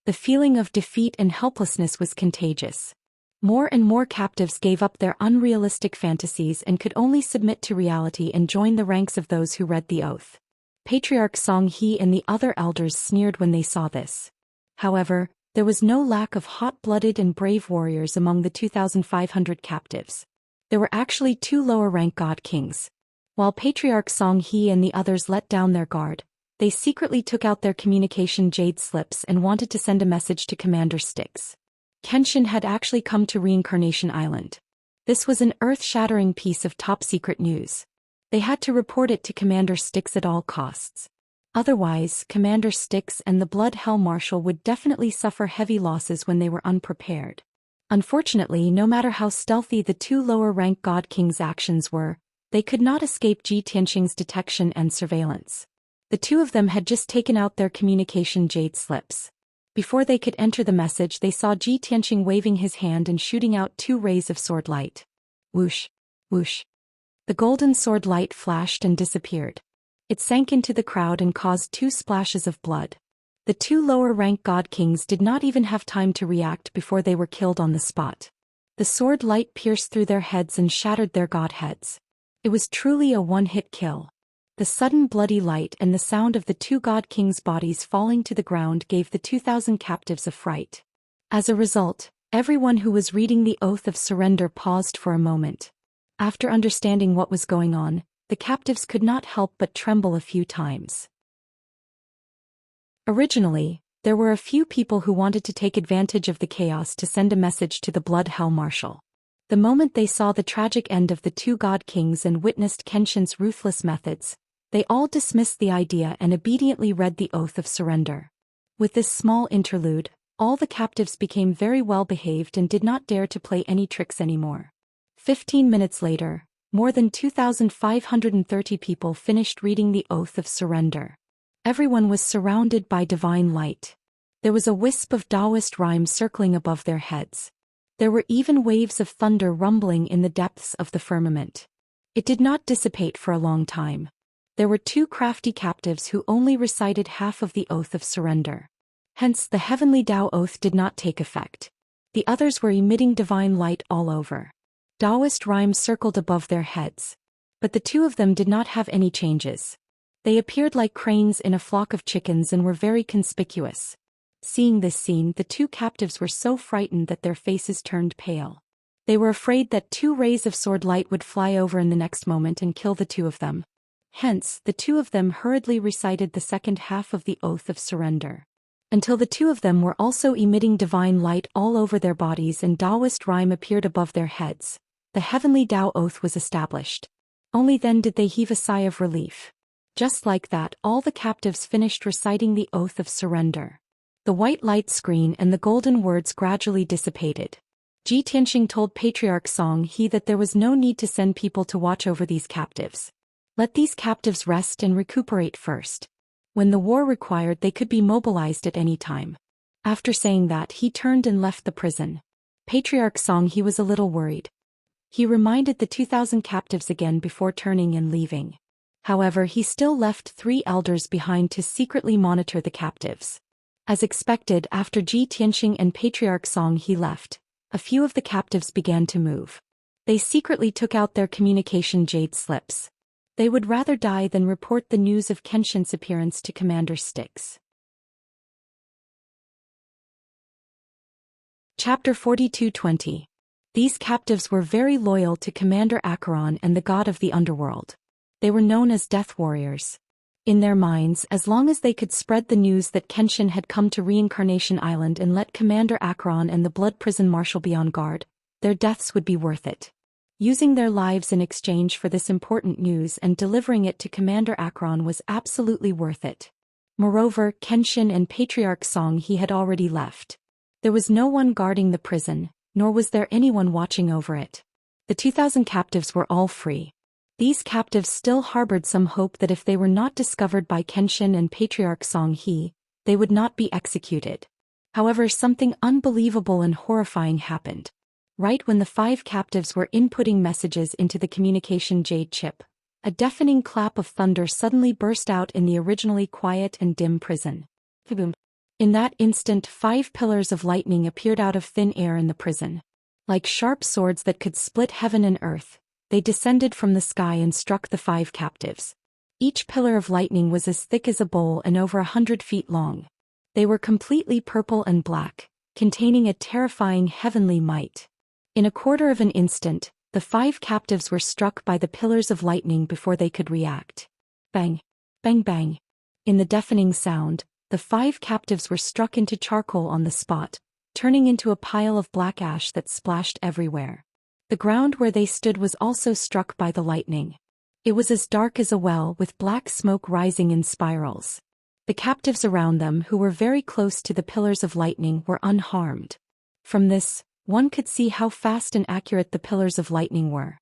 The feeling of defeat and helplessness was contagious. More and more captives gave up their unrealistic fantasies and could only submit to reality and join the ranks of those who read the oath. Patriarch Song He and the other elders sneered when they saw this. However, there was no lack of hot-blooded and brave warriors among the 2,500 captives. There were actually 2 lower-rank god kings. While Patriarch Song He and the others let down their guard, they secretly took out their communication jade slips and wanted to send a message to Commander Styx. Kenshin had actually come to Reincarnation Island. This was an earth-shattering piece of top-secret news. They had to report it to Commander Styx at all costs. Otherwise, Commander Styx and the Blood Hell Marshal would definitely suffer heavy losses when they were unprepared. Unfortunately, no matter how stealthy the 2 lower-rank God Kings' actions were, they could not escape Ji Tianxing's detection and surveillance. The 2 of them had just taken out their communication jade slips. Before they could enter the message, they saw Ji Tianxing waving his hand and shooting out 2 rays of sword light. Whoosh! Whoosh! The golden sword light flashed and disappeared. It sank into the crowd and caused 2 splashes of blood. The 2 lower-rank God Kings did not even have time to react before they were killed on the spot. The sword light pierced through their heads and shattered their god heads. It was truly a one-hit kill. The sudden bloody light and the sound of the 2 God Kings' bodies falling to the ground gave the 2,000 captives a fright. As a result, everyone who was reading the oath of surrender paused for a moment. After understanding what was going on, the captives could not help but tremble a few times. Originally, there were a few people who wanted to take advantage of the chaos to send a message to the Blood Hell Marshal. The moment they saw the tragic end of the 2 God Kings and witnessed Kenshin's ruthless methods, they all dismissed the idea and obediently read the oath of surrender. With this small interlude, all the captives became very well behaved and did not dare to play any tricks anymore. 15 minutes later, more than 2,530 people finished reading the oath of surrender. Everyone was surrounded by divine light. There was a wisp of Taoist rhyme circling above their heads. There were even waves of thunder rumbling in the depths of the firmament. It did not dissipate for a long time. There were 2 crafty captives who only recited half of the oath of surrender. Hence, the heavenly Tao oath did not take effect. The others were emitting divine light all over. Taoist rhymes circled above their heads. But the 2 of them did not have any changes. They appeared like cranes in a flock of chickens and were very conspicuous. Seeing this scene, the 2 captives were so frightened that their faces turned pale. They were afraid that 2 rays of sword light would fly over in the next moment and kill the 2 of them. Hence, the 2 of them hurriedly recited the second half of the oath of surrender. Until the 2 of them were also emitting divine light all over their bodies and Taoist rhyme appeared above their heads, the heavenly Tao oath was established. Only then did they heave a sigh of relief. Just like that, all the captives finished reciting the oath of surrender. The white light screen and the golden words gradually dissipated. Ji Tianxing told Patriarch Xianxia that there was no need to send people to watch over these captives. Let these captives rest and recuperate first. When the war required, they could be mobilized at any time. After saying that, he turned and left the prison. Patriarch Xianxia was a little worried. He reminded the 2,000 captives again before turning and leaving. However, he still left 3 elders behind to secretly monitor the captives. As expected, after Ji Tianxing and Patriarch Xianxia left, a few of the captives began to move. They secretly took out their communication jade slips. They would rather die than report the news of Kenshin's appearance to Commander Styx. Chapter 42:20. These captives were very loyal to Commander Acheron and the god of the underworld. They were known as Death Warriors. In their minds, as long as they could spread the news that Kenshin had come to Reincarnation Island and let Commander Acheron and the Blood Prison Marshal be on guard, their deaths would be worth it. Using their lives in exchange for this important news and delivering it to Commander Acheron was absolutely worth it. Moreover, Kenshin and Patriarch Xianxia had already left. There was no one guarding the prison, nor was there anyone watching over it. The 2,000 captives were all free. These captives still harbored some hope that if they were not discovered by Kenshin and Patriarch Xianxia, they would not be executed. However, something unbelievable and horrifying happened. Right when the 5 captives were inputting messages into the communication jade chip, a deafening clap of thunder suddenly burst out in the originally quiet and dim prison. Boom. In that instant, 5 pillars of lightning appeared out of thin air in the prison. Like sharp swords that could split heaven and earth, they descended from the sky and struck the 5 captives. Each pillar of lightning was as thick as a bowl and over 100 feet long. They were completely purple and black, containing a terrifying heavenly might. In a quarter of an instant, the 5 captives were struck by the pillars of lightning before they could react. Bang! Bang bang! In the deafening sound, the 5 captives were struck into charcoal on the spot, turning into a pile of black ash that splashed everywhere. The ground where they stood was also struck by the lightning. It was as dark as a well with black smoke rising in spirals. The captives around them who were very close to the pillars of lightning were unharmed. From this, one could see how fast and accurate the pillars of lightning were.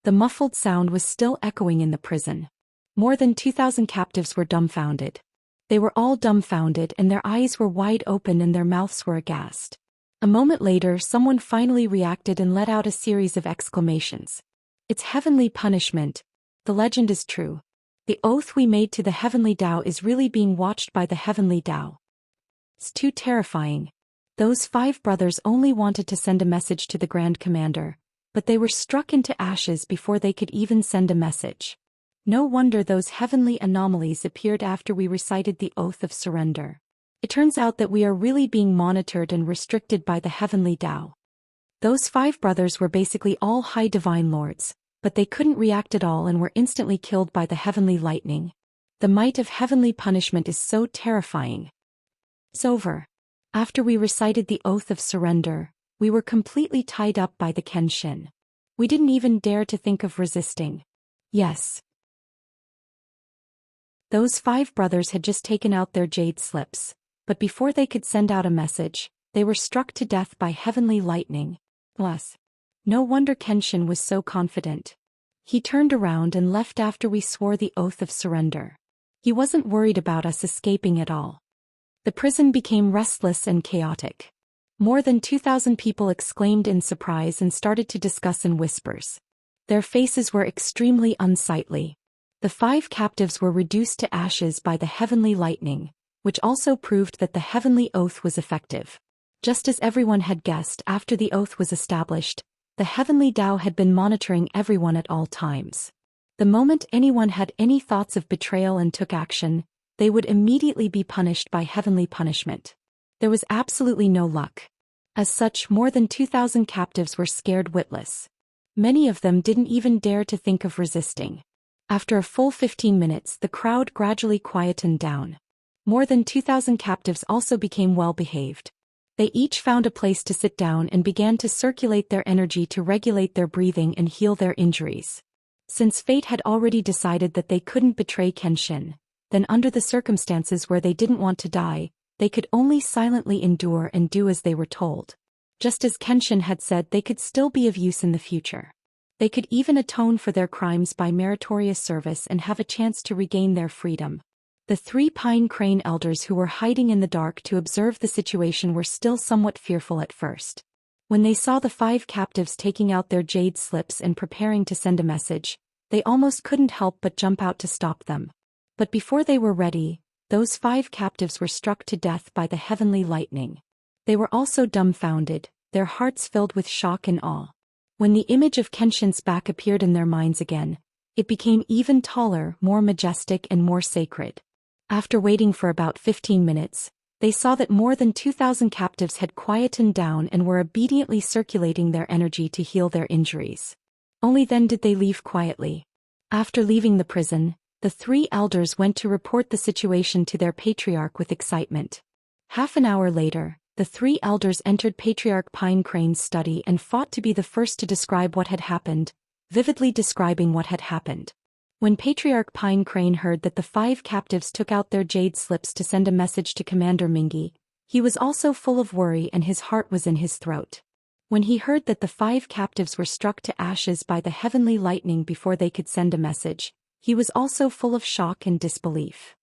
The muffled sound was still echoing in the prison. More than 2,000 captives were dumbfounded. They were all dumbfounded and their eyes were wide open and their mouths were aghast. A moment later, someone finally reacted and let out a series of exclamations. It's heavenly punishment. The legend is true. The oath we made to the heavenly Tao is really being watched by the heavenly Tao. It's too terrifying. Those 5 brothers only wanted to send a message to the Grand Commander, but they were struck into ashes before they could even send a message. No wonder those heavenly anomalies appeared after we recited the oath of surrender. It turns out that we are really being monitored and restricted by the heavenly Tao. Those 5 brothers were basically all high divine lords, but they couldn't react at all and were instantly killed by the heavenly lightning. The might of heavenly punishment is so terrifying. It's over. After we recited the oath of surrender, we were completely tied up by the Kenshin. We didn't even dare to think of resisting. Yes. Those 5 brothers had just taken out their jade slips. But before they could send out a message, they were struck to death by heavenly lightning. Bless. No wonder Kenshin was so confident. He turned around and left after we swore the oath of surrender. He wasn't worried about us escaping at all. The prison became restless and chaotic. More than 2,000 people exclaimed in surprise and started to discuss in whispers. Their faces were extremely unsightly. The 5 captives were reduced to ashes by the heavenly lightning, which also proved that the heavenly oath was effective. Just as everyone had guessed, after the oath was established, the heavenly Tao had been monitoring everyone at all times. The moment anyone had any thoughts of betrayal and took action, they would immediately be punished by heavenly punishment. There was absolutely no luck. As such, more than 2,000 captives were scared witless. Many of them didn't even dare to think of resisting. After a full 15 minutes, the crowd gradually quietened down. More than 2,000 captives also became well-behaved. They each found a place to sit down and began to circulate their energy to regulate their breathing and heal their injuries. Since fate had already decided that they couldn't betray Kenshin, then under the circumstances where they didn't want to die, they could only silently endure and do as they were told. Just as Kenshin had said, they could still be of use in the future. They could even atone for their crimes by meritorious service and have a chance to regain their freedom. The 3 pine crane elders who were hiding in the dark to observe the situation were still somewhat fearful at first. When they saw the 5 captives taking out their jade slips and preparing to send a message, they almost couldn't help but jump out to stop them. But before they were ready, those 5 captives were struck to death by the heavenly lightning. They were also dumbfounded, their hearts filled with shock and awe. When the image of Kenshin's back appeared in their minds again, it became even taller, more majestic and more sacred. After waiting for about 15 minutes, they saw that more than 2,000 captives had quietened down and were obediently circulating their energy to heal their injuries. Only then did they leave quietly. After leaving the prison, the 3 elders went to report the situation to their patriarch with excitement. Half an hour later, the 3 elders entered Patriarch Pine Crane's study and fought to be the first to describe what had happened, vividly describing what had happened. When Patriarch Pine Crane heard that the 5 captives took out their jade slips to send a message to Commander Mingi, he was also full of worry and his heart was in his throat. When he heard that the 5 captives were struck to ashes by the heavenly lightning before they could send a message, he was also full of shock and disbelief.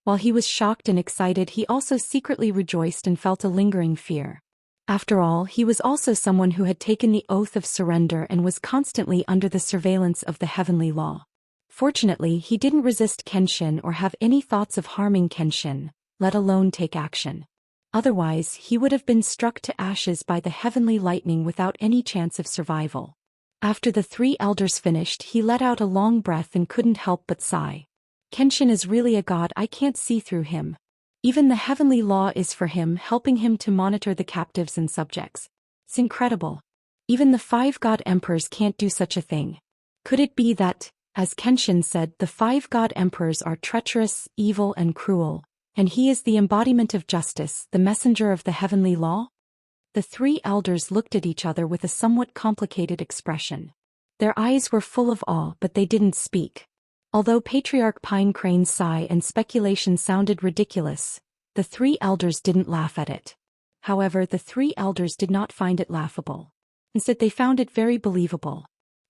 While he was shocked and excited, he also secretly rejoiced and felt a lingering fear. After all, he was also someone who had taken the oath of surrender and was constantly under the surveillance of the heavenly law. Fortunately, he didn't resist Kenshin or have any thoughts of harming Kenshin, let alone take action. Otherwise, he would have been struck to ashes by the heavenly lightning without any chance of survival. After the 3 elders finished, he let out a long breath and couldn't help but sigh. Kenshin is really a god, I can't see through him. Even the heavenly law is for him, helping him to monitor the captives and subjects. It's incredible. Even the 5 god emperors can't do such a thing. Could it be that, as Kenshin said, the 5 god emperors are treacherous, evil and cruel, and he is the embodiment of justice, the messenger of the heavenly law? The 3 elders looked at each other with a somewhat complicated expression. Their eyes were full of awe, but they didn't speak. Although Patriarch Pine Crane's sigh and speculation sounded ridiculous, the 3 elders didn't laugh at it. However, the 3 elders did not find it laughable. Instead, they found it very believable.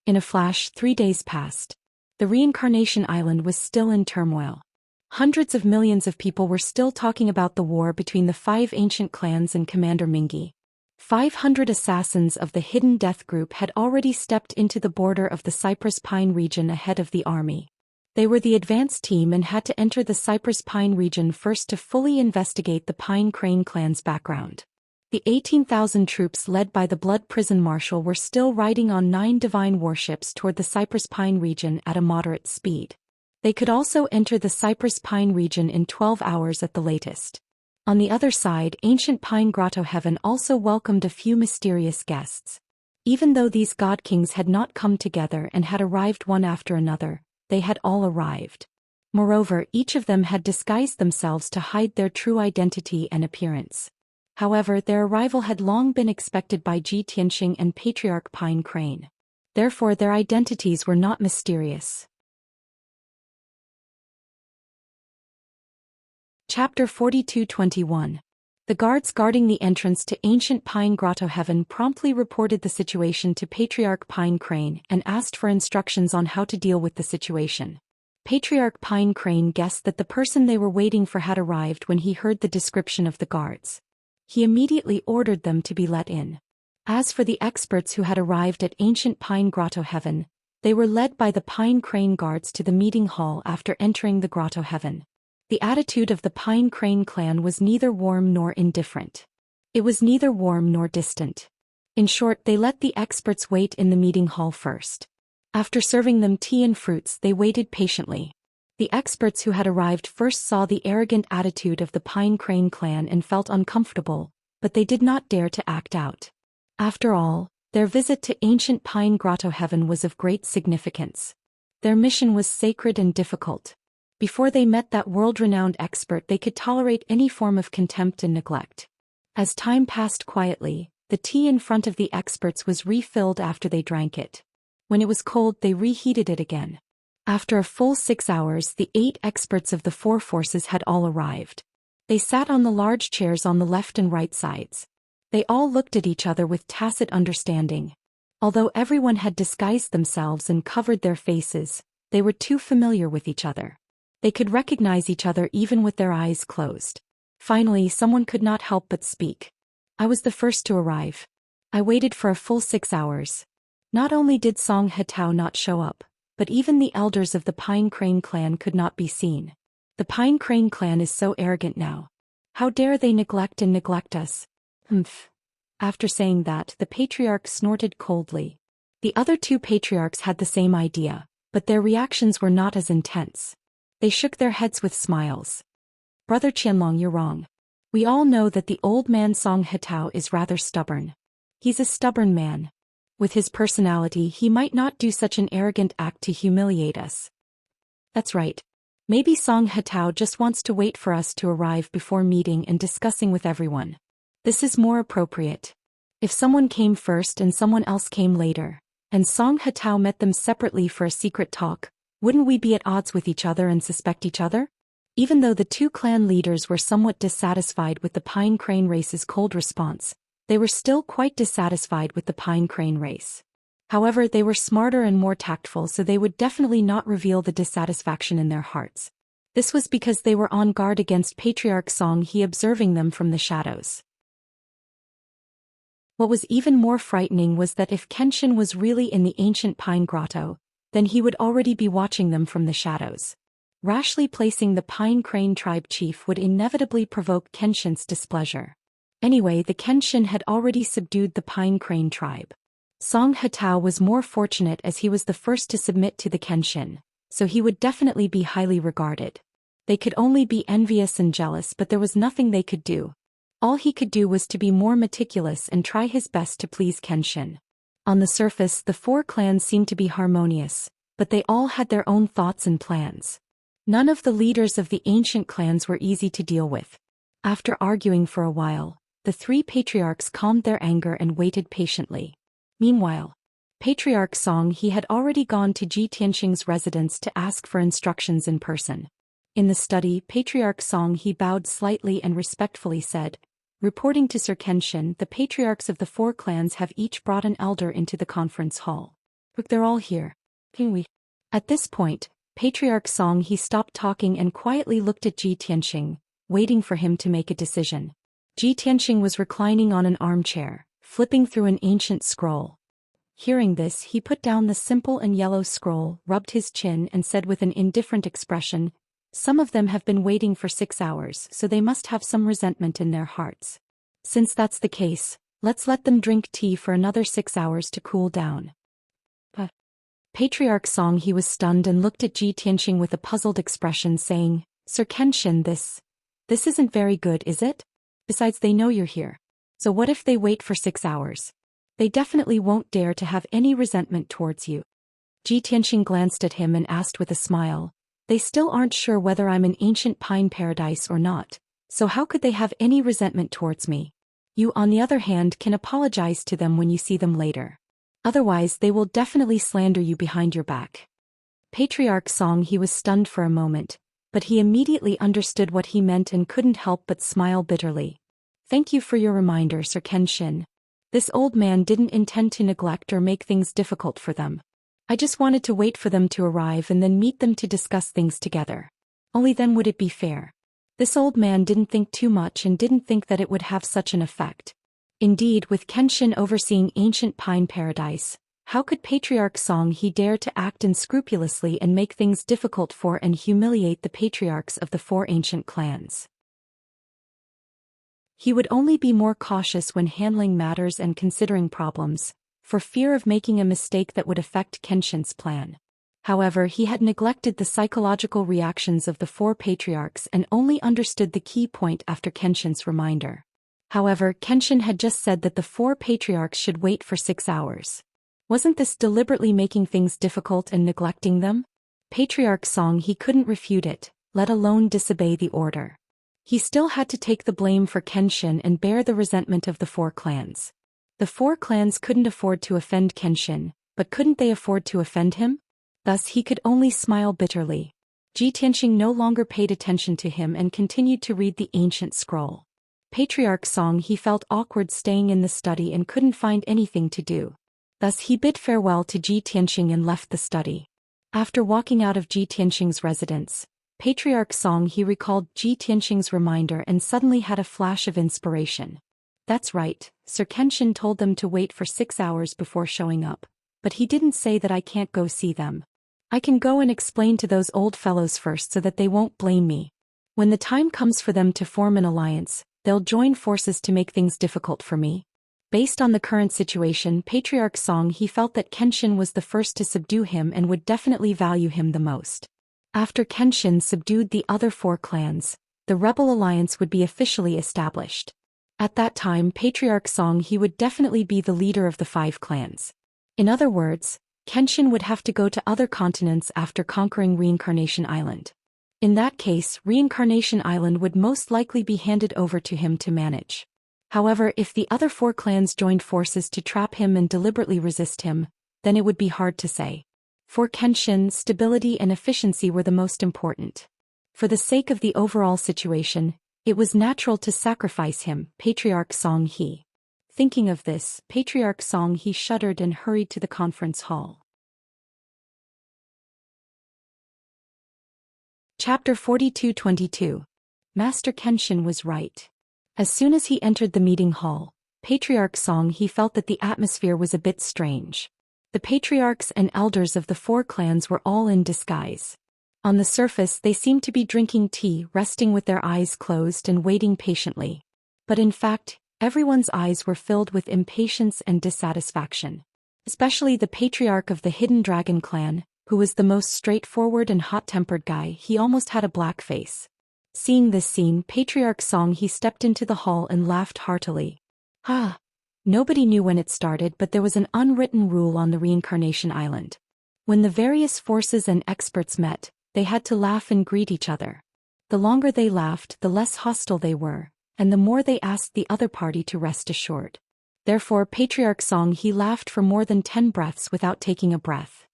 In a flash, 3 days passed. The Reincarnation Island was still in turmoil. Hundreds of millions of people were still talking about the war between the 5 ancient clans and Commander Mingi. 500 assassins of the Hidden Death Group had already stepped into the border of the Cypress Pine region ahead of the army. They were the advance team and had to enter the Cypress Pine region first to fully investigate the Pine Crane clan's background. The 18,000 troops led by the Blood Prison Marshal were still riding on 9 divine warships toward the Cypress Pine region at a moderate speed. They could also enter the Cypress Pine region in 12 hours at the latest. On the other side, ancient Pine Grotto Heaven also welcomed a few mysterious guests. Even though these god kings had not come together and had arrived one after another, they had all arrived. Moreover, each of them had disguised themselves to hide their true identity and appearance. However, their arrival had long been expected by Ji Tianxing and Patriarch Pine Crane. Therefore, their identities were not mysterious. Chapter 42-21. The guards guarding the entrance to ancient Pine Grotto Heaven promptly reported the situation to Patriarch Pine Crane and asked for instructions on how to deal with the situation. Patriarch Pine Crane guessed that the person they were waiting for had arrived when he heard the description of the guards. He immediately ordered them to be let in. As for the experts who had arrived at ancient Pine Grotto Heaven, they were led by the Pine Crane guards to the meeting hall after entering the Grotto Heaven. The attitude of the Pine Crane clan was neither warm nor indifferent. It was neither warm nor distant. In short, they let the experts wait in the meeting hall first. After serving them tea and fruits, they waited patiently. The experts who had arrived first saw the arrogant attitude of the Pine Crane clan and felt uncomfortable, but they did not dare to act out. After all, their visit to ancient Pine Grotto Heaven was of great significance. Their mission was sacred and difficult. Before they met that world-renowned expert, they could tolerate any form of contempt and neglect. As time passed quietly, the tea in front of the experts was refilled after they drank it. When it was cold, they reheated it again. After a full 6 hours, the 8 experts of the 4 forces had all arrived. They sat on the large chairs on the left and right sides. They all looked at each other with tacit understanding. Although everyone had disguised themselves and covered their faces, they were too familiar with each other. They could recognize each other even with their eyes closed. Finally, someone could not help but speak. I was the first to arrive. I waited for a full 6 hours. Not only did Song Hetao not show up, but even the elders of the Pine Crane clan could not be seen. The Pine Crane clan is so arrogant now. How dare they neglect us? Humph. After saying that, the patriarch snorted coldly. The other 2 patriarchs had the same idea, but their reactions were not as intense. They shook their heads with smiles. Brother Qianlong, you're wrong. We all know that the old man Song Hetao is rather stubborn. He's a stubborn man. With his personality, he might not do such an arrogant act to humiliate us. That's right. Maybe Song Hetao just wants to wait for us to arrive before meeting and discussing with everyone. This is more appropriate. If someone came first and someone else came later, and Song Hetao met them separately for a secret talk, wouldn't we be at odds with each other and suspect each other? Even though the 2 clan leaders were somewhat dissatisfied with the Pine Crane race's cold response, they were still quite dissatisfied with the Pine Crane race. However, they were smarter and more tactful, so they would definitely not reveal the dissatisfaction in their hearts. This was because they were on guard against Patriarch Song He observing them from the shadows. What was even more frightening was that if Kenshin was really in the ancient Pine Grotto, then he would already be watching them from the shadows. Rashly placing the Pine Crane tribe chief would inevitably provoke Kenshin's displeasure. Anyway, the Kenshin had already subdued the Pine Crane tribe. Song Hetao was more fortunate as he was the first to submit to the Kenshin, so he would definitely be highly regarded. They could only be envious and jealous, but there was nothing they could do. All he could do was to be more meticulous and try his best to please Kenshin. On the surface, the 4 clans seemed to be harmonious, but they all had their own thoughts and plans. None of the leaders of the ancient clans were easy to deal with. After arguing for a while, the 3 patriarchs calmed their anger and waited patiently. Meanwhile, Patriarch Song He had already gone to Ji Tianxing's residence to ask for instructions in person. In the study, Patriarch Song He bowed slightly and respectfully said, "Reporting to Sir Kenshin, the patriarchs of the 4 clans have each brought an elder into the conference hall. Look, they're all here. Can we?" At this point, Patriarch Song He stopped talking and quietly looked at Ji Tianxing, waiting for him to make a decision. Ji Tianxing was reclining on an armchair, flipping through an ancient scroll. Hearing this, he put down the simple and yellow scroll, rubbed his chin and said with an indifferent expression, "Some of them have been waiting for 6 hours, so they must have some resentment in their hearts. Since that's the case, let's let them drink tea for another 6 hours to cool down." Patriarch Song He was stunned and looked at Ji Tianxing with a puzzled expression, saying, "Sir Kenshin, this isn't very good, is it? Besides, they know you're here. So what if they wait for 6 hours? They definitely won't dare to have any resentment towards you." Ji Tianxing glanced at him and asked with a smile, "They still aren't sure whether I'm an ancient pine paradise or not, so how could they have any resentment towards me? You, on the other hand, can apologize to them when you see them later. Otherwise, they will definitely slander you behind your back." Patriarch Song He was stunned for a moment, but he immediately understood what he meant and couldn't help but smile bitterly. "Thank you for your reminder, Sir Kenshin. This old man didn't intend to neglect or make things difficult for them. I just wanted to wait for them to arrive and then meet them to discuss things together. Only then would it be fair. This old man didn't think too much and didn't think that it would have such an effect." Indeed, with Kenshin overseeing ancient Pine Paradise, how could Patriarch Song He dare to act unscrupulously and make things difficult for and humiliate the patriarchs of the 4 ancient clans? He would only be more cautious when handling matters and considering problems, for fear of making a mistake that would affect Kenshin's plan. However, he had neglected the psychological reactions of the 4 patriarchs and only understood the key point after Kenshin's reminder. However, Kenshin had just said that the 4 patriarchs should wait for 6 hours. Wasn't this deliberately making things difficult and neglecting them? Patriarch Song he couldn't refute it, let alone disobey the order. He still had to take the blame for Kenshin and bear the resentment of the 4 clans. The 4 clans couldn't afford to offend Kenshin, but couldn't they afford to offend him? Thus he could only smile bitterly. Ji Tianxing no longer paid attention to him and continued to read the ancient scroll. Patriarch Song he felt awkward staying in the study and couldn't find anything to do. Thus he bid farewell to Ji Tianxing and left the study. After walking out of Ji Tianxing's residence, Patriarch Song he recalled Ji Tianxing's reminder and suddenly had a flash of inspiration. That's right, Sir Kenshin told them to wait for 6 hours before showing up, but he didn't say that I can't go see them. I can go and explain to those old fellows first so that they won't blame me. When the time comes for them to form an alliance, they'll join forces to make things difficult for me. Based on the current situation, Patriarch Song he felt that Kenshin was the first to subdue him and would definitely value him the most. After Kenshin subdued the other 4 clans, the rebel alliance would be officially established. At that time, Patriarch Song he would definitely be the leader of the 5 clans. In other words, Kenshin would have to go to other continents after conquering Reincarnation Island. In that case, Reincarnation Island would most likely be handed over to him to manage. However, if the other 4 clans joined forces to trap him and deliberately resist him, then it would be hard to say. For Kenshin, stability and efficiency were the most important. For the sake of the overall situation, it was natural to sacrifice him, Patriarch Song he. Thinking of this, Patriarch Song he shuddered and hurried to the conference hall. Chapter 42-22. Master Kenshin was right. As soon as he entered the meeting hall, Patriarch Song he felt that the atmosphere was a bit strange. The patriarchs and elders of the 4 clans were all in disguise. On the surface they seemed to be drinking tea, resting with their eyes closed and waiting patiently. But in fact, everyone's eyes were filled with impatience and dissatisfaction. Especially the patriarch of the Hidden Dragon clan, who was the most straightforward and hot-tempered guy. He almost had a black face. Seeing this scene, Patriarch Song he stepped into the hall and laughed heartily. Nobody knew when it started, but there was an unwritten rule on the Reincarnation Island. When the various forces and experts met, they had to laugh and greet each other. The longer they laughed, the less hostile they were, and the more they asked the other party to rest assured. Therefore, Patriarch Song he laughed for more than 10 breaths without taking a breath.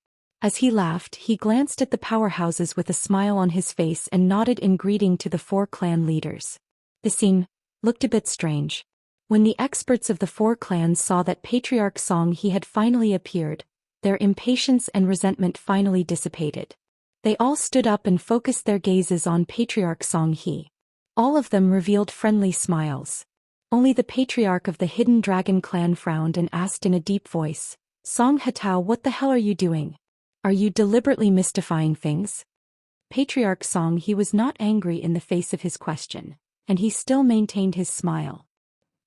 As he laughed, he glanced at the powerhouses with a smile on his face and nodded in greeting to the 4 clan leaders. The scene looked a bit strange. When the experts of the 4 clans saw that Patriarch Song he had finally appeared, their impatience and resentment finally dissipated. They all stood up and focused their gazes on Patriarch Song he. All of them revealed friendly smiles. Only the patriarch of the Hidden Dragon clan frowned and asked in a deep voice, "Song Hetao, what the hell are you doing? Are you deliberately mystifying things?" Patriarch Song he was not angry in the face of his question, and he still maintained his smile.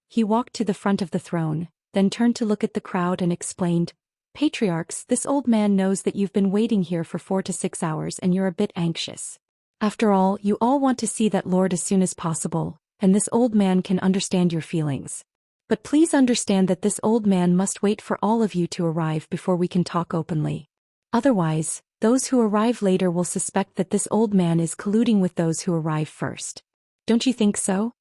He walked to the front of the throne, then turned to look at the crowd and explained, "Patriarchs, this old man knows that you've been waiting here for 4 to 6 hours and you're a bit anxious. After all, you all want to see that lord as soon as possible, and this old man can understand your feelings. But please understand that this old man must wait for all of you to arrive before we can talk openly. Otherwise, those who arrive later will suspect that this old man is colluding with those who arrive first. Don't you think so?"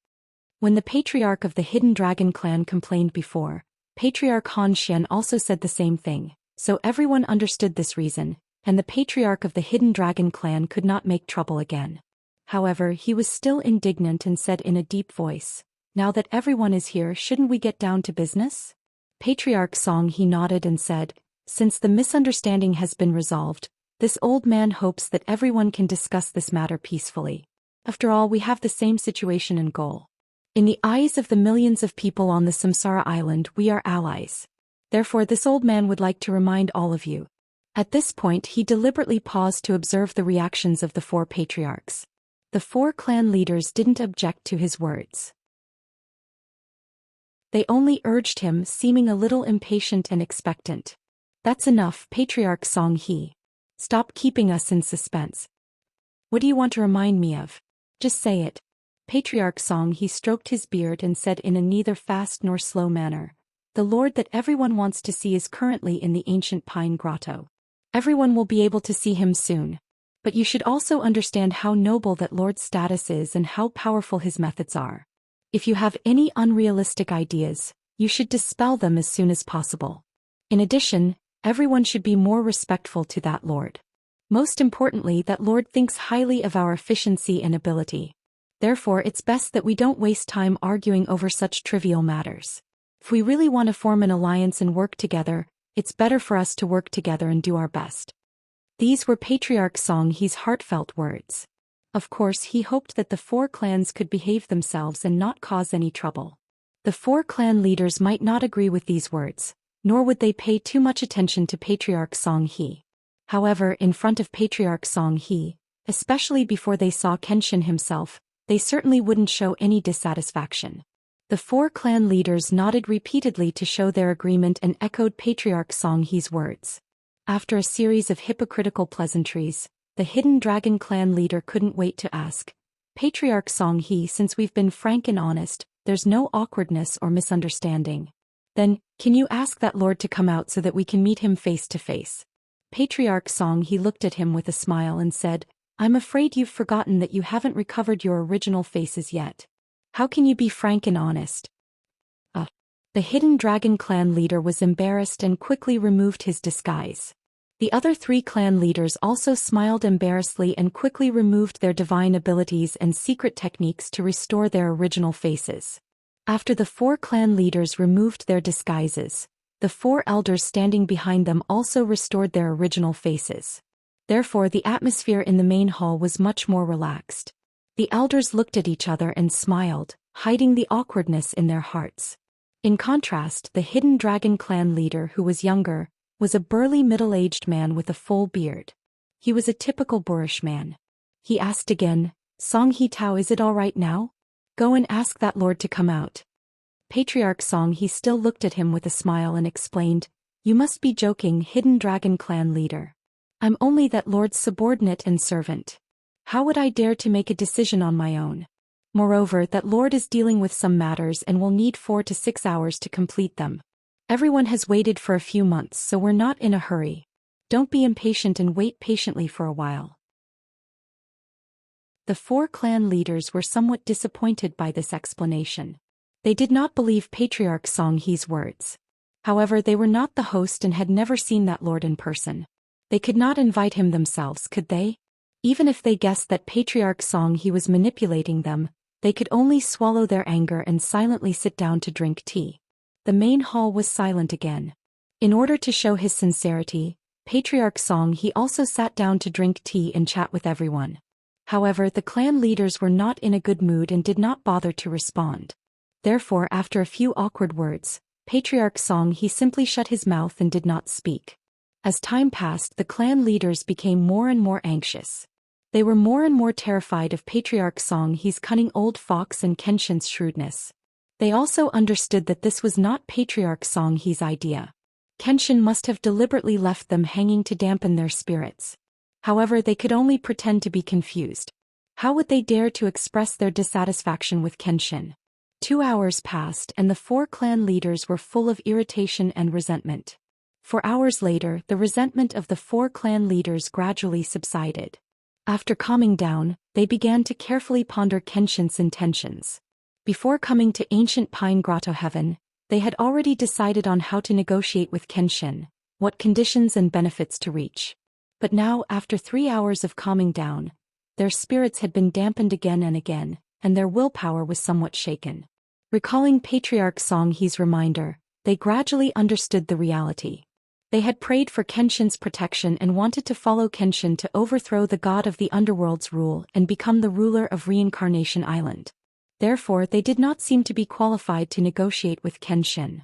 When the patriarch of the Hidden Dragon clan complained before, Patriarch Zhou Xian also said the same thing, so everyone understood this reason, and the patriarch of the Hidden Dragon clan could not make trouble again. However, he was still indignant and said in a deep voice, "Now that everyone is here, shouldn't we get down to business?" Patriarch Song he nodded and said, "Since the misunderstanding has been resolved, this old man hopes that everyone can discuss this matter peacefully. After all, we have the same situation and goal. In the eyes of the millions of people on the Samsara Island, we are allies. Therefore, this old man would like to remind all of you." At this point, he deliberately paused to observe the reactions of the 4 patriarchs. The 4 clan leaders didn't object to his words. They only urged him, seeming a little impatient and expectant. "That's enough, Patriarch Song he. Stop keeping us in suspense. What do you want to remind me of? Just say it." Patriarch Song He stroked his beard and said in a neither fast nor slow manner, "The Lord that everyone wants to see is currently in the ancient pine grotto. Everyone will be able to see him soon. But you should also understand how noble that Lord's status is and how powerful his methods are. If you have any unrealistic ideas, you should dispel them as soon as possible. In addition, everyone should be more respectful to that Lord. Most importantly, that Lord thinks highly of our efficiency and ability. Therefore, it's best that we don't waste time arguing over such trivial matters. If we really want to form an alliance and work together, it's better for us to work together and do our best." These were Patriarch Song He's heartfelt words. Of course, he hoped that the 4 clans could behave themselves and not cause any trouble. The 4 clan leaders might not agree with these words, nor would they pay too much attention to Patriarch Song He. However, in front of Patriarch Song He, especially before they saw Kenshin himself, they certainly wouldn't show any dissatisfaction. The 4 clan leaders nodded repeatedly to show their agreement and echoed Patriarch Song He's words. After a series of hypocritical pleasantries, the Hidden Dragon clan leader couldn't wait to ask, "Patriarch Song He, since we've been frank and honest, there's no awkwardness or misunderstanding. Then, can you ask that Lord to come out so that we can meet him face to face?" Patriarch Song He looked at him with a smile and said, "I'm afraid you've forgotten that you haven't recovered your original faces yet. How can you be frank and honest?" The Hidden Dragon clan leader was embarrassed and quickly removed his disguise. The other 3 clan leaders also smiled embarrassedly and quickly removed their divine abilities and secret techniques to restore their original faces. After the 4 clan leaders removed their disguises, the 4 elders standing behind them also restored their original faces. Therefore, the atmosphere in the main hall was much more relaxed. The elders looked at each other and smiled, hiding the awkwardness in their hearts. In contrast, the Hidden Dragon clan leader, who was younger, was a burly middle-aged man with a full beard. He was a typical boorish man. He asked again, "Song He Tao, is it all right now? Go and ask that Lord to come out." Patriarch Song He still looked at him with a smile and explained, "You must be joking, Hidden Dragon clan leader. I'm only that Lord's subordinate and servant. How would I dare to make a decision on my own? Moreover, that Lord is dealing with some matters and will need 4 to 6 hours to complete them. Everyone has waited for a few months, so we're not in a hurry. Don't be impatient and wait patiently for a while." The 4 clan leaders were somewhat disappointed by this explanation. They did not believe Patriarch Song He's words. However, they were not the host and had never seen that Lord in person. They could not invite him themselves, could they? Even if they guessed that Patriarch Song He was manipulating them, they could only swallow their anger and silently sit down to drink tea. The main hall was silent again. In order to show his sincerity, Patriarch Song He also sat down to drink tea and chat with everyone. However, the clan leaders were not in a good mood and did not bother to respond. Therefore, after a few awkward words, Patriarch Song He simply shut his mouth and did not speak. As time passed, the clan leaders became more and more anxious. They were more and more terrified of Patriarch Song He's cunning old fox and Kenshin's shrewdness. They also understood that this was not Patriarch Song He's idea. Kenshin must have deliberately left them hanging to dampen their spirits. However, they could only pretend to be confused. How would they dare to express their dissatisfaction with Kenshin? 2 hours passed and the 4 clan leaders were full of irritation and resentment. 4 hours later, the resentment of the 4 clan leaders gradually subsided. After calming down, they began to carefully ponder Kenshin's intentions. Before coming to ancient Pine Grotto Heaven, they had already decided on how to negotiate with Kenshin, what conditions and benefits to reach. But now, after 3 hours of calming down, their spirits had been dampened again and again, and their willpower was somewhat shaken. Recalling Patriarch Song He's reminder, they gradually understood the reality. They had prayed for Kenshin's protection and wanted to follow Kenshin to overthrow the god of the underworld's rule and become the ruler of Reincarnation Island. Therefore, they did not seem to be qualified to negotiate with Kenshin.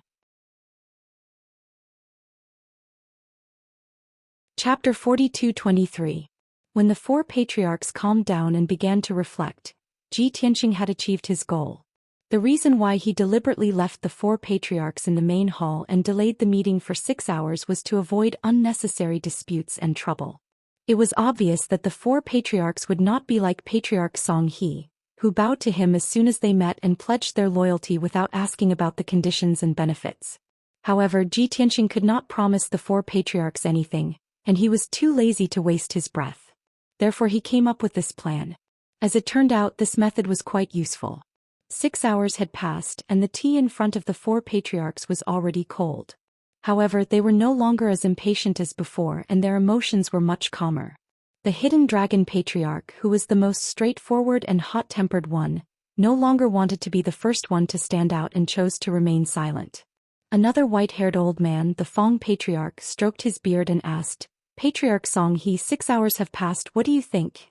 Chapter 42-23. When the 4 patriarchs calmed down and began to reflect, Ji Tianxing had achieved his goal. The reason why he deliberately left the 4 patriarchs in the main hall and delayed the meeting for 6 hours was to avoid unnecessary disputes and trouble. It was obvious that the 4 patriarchs would not be like Patriarch Song He, who bowed to him as soon as they met and pledged their loyalty without asking about the conditions and benefits. However, Ji Tianxing could not promise the 4 patriarchs anything, and he was too lazy to waste his breath. Therefore he came up with this plan. As it turned out, this method was quite useful. 6 hours had passed and the tea in front of the 4 patriarchs was already cold. However, they were no longer as impatient as before and their emotions were much calmer. The hidden dragon patriarch, who was the most straightforward and hot-tempered one, no longer wanted to be the first one to stand out and chose to remain silent. Another white-haired old man, the Fong patriarch, stroked his beard and asked, "Patriarch Song He, 6 hours have passed, what do you think?"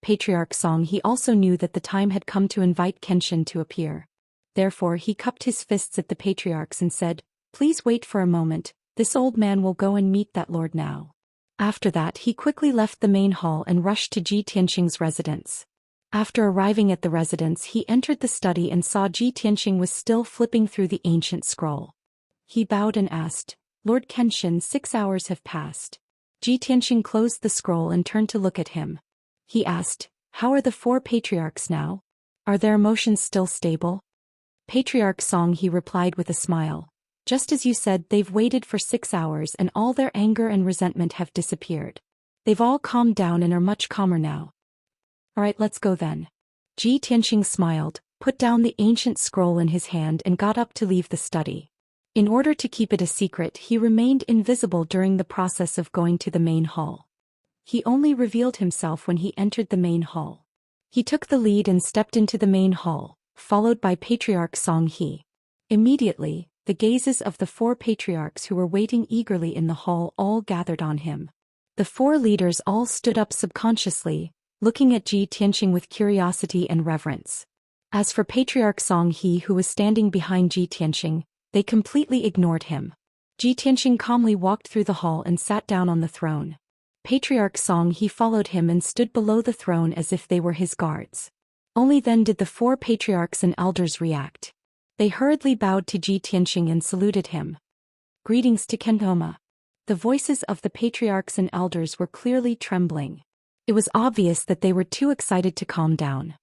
Patriarch Song He also knew that the time had come to invite Kenshin to appear. Therefore he cupped his fists at the patriarchs and said, "Please wait for a moment, this old man will go and meet that lord now." After that he quickly left the main hall and rushed to Ji Tianxing's residence. After arriving at the residence he entered the study and saw Ji Tianxing was still flipping through the ancient scroll. He bowed and asked, "Lord Kenshin, 6 hours have passed." Ji Tianxing closed the scroll and turned to look at him. He asked, "How are the 4 patriarchs now? Are their emotions still stable?" Patriarch Song He replied with a smile, "Just as you said, they've waited for 6 hours and all their anger and resentment have disappeared. They've all calmed down and are much calmer now." "Alright, let's go then." Ji Tianxing smiled, put down the ancient scroll in his hand and got up to leave the study. In order to keep it a secret, he remained invisible during the process of going to the main hall. He only revealed himself when he entered the main hall. He took the lead and stepped into the main hall, followed by Patriarch Song He. Immediately, the gazes of the 4 patriarchs who were waiting eagerly in the hall all gathered on him. The 4 leaders all stood up subconsciously, looking at Ji Tianxing with curiosity and reverence. As for Patriarch Song He, who was standing behind Ji Tianxing, they completely ignored him. Ji Tianxing calmly walked through the hall and sat down on the throne. Patriarch Song He followed him and stood below the throne as if they were his guards. Only then did the 4 patriarchs and elders react. They hurriedly bowed to Ji Tianxing and saluted him. "Greetings to Kentoma." The voices of the patriarchs and elders were clearly trembling. It was obvious that they were too excited to calm down.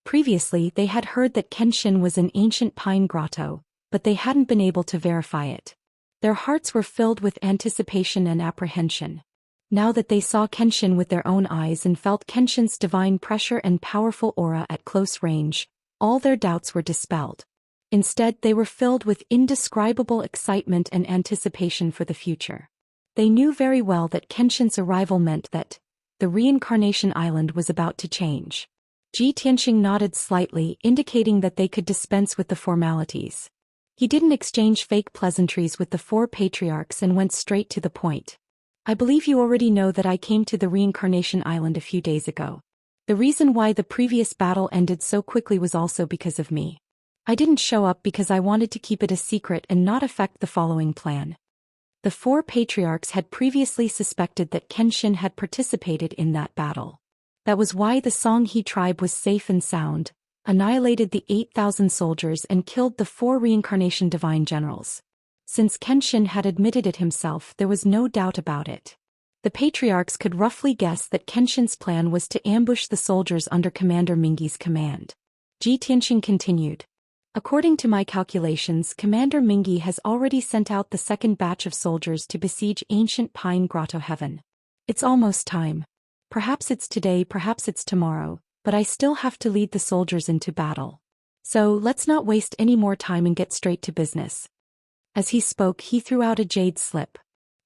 Previously they had heard that Kenshin was an ancient pine grotto, but they hadn't been able to verify it. Their hearts were filled with anticipation and apprehension. Now that they saw Kenshin with their own eyes and felt Kenshin's divine pressure and powerful aura at close range, all their doubts were dispelled. Instead, they were filled with indescribable excitement and anticipation for the future. They knew very well that Kenshin's arrival meant that the reincarnation island was about to change. Ji Tianxing nodded slightly, indicating that they could dispense with the formalities. He didn't exchange fake pleasantries with the 4 patriarchs and went straight to the point. "I believe you already know that I came to the reincarnation island a few days ago. The reason why the previous battle ended so quickly was also because of me. I didn't show up because I wanted to keep it a secret and not affect the following plan." The 4 patriarchs had previously suspected that Kenshin had participated in that battle. That was why the Song He tribe was safe and sound, annihilated the 8,000 soldiers and killed the 4 reincarnation divine generals. Since Kenshin had admitted it himself, there was no doubt about it. The patriarchs could roughly guess that Kenshin's plan was to ambush the soldiers under Commander Mingi's command. Ji Tianxing continued. "According to my calculations, Commander Mingi has already sent out the 2nd batch of soldiers to besiege ancient Pine Grotto Heaven. It's almost time. Perhaps it's today, perhaps it's tomorrow, but I still have to lead the soldiers into battle. So let's not waste any more time and get straight to business." As he spoke, he threw out a jade slip.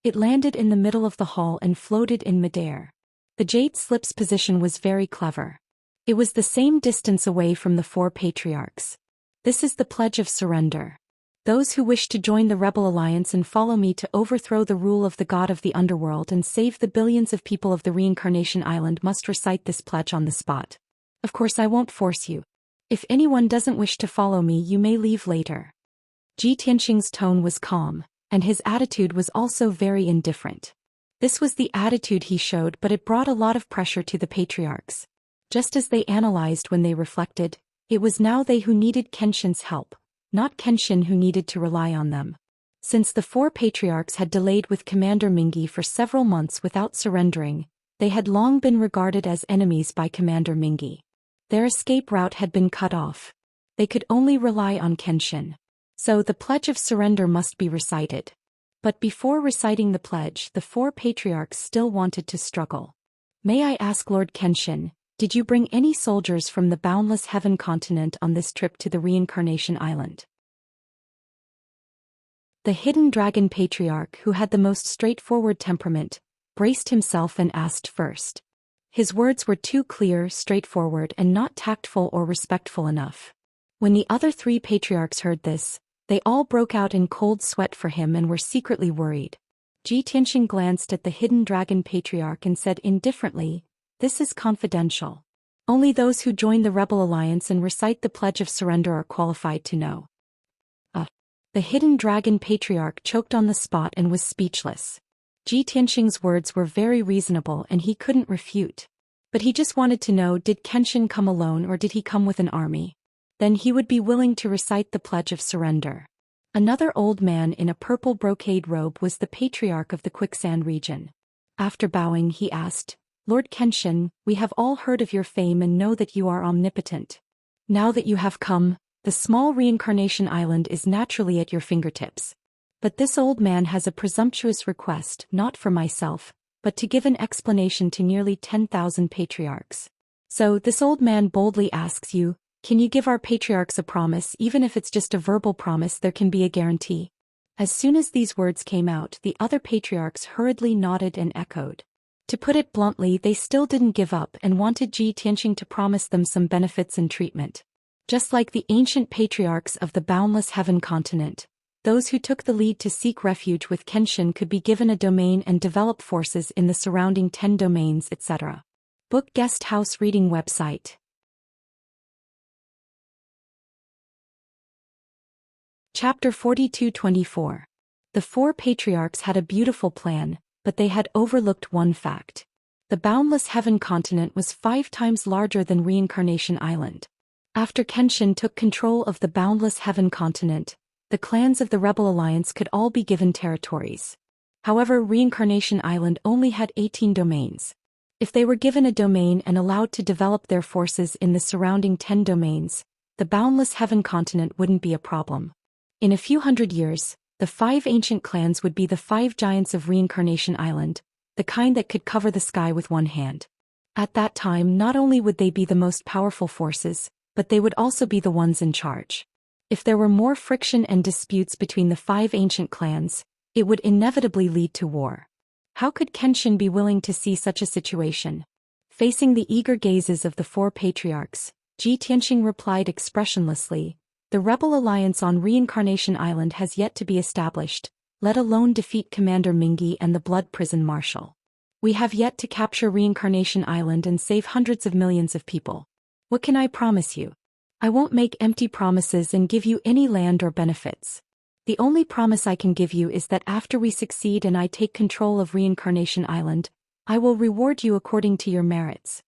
It landed in the middle of the hall and floated in midair. The jade slip's position was very clever. It was the same distance away from the 4 patriarchs. "This is the pledge of surrender. Those who wish to join the rebel alliance and follow me to overthrow the rule of the god of the underworld and save the billions of people of the reincarnation island must recite this pledge on the spot. Of course I won't force you. If anyone doesn't wish to follow me, you may leave later." Ji Tianxing's tone was calm, and his attitude was also very indifferent. This was the attitude he showed, but it brought a lot of pressure to the patriarchs. Just as they analyzed when they reflected, it was now they who needed Kenshin's help, not Kenshin who needed to rely on them. Since the 4 patriarchs had delayed with Commander Mingi for several months without surrendering, They had long been regarded as enemies by Commander Mingi. Their escape route had been cut off. They could only rely on Kenshin. So the pledge of surrender must be recited. But before reciting the pledge, the four patriarchs still wanted to struggle. May I ask Lord Kenshin, did you bring any soldiers from the Boundless Heaven continent on this trip to the Reincarnation Island? The Hidden Dragon Patriarch, who had the most straightforward temperament, braced himself and asked first. His words were too clear, straightforward, and not tactful or respectful enough. When the other three patriarchs heard this, they all broke out in cold sweat for him and were secretly worried. Ji Tianxing glanced at the Hidden Dragon Patriarch and said indifferently, "This is confidential. Only those who join the Rebel Alliance and recite the Pledge of Surrender are qualified to know." The Hidden Dragon Patriarch choked on the spot and was speechless. Ji Tianxing's words were very reasonable and he couldn't refute. But he just wanted to know, did Kenshin come alone or did he come with an army? Then he would be willing to recite the Pledge of Surrender. Another old man in a purple brocade robe was the Patriarch of the Quicksand region. After bowing, he asked, "Lord Kenshin, we have all heard of your fame and know that you are omnipotent. Now that you have come, the small Reincarnation Island is naturally at your fingertips. But this old man has a presumptuous request, not for myself, but to give an explanation to nearly 10,000 patriarchs. So this old man boldly asks you, can you give our patriarchs a promise, even if it's just a verbal promise, there can be a guarantee?" As soon as these words came out, the other patriarchs hurriedly nodded and echoed. To put it bluntly, they still didn't give up and wanted Ji Tianxing to promise them some benefits and treatment. Just like the ancient patriarchs of the Boundless Heaven continent, those who took the lead to seek refuge with Kenshin could be given a domain and develop forces in the surrounding 10 domains, etc. Book Guest House Reading Website. Chapter 42-24. The four patriarchs had a beautiful plan, but they had overlooked one fact. The Boundless Heaven continent was 5 times larger than Reincarnation Island. After Kenshin took control of the Boundless Heaven continent, the clans of the Rebel Alliance could all be given territories. However, Reincarnation Island only had 18 domains. If they were given a domain and allowed to develop their forces in the surrounding 10 domains, the Boundless Heaven continent wouldn't be a problem. In a few hundred years, the 5 ancient clans would be the 5 giants of Reincarnation Island, the kind that could cover the sky with one hand. At that time, not only would they be the most powerful forces, but they would also be the ones in charge. If there were more friction and disputes between the 5 ancient clans, it would inevitably lead to war. How could Kenshin be willing to see such a situation? Facing the eager gazes of the 4 patriarchs, Ji Tianxing replied expressionlessly, "The Rebel Alliance on Reincarnation Island has yet to be established, let alone defeat Commander Mingi and the Blood Prison Marshal. We have yet to capture Reincarnation Island and save hundreds of millions of people. What can I promise you? I won't make empty promises and give you any land or benefits. The only promise I can give you is that after we succeed and I take control of Reincarnation Island, I will reward you according to your merits."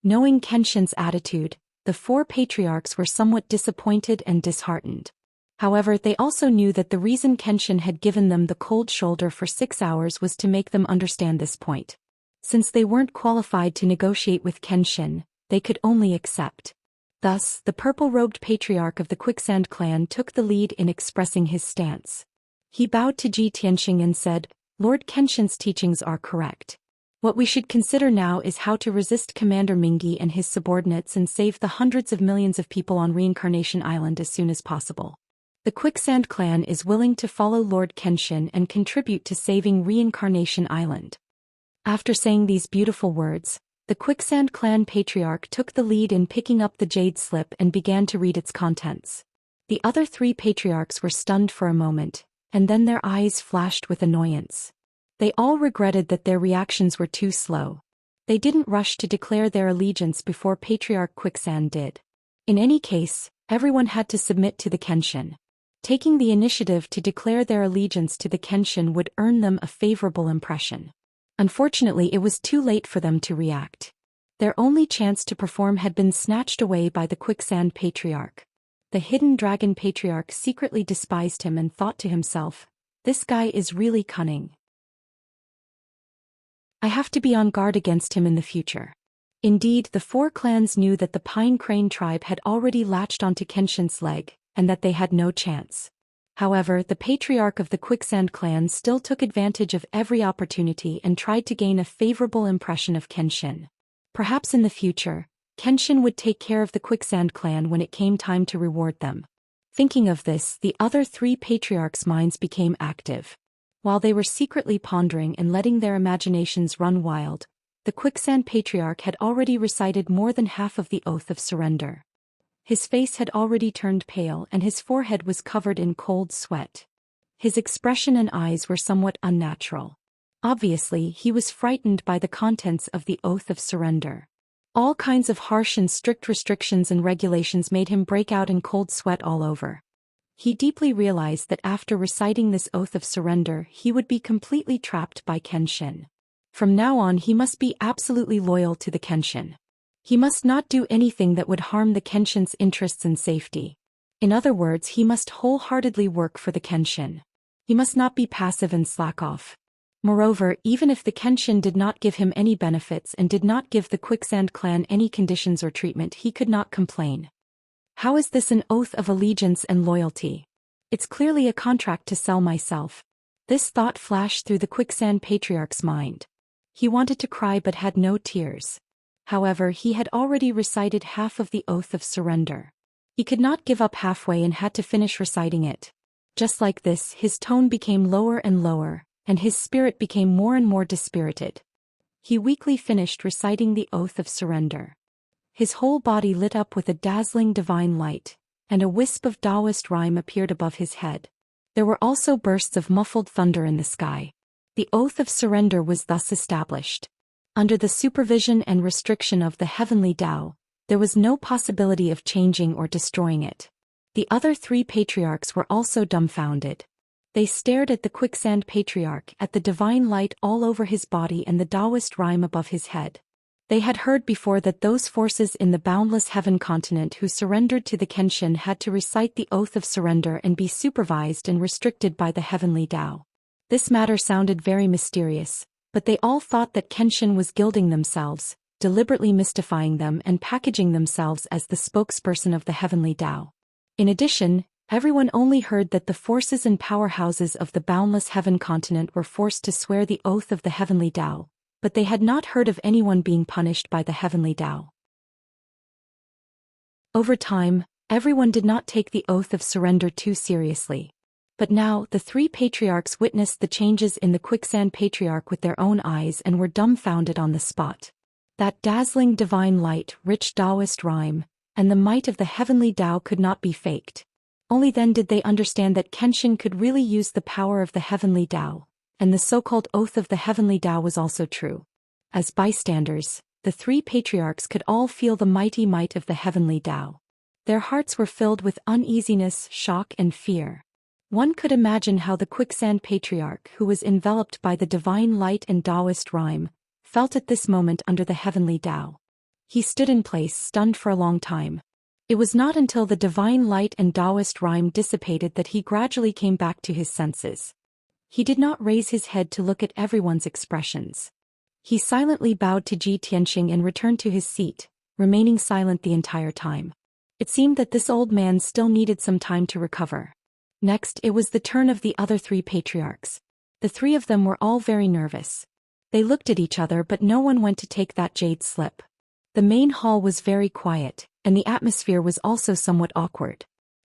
Knowing Kenshin's attitude, the 4 patriarchs were somewhat disappointed and disheartened. However, they also knew that the reason Kenshin had given them the cold shoulder for 6 hours was to make them understand this point. Since they weren't qualified to negotiate with Kenshin, they could only accept. Thus, the purple-robed patriarch of the Quicksand clan took the lead in expressing his stance. He bowed to Ji Tianxing and said, "Lord Kenshin's teachings are correct. What we should consider now is how to resist Commander Mingi and his subordinates and save the hundreds of millions of people on Reincarnation Island as soon as possible. The Quicksand clan is willing to follow Lord Kenshin and contribute to saving Reincarnation Island." After saying these beautiful words, the Quicksand clan patriarch took the lead in picking up the jade slip and began to read its contents. The other 3 patriarchs were stunned for a moment, and then their eyes flashed with annoyance. They all regretted that their reactions were too slow. They didn't rush to declare their allegiance before Patriarch Quicksand did. In any case, everyone had to submit to the Kenshin. Taking the initiative to declare their allegiance to the Kenshin would earn them a favorable impression. Unfortunately, it was too late for them to react. Their only chance to perform had been snatched away by the Quicksand Patriarch. The Hidden Dragon Patriarch secretly despised him and thought to himself, "This guy is really cunning. I have to be on guard against him in the future. Indeed, the four clans knew that the Pine Crane tribe had already latched onto Kenshin's leg, and that they had no chance. However, the patriarch of the Quicksand clan still took advantage of every opportunity and tried to gain a favorable impression of Kenshin. Perhaps in the future, Kenshin would take care of the Quicksand clan when it came time to reward them. Thinking of this, the other three patriarchs' minds became active. While they were secretly pondering and letting their imaginations run wild, the Quicksand patriarch had already recited more than half of the oath of surrender. His face had already turned pale and his forehead was covered in cold sweat. His expression and eyes were somewhat unnatural. Obviously, he was frightened by the contents of the oath of surrender. All kinds of harsh and strict restrictions and regulations made him break out in cold sweat all over. He deeply realized that after reciting this oath of surrender, he would be completely trapped by Kenshin. From now on, he must be absolutely loyal to the Kenshin. He must not do anything that would harm the Kenshin's interests and safety. In other words, he must wholeheartedly work for the Kenshin. He must not be passive and slack off. Moreover, even if the Kenshin did not give him any benefits and did not give the Quicksand clan any conditions or treatment, he could not complain. How is this an oath of allegiance and loyalty? It's clearly a contract to sell myself. This thought flashed through the Quicksand patriarch's mind. He wanted to cry but had no tears. However, he had already recited half of the oath of surrender. He could not give up halfway and had to finish reciting it. Just like this, his tone became lower and lower, and his spirit became more and more dispirited. He weakly finished reciting the oath of surrender. His whole body lit up with a dazzling divine light, and a wisp of Taoist rhyme appeared above his head. There were also bursts of muffled thunder in the sky. The oath of surrender was thus established. Under the supervision and restriction of the heavenly Tao, there was no possibility of changing or destroying it. The other three patriarchs were also dumbfounded. They stared at the Quicksand patriarch, at the divine light all over his body and the Taoist rhyme above his head. They had heard before that those forces in the boundless heaven continent who surrendered to the Kenshin had to recite the oath of surrender and be supervised and restricted by the heavenly Tao. This matter sounded very mysterious, but they all thought that Kenshin was gilding themselves, deliberately mystifying them and packaging themselves as the spokesperson of the heavenly Tao. In addition, everyone only heard that the forces and powerhouses of the boundless heaven continent were forced to swear the oath of the heavenly Tao, but they had not heard of anyone being punished by the heavenly Tao. Over time, everyone did not take the oath of surrender too seriously. But now, the three patriarchs witnessed the changes in the Quicksand patriarch with their own eyes and were dumbfounded on the spot. That dazzling divine light, rich Taoist rhyme, and the might of the heavenly Tao could not be faked. Only then did they understand that Kenshin could really use the power of the heavenly Tao, and the so-called oath of the heavenly Tao was also true. As bystanders, the three patriarchs could all feel the mighty might of the heavenly Tao. Their hearts were filled with uneasiness, shock, and fear. One could imagine how the Quicksand patriarch, who was enveloped by the divine light and Taoist rhyme, felt at this moment under the heavenly Tao. He stood in place, stunned for a long time. It was not until the divine light and Taoist rhyme dissipated that he gradually came back to his senses. He did not raise his head to look at everyone's expressions. He silently bowed to Ji Tianxing and returned to his seat, remaining silent the entire time. It seemed that this old man still needed some time to recover. Next, it was the turn of the other three patriarchs. The three of them were all very nervous. They looked at each other, but no one went to take that jade slip. The main hall was very quiet, and the atmosphere was also somewhat awkward.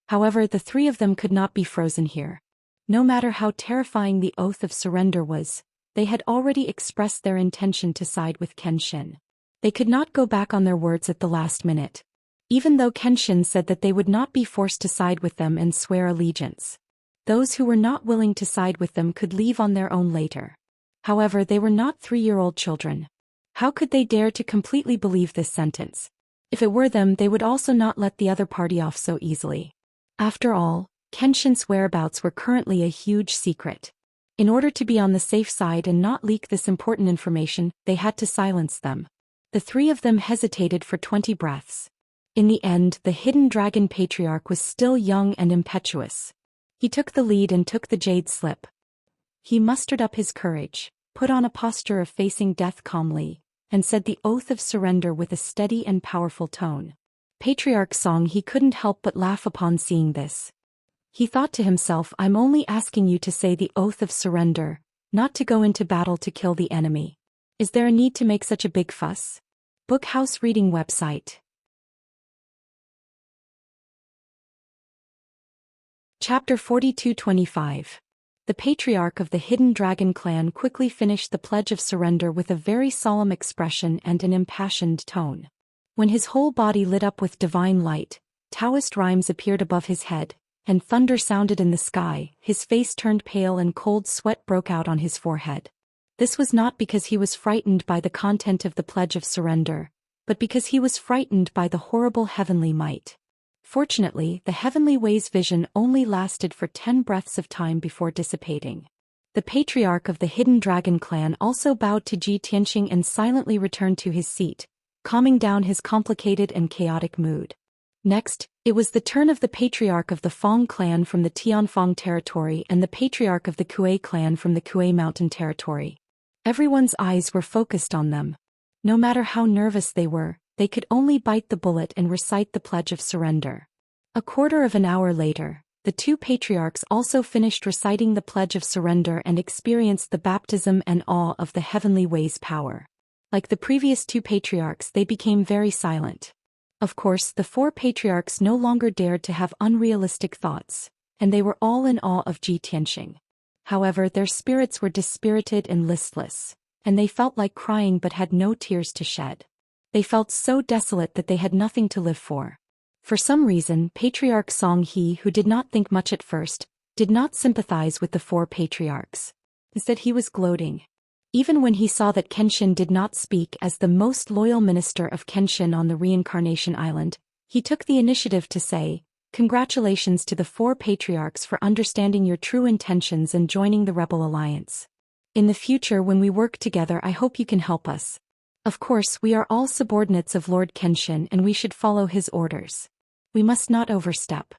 However, the three of them could not be frozen here. No matter how terrifying the oath of surrender was, they had already expressed their intention to side with Kenshin. They could not go back on their words at the last minute. Even though Kenshin said that they would not be forced to side with them and swear allegiance. Those who were not willing to side with them could leave on their own later. However, they were not 3-year-old children. How could they dare to completely believe this sentence? If it were them, they would also not let the other party off so easily. After all, Kenshin's whereabouts were currently a huge secret. In order to be on the safe side and not leak this important information, they had to silence them. The three of them hesitated for 20 breaths. In the end, the hidden dragon patriarch was still young and impetuous. He took the lead and took the jade slip. He mustered up his courage, put on a posture of facing death calmly, and said the oath of surrender with a steady and powerful tone. Patriarch Song He couldn't help but laugh upon seeing this. He thought to himself, I'm only asking you to say the oath of surrender, not to go into battle to kill the enemy. Is there a need to make such a big fuss? Bookhouse Reading Website. Chapter 4225. The patriarch of the Hidden Dragon clan quickly finished the pledge of surrender with a very solemn expression and an impassioned tone. When his whole body lit up with divine light, Taoist rhymes appeared above his head, and thunder sounded in the sky, his face turned pale and cold sweat broke out on his forehead. This was not because he was frightened by the content of the pledge of surrender, but because he was frightened by the horrible heavenly might. Fortunately, the heavenly way's vision only lasted for 10 breaths of time before dissipating. The patriarch of the Hidden Dragon clan also bowed to Ji Tianxing and silently returned to his seat, calming down his complicated and chaotic mood. Next, it was the turn of the patriarch of the Fong clan from the Tianfang territory and the patriarch of the Kuei clan from the Kuei mountain territory. Everyone's eyes were focused on them. No matter how nervous they were, they could only bite the bullet and recite the pledge of surrender. A quarter of an hour later, the two patriarchs also finished reciting the pledge of surrender and experienced the baptism and awe of the heavenly way's power. Like the previous two patriarchs, they became very silent. Of course, the four patriarchs no longer dared to have unrealistic thoughts, and they were all in awe of Ji Tianxing. However, their spirits were dispirited and listless, and they felt like crying but had no tears to shed. They felt so desolate that they had nothing to live for. For some reason, Patriarch Song He, who did not think much at first, did not sympathize with the four patriarchs. Instead, he was gloating. Even when he saw that Kenshin did not speak as the most loyal minister of Kenshin on the Reincarnation Island, he took the initiative to say, "Congratulations to the four patriarchs for understanding your true intentions and joining the rebel alliance. In the future when we work together, I hope you can help us. Of course, we are all subordinates of Lord Kenshin and we should follow his orders. We must not overstep."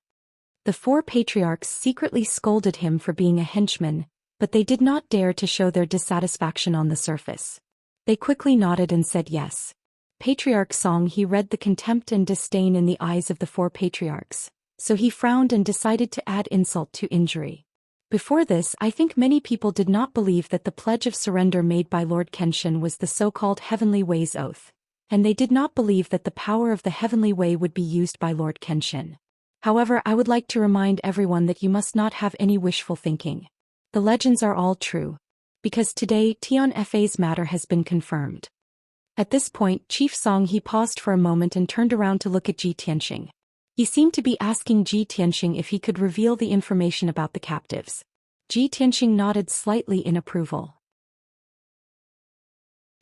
The four patriarchs secretly scolded him for being a henchman, but they did not dare to show their dissatisfaction on the surface. They quickly nodded and said yes. Patriarch Song He read the contempt and disdain in the eyes of the four patriarchs, so he frowned and decided to add insult to injury. Before this, I think many people did not believe that the pledge of surrender made by Lord Kenshin was the so-called Heavenly Way's oath, and they did not believe that the power of the Heavenly Way would be used by Lord Kenshin. However, I would like to remind everyone that you must not have any wishful thinking. The legends are all true. Because today, Tian Fa's matter has been confirmed. At this point, Chief Song He paused for a moment and turned around to look at Ji Tianxing. He seemed to be asking Ji Tianxing if he could reveal the information about the captives. Ji Tianxing nodded slightly in approval.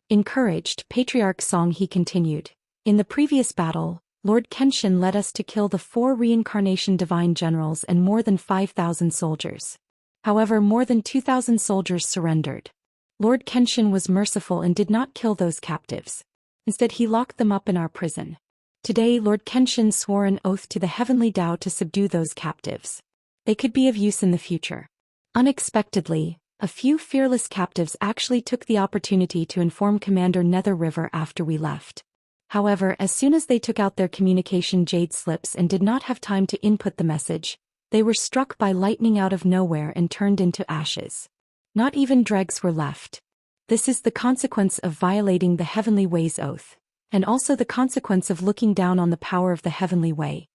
Encouraged, Patriarch Song He continued. In the previous battle, Lord Kenshin led us to kill the 4 reincarnation divine generals and more than 5,000 soldiers. However, more than 2,000 soldiers surrendered. Lord Kenshin was merciful and did not kill those captives. Instead, he locked them up in our prison. Today, Lord Kenshin swore an oath to the Heavenly Tao to subdue those captives. They could be of use in the future. Unexpectedly, a few fearless captives actually took the opportunity to inform Commander Nether River after we left. However, as soon as they took out their communication jade slips and did not have time to input the message, they were struck by lightning out of nowhere and turned into ashes. Not even dregs were left. This is the consequence of violating the Heavenly Way's oath, and also the consequence of looking down on the power of the Heavenly Way.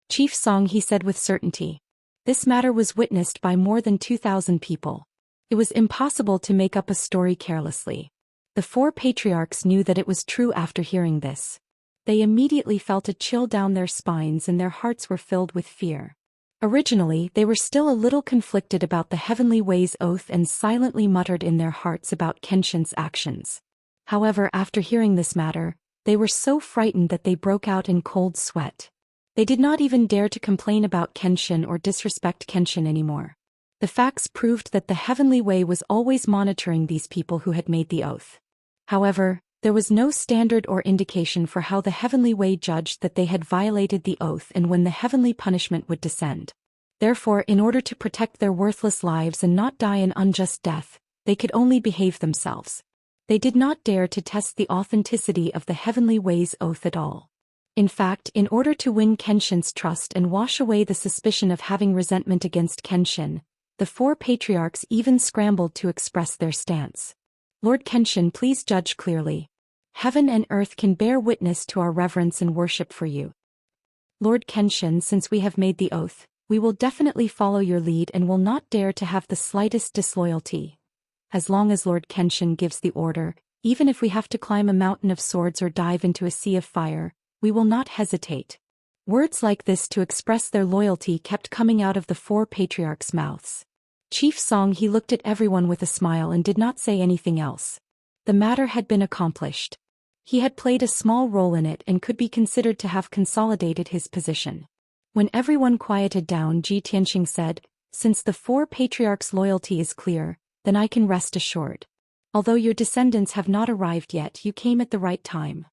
Chief Song He said with certainty. This matter was witnessed by more than 2,000 people. It was impossible to make up a story carelessly. The 4 patriarchs knew that it was true after hearing this. They immediately felt a chill down their spines and their hearts were filled with fear. Originally, they were still a little conflicted about the Heavenly Way's oath and silently muttered in their hearts about Kenshin's actions. However, after hearing this matter, they were so frightened that they broke out in cold sweat. They did not even dare to complain about Kenshin or disrespect Kenshin anymore. The facts proved that the Heavenly Way was always monitoring these people who had made the oath. However, there was no standard or indication for how the Heavenly Way judged that they had violated the oath and when the heavenly punishment would descend. Therefore, in order to protect their worthless lives and not die an unjust death, they could only behave themselves. They did not dare to test the authenticity of the Heavenly Way's oath at all. In fact, in order to win Kenshin's trust and wash away the suspicion of having resentment against Kenshin, the four patriarchs even scrambled to express their stance. Lord Kenshin, please judge clearly. Heaven and earth can bear witness to our reverence and worship for you. Lord Kenshin, since we have made the oath, we will definitely follow your lead and will not dare to have the slightest disloyalty. As long as Lord Kenshin gives the order, even if we have to climb a mountain of swords or dive into a sea of fire, we will not hesitate. Words like this to express their loyalty kept coming out of the four patriarchs' mouths. Chief Song He looked at everyone with a smile and did not say anything else. The matter had been accomplished. He had played a small role in it and could be considered to have consolidated his position. When everyone quieted down, Ji Tianxing said, "Since the four patriarchs' loyalty is clear, then I can rest assured. Although your descendants have not arrived yet, you came at the right time.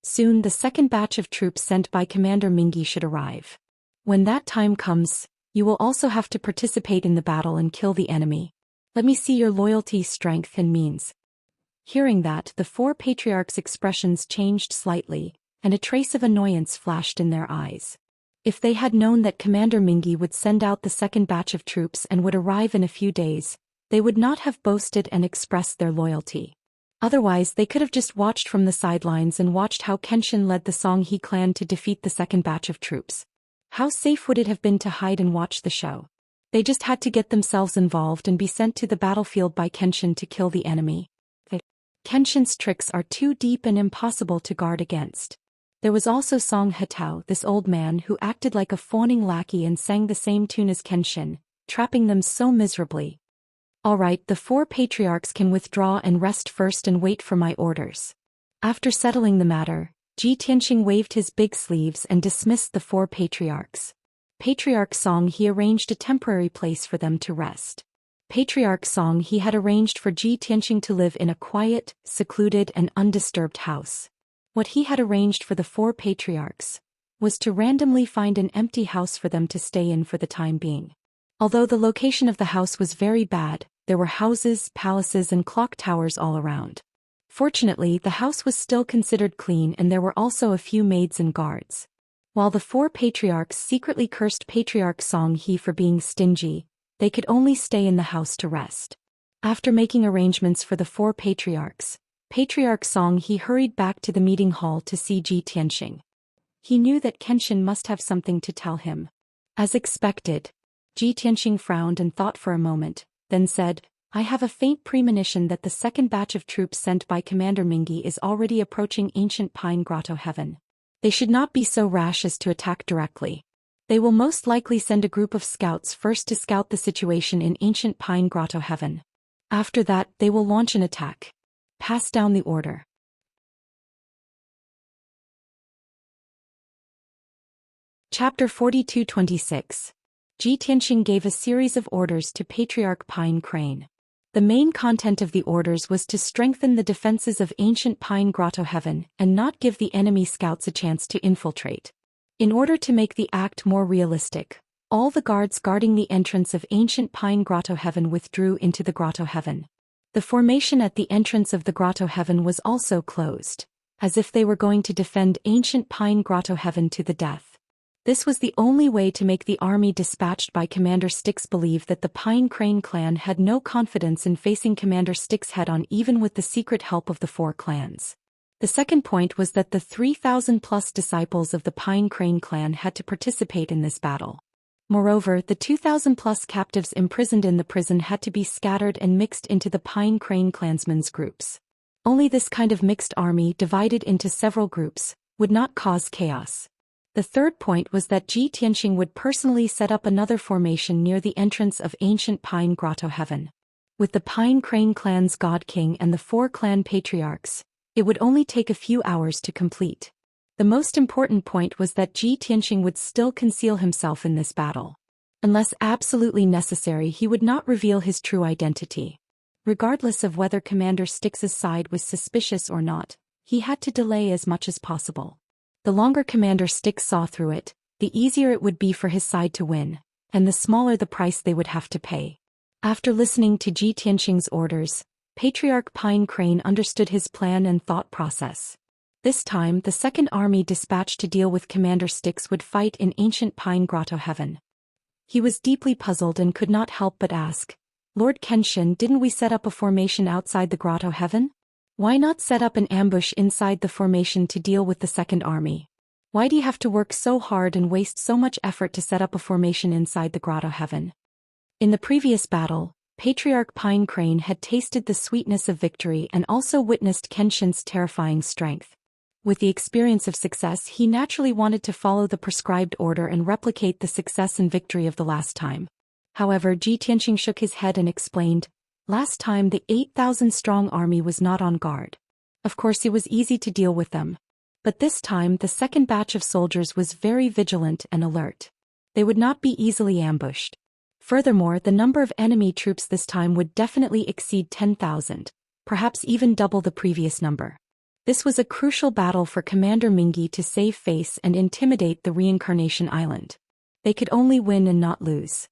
Soon the second batch of troops sent by Commander Mingyi should arrive. When that time comes, you will also have to participate in the battle and kill the enemy. Let me see your loyalty, strength and means." Hearing that, the four patriarchs' expressions changed slightly, and a trace of annoyance flashed in their eyes. If they had known that Commander Mingyi would send out the second batch of troops and would arrive in a few days, they would not have boasted and expressed their loyalty. Otherwise, they could have just watched from the sidelines and watched how Kenshin led the Songhe clan to defeat the second batch of troops. How safe would it have been to hide and watch the show? They just had to get themselves involved and be sent to the battlefield by Kenshin to kill the enemy. Kenshin's tricks are too deep and impossible to guard against. There was also Song Hetao, this old man who acted like a fawning lackey and sang the same tune as Kenshin, trapping them so miserably. All right, the four patriarchs can withdraw and rest first and wait for my orders. After settling the matter, Ji Tianxing waved his big sleeves and dismissed the four patriarchs. Patriarch Song He arranged a temporary place for them to rest. Patriarch Song He had arranged for Ji Tianxing to live in a quiet, secluded and undisturbed house. What he had arranged for the four patriarchs was to randomly find an empty house for them to stay in for the time being. Although the location of the house was very bad, there were houses, palaces and clock towers all around. Fortunately, the house was still considered clean and there were also a few maids and guards. While the four patriarchs secretly cursed Patriarch Song He for being stingy, they could only stay in the house to rest. After making arrangements for the four patriarchs, Patriarch Song He hurried back to the meeting hall to see Ji Tianxing. He knew that Kenshin must have something to tell him. As expected, Ji Tianxing frowned and thought for a moment, then said, "I have a faint premonition that the second batch of troops sent by Commander Mingyi is already approaching ancient Pine Grotto Heaven. They should not be so rash as to attack directly. They will most likely send a group of scouts first to scout the situation in ancient Pine Grotto Heaven. After that, they will launch an attack. Pass down the order." Chapter 42-26. Ji Tianxing gave a series of orders to Patriarch Pine Crane. The main content of the orders was to strengthen the defenses of ancient Pine Grotto Heaven and not give the enemy scouts a chance to infiltrate. In order to make the act more realistic, all the guards guarding the entrance of ancient Pine Grotto Heaven withdrew into the Grotto Heaven. The formation at the entrance of the Grotto Heaven was also closed, as if they were going to defend ancient Pine Grotto Heaven to the death. This was the only way to make the army dispatched by Commander Styx believe that the Pine Crane clan had no confidence in facing Commander Styx head-on even with the secret help of the four clans. The second point was that the 3,000-plus disciples of the Pine Crane clan had to participate in this battle. Moreover, the 2,000-plus captives imprisoned in the prison had to be scattered and mixed into the Pine Crane clansmen's groups. Only this kind of mixed army, divided into several groups, would not cause chaos. The third point was that Ji Tianxing would personally set up another formation near the entrance of ancient Pine Grotto Heaven. With the Pine Crane clan's God King and the four clan patriarchs, it would only take a few hours to complete. The most important point was that Ji Tianxing would still conceal himself in this battle. Unless absolutely necessary, he would not reveal his true identity. Regardless of whether Commander Styx's side was suspicious or not, he had to delay as much as possible. The longer Commander Styx saw through it, the easier it would be for his side to win, and the smaller the price they would have to pay. After listening to Ji Tianqing's orders, Patriarch Pine Crane understood his plan and thought process. This time, the second army dispatched to deal with Commander Styx would fight in ancient Pine Grotto Heaven. He was deeply puzzled and could not help but ask, "Lord Kenshin, didn't we set up a formation outside the Grotto Heaven? Why not set up an ambush inside the formation to deal with the second army? Why do you have to work so hard and waste so much effort to set up a formation inside the Grotto Heaven?" In the previous battle, Patriarch Pine Crane had tasted the sweetness of victory and also witnessed Kenshin's terrifying strength. With the experience of success, he naturally wanted to follow the prescribed order and replicate the success and victory of the last time. However, Ji Tianqing shook his head and explained, "Last time the 8,000-strong army was not on guard. Of course, it was easy to deal with them. But this time the second batch of soldiers was very vigilant and alert. They would not be easily ambushed. Furthermore, the number of enemy troops this time would definitely exceed 10,000, perhaps even double the previous number. This was a crucial battle for Commander Mingi to save face and intimidate the Reincarnation Island. They could only win and not lose.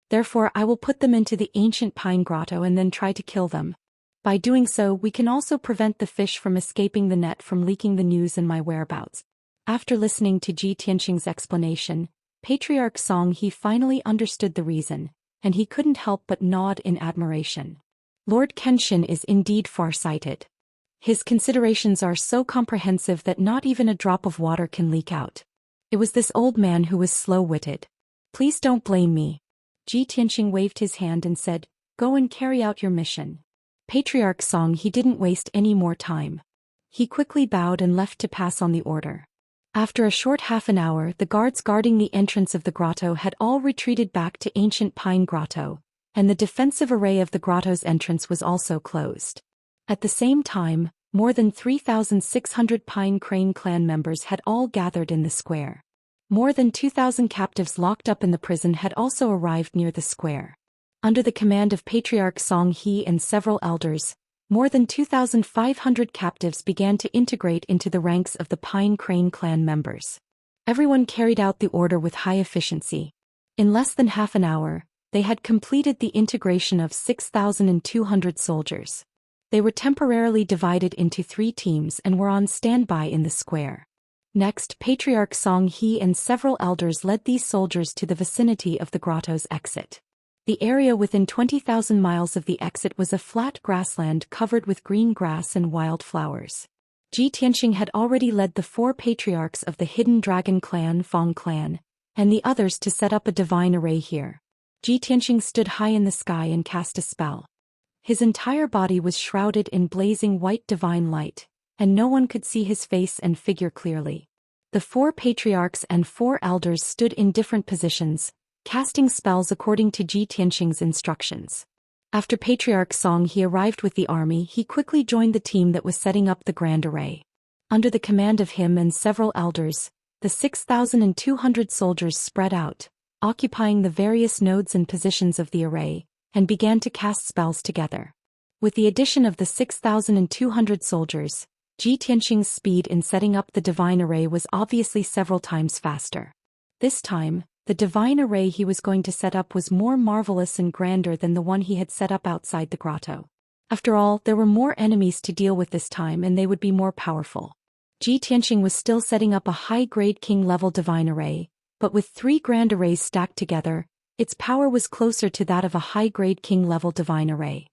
Therefore, I will put them into the ancient Pine Grotto and then try to kill them. By doing so, we can also prevent the fish from escaping the net from leaking the news and my whereabouts." After listening to Ji Tianqing's explanation, Patriarch Song He finally understood the reason, and he couldn't help but nod in admiration. Lord Kenshin is indeed far-sighted. His considerations are so comprehensive that not even a drop of water can leak out. It was this old man who was slow-witted. "Please don't blame me." Ji Tianqing waved his hand and said, "Go and carry out your mission." Patriarch Song He didn't waste any more time. He quickly bowed and left to pass on the order. After a short half an hour, the guards guarding the entrance of the grotto had all retreated back to ancient Pine Grotto, and the defensive array of the grotto's entrance was also closed. At the same time, more than 3,600 Pine Crane clan members had all gathered in the square. More than 2,000 captives locked up in the prison had also arrived near the square. Under the command of Patriarch Song He and several elders, more than 2,500 captives began to integrate into the ranks of the Pine Crane clan members. Everyone carried out the order with high efficiency. In less than half an hour, they had completed the integration of 6,200 soldiers. They were temporarily divided into 3 teams and were on standby in the square. Next, Patriarch Song He and several elders led these soldiers to the vicinity of the grotto's exit. The area within 20,000 miles of the exit was a flat grassland covered with green grass and wild flowers. Ji Tianqing had already led the 4 patriarchs of the Hidden Dragon Clan, Fong Clan, and the others to set up a divine array here. Ji Tianqing stood high in the sky and cast a spell. His entire body was shrouded in blazing white divine light, and no one could see his face and figure clearly. The 4 patriarchs and 4 elders stood in different positions, casting spells according to Ji Tianqing's instructions. After Patriarch Song He arrived with the army, he quickly joined the team that was setting up the grand array. Under the command of him and several elders, the 6,200 soldiers spread out, occupying the various nodes and positions of the array, and began to cast spells together. With the addition of the 6,200 soldiers, Ji Tianqing's speed in setting up the divine array was obviously several times faster. This time, the divine array he was going to set up was more marvelous and grander than the one he had set up outside the grotto. After all, there were more enemies to deal with this time and they would be more powerful. Ji Tianqing was still setting up a high-grade king-level divine array, but with 3 grand arrays stacked together, its power was closer to that of a high-grade king-level divine array.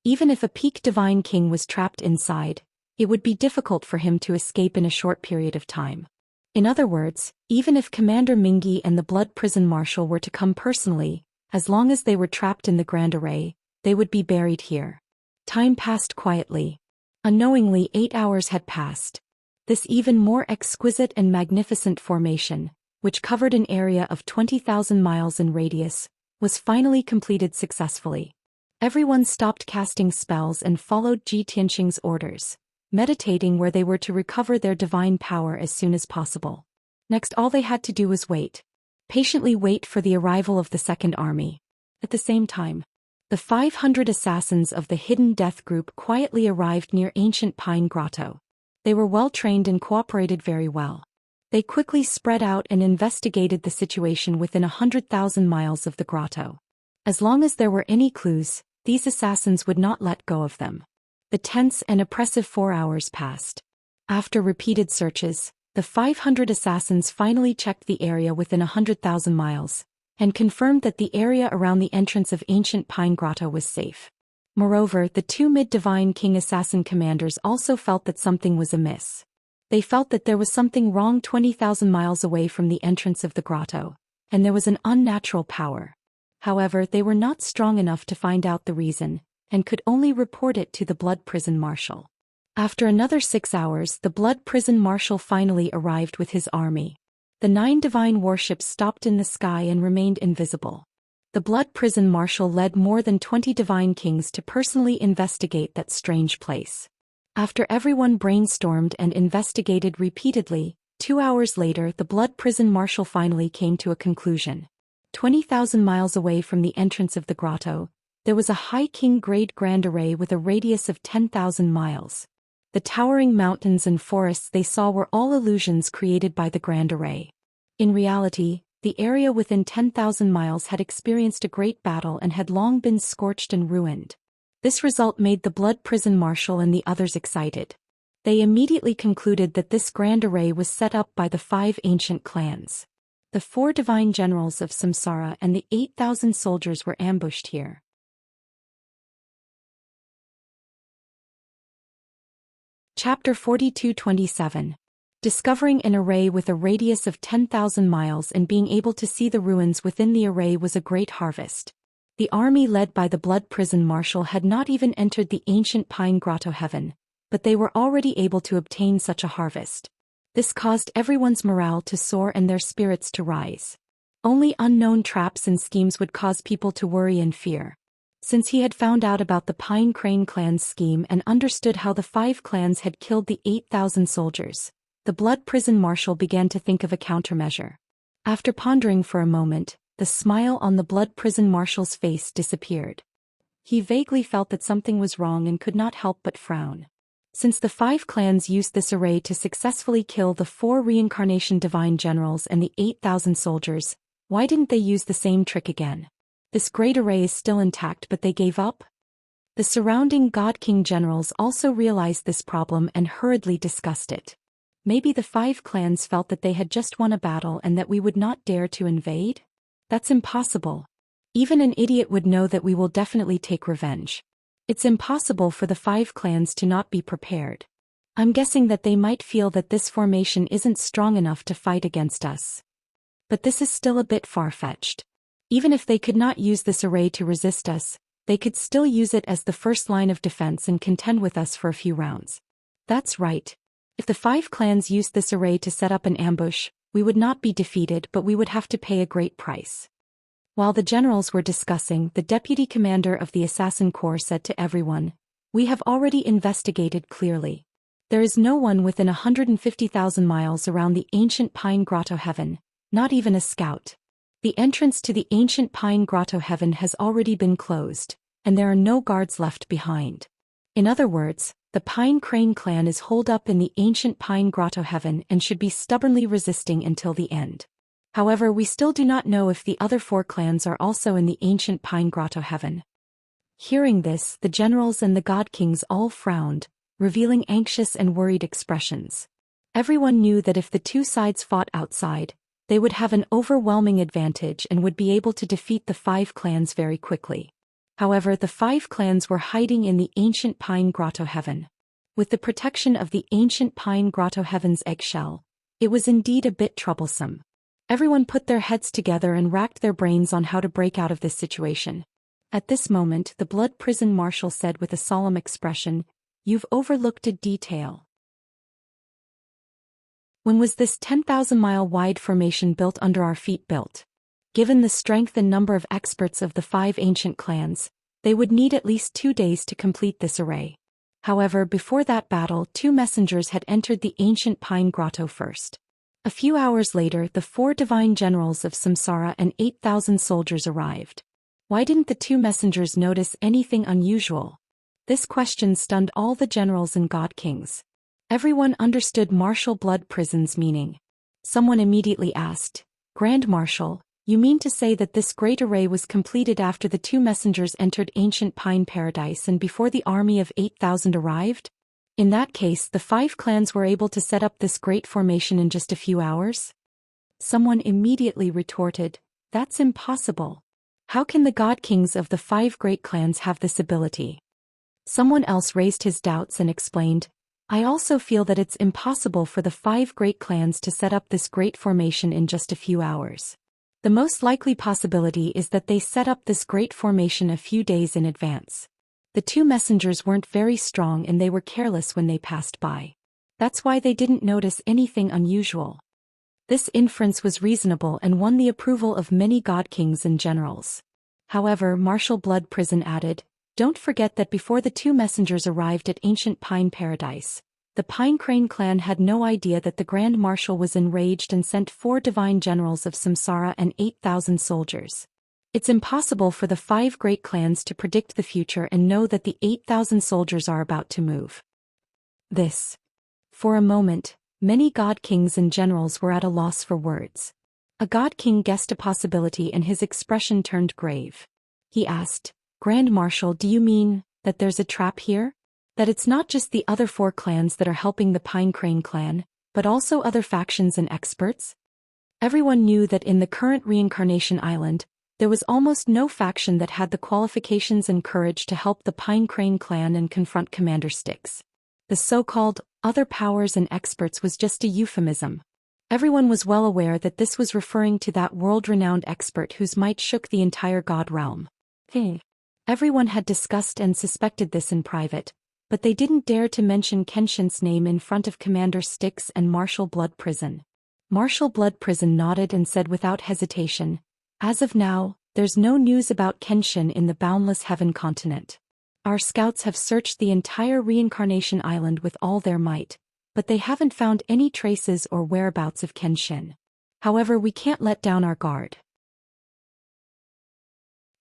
Even if a peak divine king was trapped inside, it would be difficult for him to escape in a short period of time. In other words, even if Commander Mingi and the Blood Prison Marshal were to come personally, as long as they were trapped in the Grand Array, they would be buried here. Time passed quietly. Unknowingly 8 hours had passed. This even more exquisite and magnificent formation, which covered an area of 20,000 miles in radius, was finally completed successfully. Everyone stopped casting spells and followed Ji Tianqing's orders, meditating where they were to recover their divine power as soon as possible. Next, all they had to do was wait. Patiently wait for the arrival of the second army. At the same time, the 500 assassins of the Hidden Death Group quietly arrived near ancient Pine Grotto. They were well trained and cooperated very well. They quickly spread out and investigated the situation within 100,000 miles of the grotto. As long as there were any clues, these assassins would not let go of them. The tense and oppressive 4 hours passed. After repeated searches, the 500 assassins finally checked the area within 100,000 miles, and confirmed that the area around the entrance of ancient Pine Grotto was safe. Moreover, the 2 mid-Divine King assassin commanders also felt that something was amiss. They felt that there was something wrong 20,000 miles away from the entrance of the grotto, and there was an unnatural power. However, they were not strong enough to find out the reason, and could only report it to the Blood Prison Marshal. After another 6 hours, the Blood Prison Marshal finally arrived with his army. The 9 divine warships stopped in the sky and remained invisible. The Blood Prison Marshal led more than 20 divine kings to personally investigate that strange place. After everyone brainstormed and investigated repeatedly, 2 hours later the Blood Prison Marshal finally came to a conclusion. 20,000 miles away from the entrance of the grotto, there was a high king-grade grand array with a radius of 10,000 miles. The towering mountains and forests they saw were all illusions created by the grand array. In reality, the area within 10,000 miles had experienced a great battle and had long been scorched and ruined. This result made the Blood Prison Marshal and the others excited. They immediately concluded that this grand array was set up by the 5 ancient clans. The 4 divine generals of Samsara and the 8,000 soldiers were ambushed here. Chapter 42-27. Discovering an array with a radius of 10,000 miles and being able to see the ruins within the array was a great harvest. The army led by the Blood Prison Marshal had not even entered the ancient Pine Grotto heaven, but they were already able to obtain such a harvest. This caused everyone's morale to soar and their spirits to rise. Only unknown traps and schemes would cause people to worry and fear. Since he had found out about the Pine Crane clan's scheme and understood how the 5 clans had killed the 8,000 soldiers, the Blood Prison Marshal began to think of a countermeasure. After pondering for a moment, the smile on the Blood Prison Marshal's face disappeared. He vaguely felt that something was wrong and could not help but frown. Since the 5 clans used this array to successfully kill the 4 reincarnation divine generals and the 8,000 soldiers, why didn't they use the same trick again? This great array is still intact, but they gave up? The surrounding God King generals also realized this problem and hurriedly discussed it. Maybe the 5 clans felt that they had just won a battle and that we would not dare to invade? That's impossible. Even an idiot would know that we will definitely take revenge. It's impossible for the 5 clans to not be prepared. I'm guessing that they might feel that this formation isn't strong enough to fight against us. But this is still a bit far-fetched. Even if they could not use this array to resist us, they could still use it as the first line of defense and contend with us for a few rounds. That's right. If the 5 clans used this array to set up an ambush, we would not be defeated, but we would have to pay a great price. While the generals were discussing, the deputy commander of the assassin corps said to everyone, "We have already investigated clearly. There is no one within 150,000 miles around the ancient Pine Grotto heaven, not even a scout. The entrance to the ancient Pine Grotto heaven has already been closed, and there are no guards left behind. In other words, the Pine Crane clan is holed up in the ancient Pine Grotto heaven and should be stubbornly resisting until the end. However, we still do not know if the other 4 clans are also in the ancient Pine Grotto heaven." Hearing this, the generals and the God Kings all frowned, revealing anxious and worried expressions. Everyone knew that if the 2 sides fought outside, they would have an overwhelming advantage and would be able to defeat the 5 clans very quickly. However, the 5 clans were hiding in the ancient Pine Grotto heaven. With the protection of the ancient Pine Grotto heaven's eggshell, it was indeed a bit troublesome. Everyone put their heads together and racked their brains on how to break out of this situation. At this moment, the Blood Prison Marshal said with a solemn expression, "You've overlooked a detail. When was this 10,000-mile-wide formation built under our feet built? Given the strength and number of experts of the 5 ancient clans, they would need at least 2 days to complete this array. However, before that battle, 2 messengers had entered the ancient Pine Grotto first. A few hours later, the 4 divine generals of Samsara and 8,000 soldiers arrived. Why didn't the 2 messengers notice anything unusual? This question stunned all the generals and God Kings. Everyone understood Marshal Blood Prison's meaning. Someone immediately asked, Grand Marshal, you mean to say that this great array was completed after the two messengers entered ancient Pine Paradise and before the army of 8,000 arrived? In that case, the 5 clans were able to set up this great formation in just a few hours? Someone immediately retorted, that's impossible. How can the god kings of the 5 great clans have this ability? Someone else raised his doubts and explained, I also feel that it's impossible for the 5 great clans to set up this great formation in just a few hours. The most likely possibility is that they set up this great formation a few days in advance. The two messengers weren't very strong and they were careless when they passed by. That's why they didn't notice anything unusual. This inference was reasonable and won the approval of many god kings and generals. However, Marshal Blood Prison added, don't forget that before the two messengers arrived at ancient Pine Paradise, the Pine Crane clan had no idea that the Grand Marshal was enraged and sent 4 divine generals of Samsara and 8,000 soldiers. It's impossible for the 5 great clans to predict the future and know that the 8,000 soldiers are about to move. For a moment, many god kings and generals were at a loss for words. A god king guessed a possibility and his expression turned grave. He asked, Grand Marshal, do you mean that there's a trap here? That it's not just the other 4 clans that are helping the Pine Crane clan, but also other factions and experts? Everyone knew that in the current Reincarnation Island, there was almost no faction that had the qualifications and courage to help the Pine Crane clan and confront Commander Styx. The so-called other powers and experts was just a euphemism. Everyone was well aware that this was referring to that world-renowned expert whose might shook the entire god realm. Everyone had discussed and suspected this in private, but they didn't dare to mention Kenshin's name in front of Commander Styx and Marshal Blood Prison. Marshal Blood Prison nodded and said without hesitation, as of now, there's no news about Kenshin in the Boundless Heaven continent. Our scouts have searched the entire Reincarnation Island with all their might, but they haven't found any traces or whereabouts of Kenshin. However, we can't let down our guard.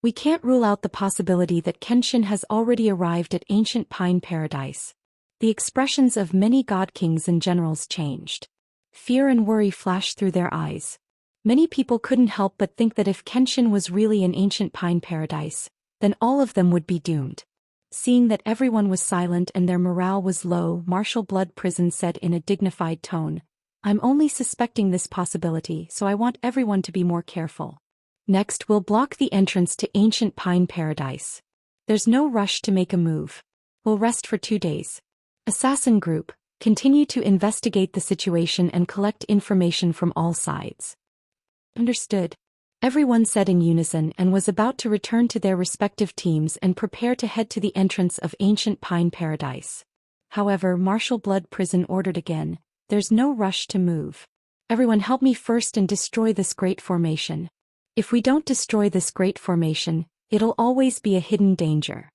We can't rule out the possibility that Kenshin has already arrived at ancient Pine Paradise. The expressions of many god kings and generals changed. Fear and worry flashed through their eyes. Many people couldn't help but think that if Kenshin was really in ancient Pine Paradise, then all of them would be doomed. Seeing that everyone was silent and their morale was low, Marshal Blood Prison said in a dignified tone, I'm only suspecting this possibility, so I want everyone to be more careful. Next, we'll block the entrance to ancient Pine Paradise. There's no rush to make a move. We'll rest for 2 days. Assassin Group, continue to investigate the situation and collect information from all sides. Understood. Everyone said in unison and was about to return to their respective teams and prepare to head to the entrance of ancient Pine Paradise. However, Marshal Blood Prison ordered again, there's no rush to move. Everyone help me first and destroy this great formation. If we don't destroy this great formation, it'll always be a hidden danger.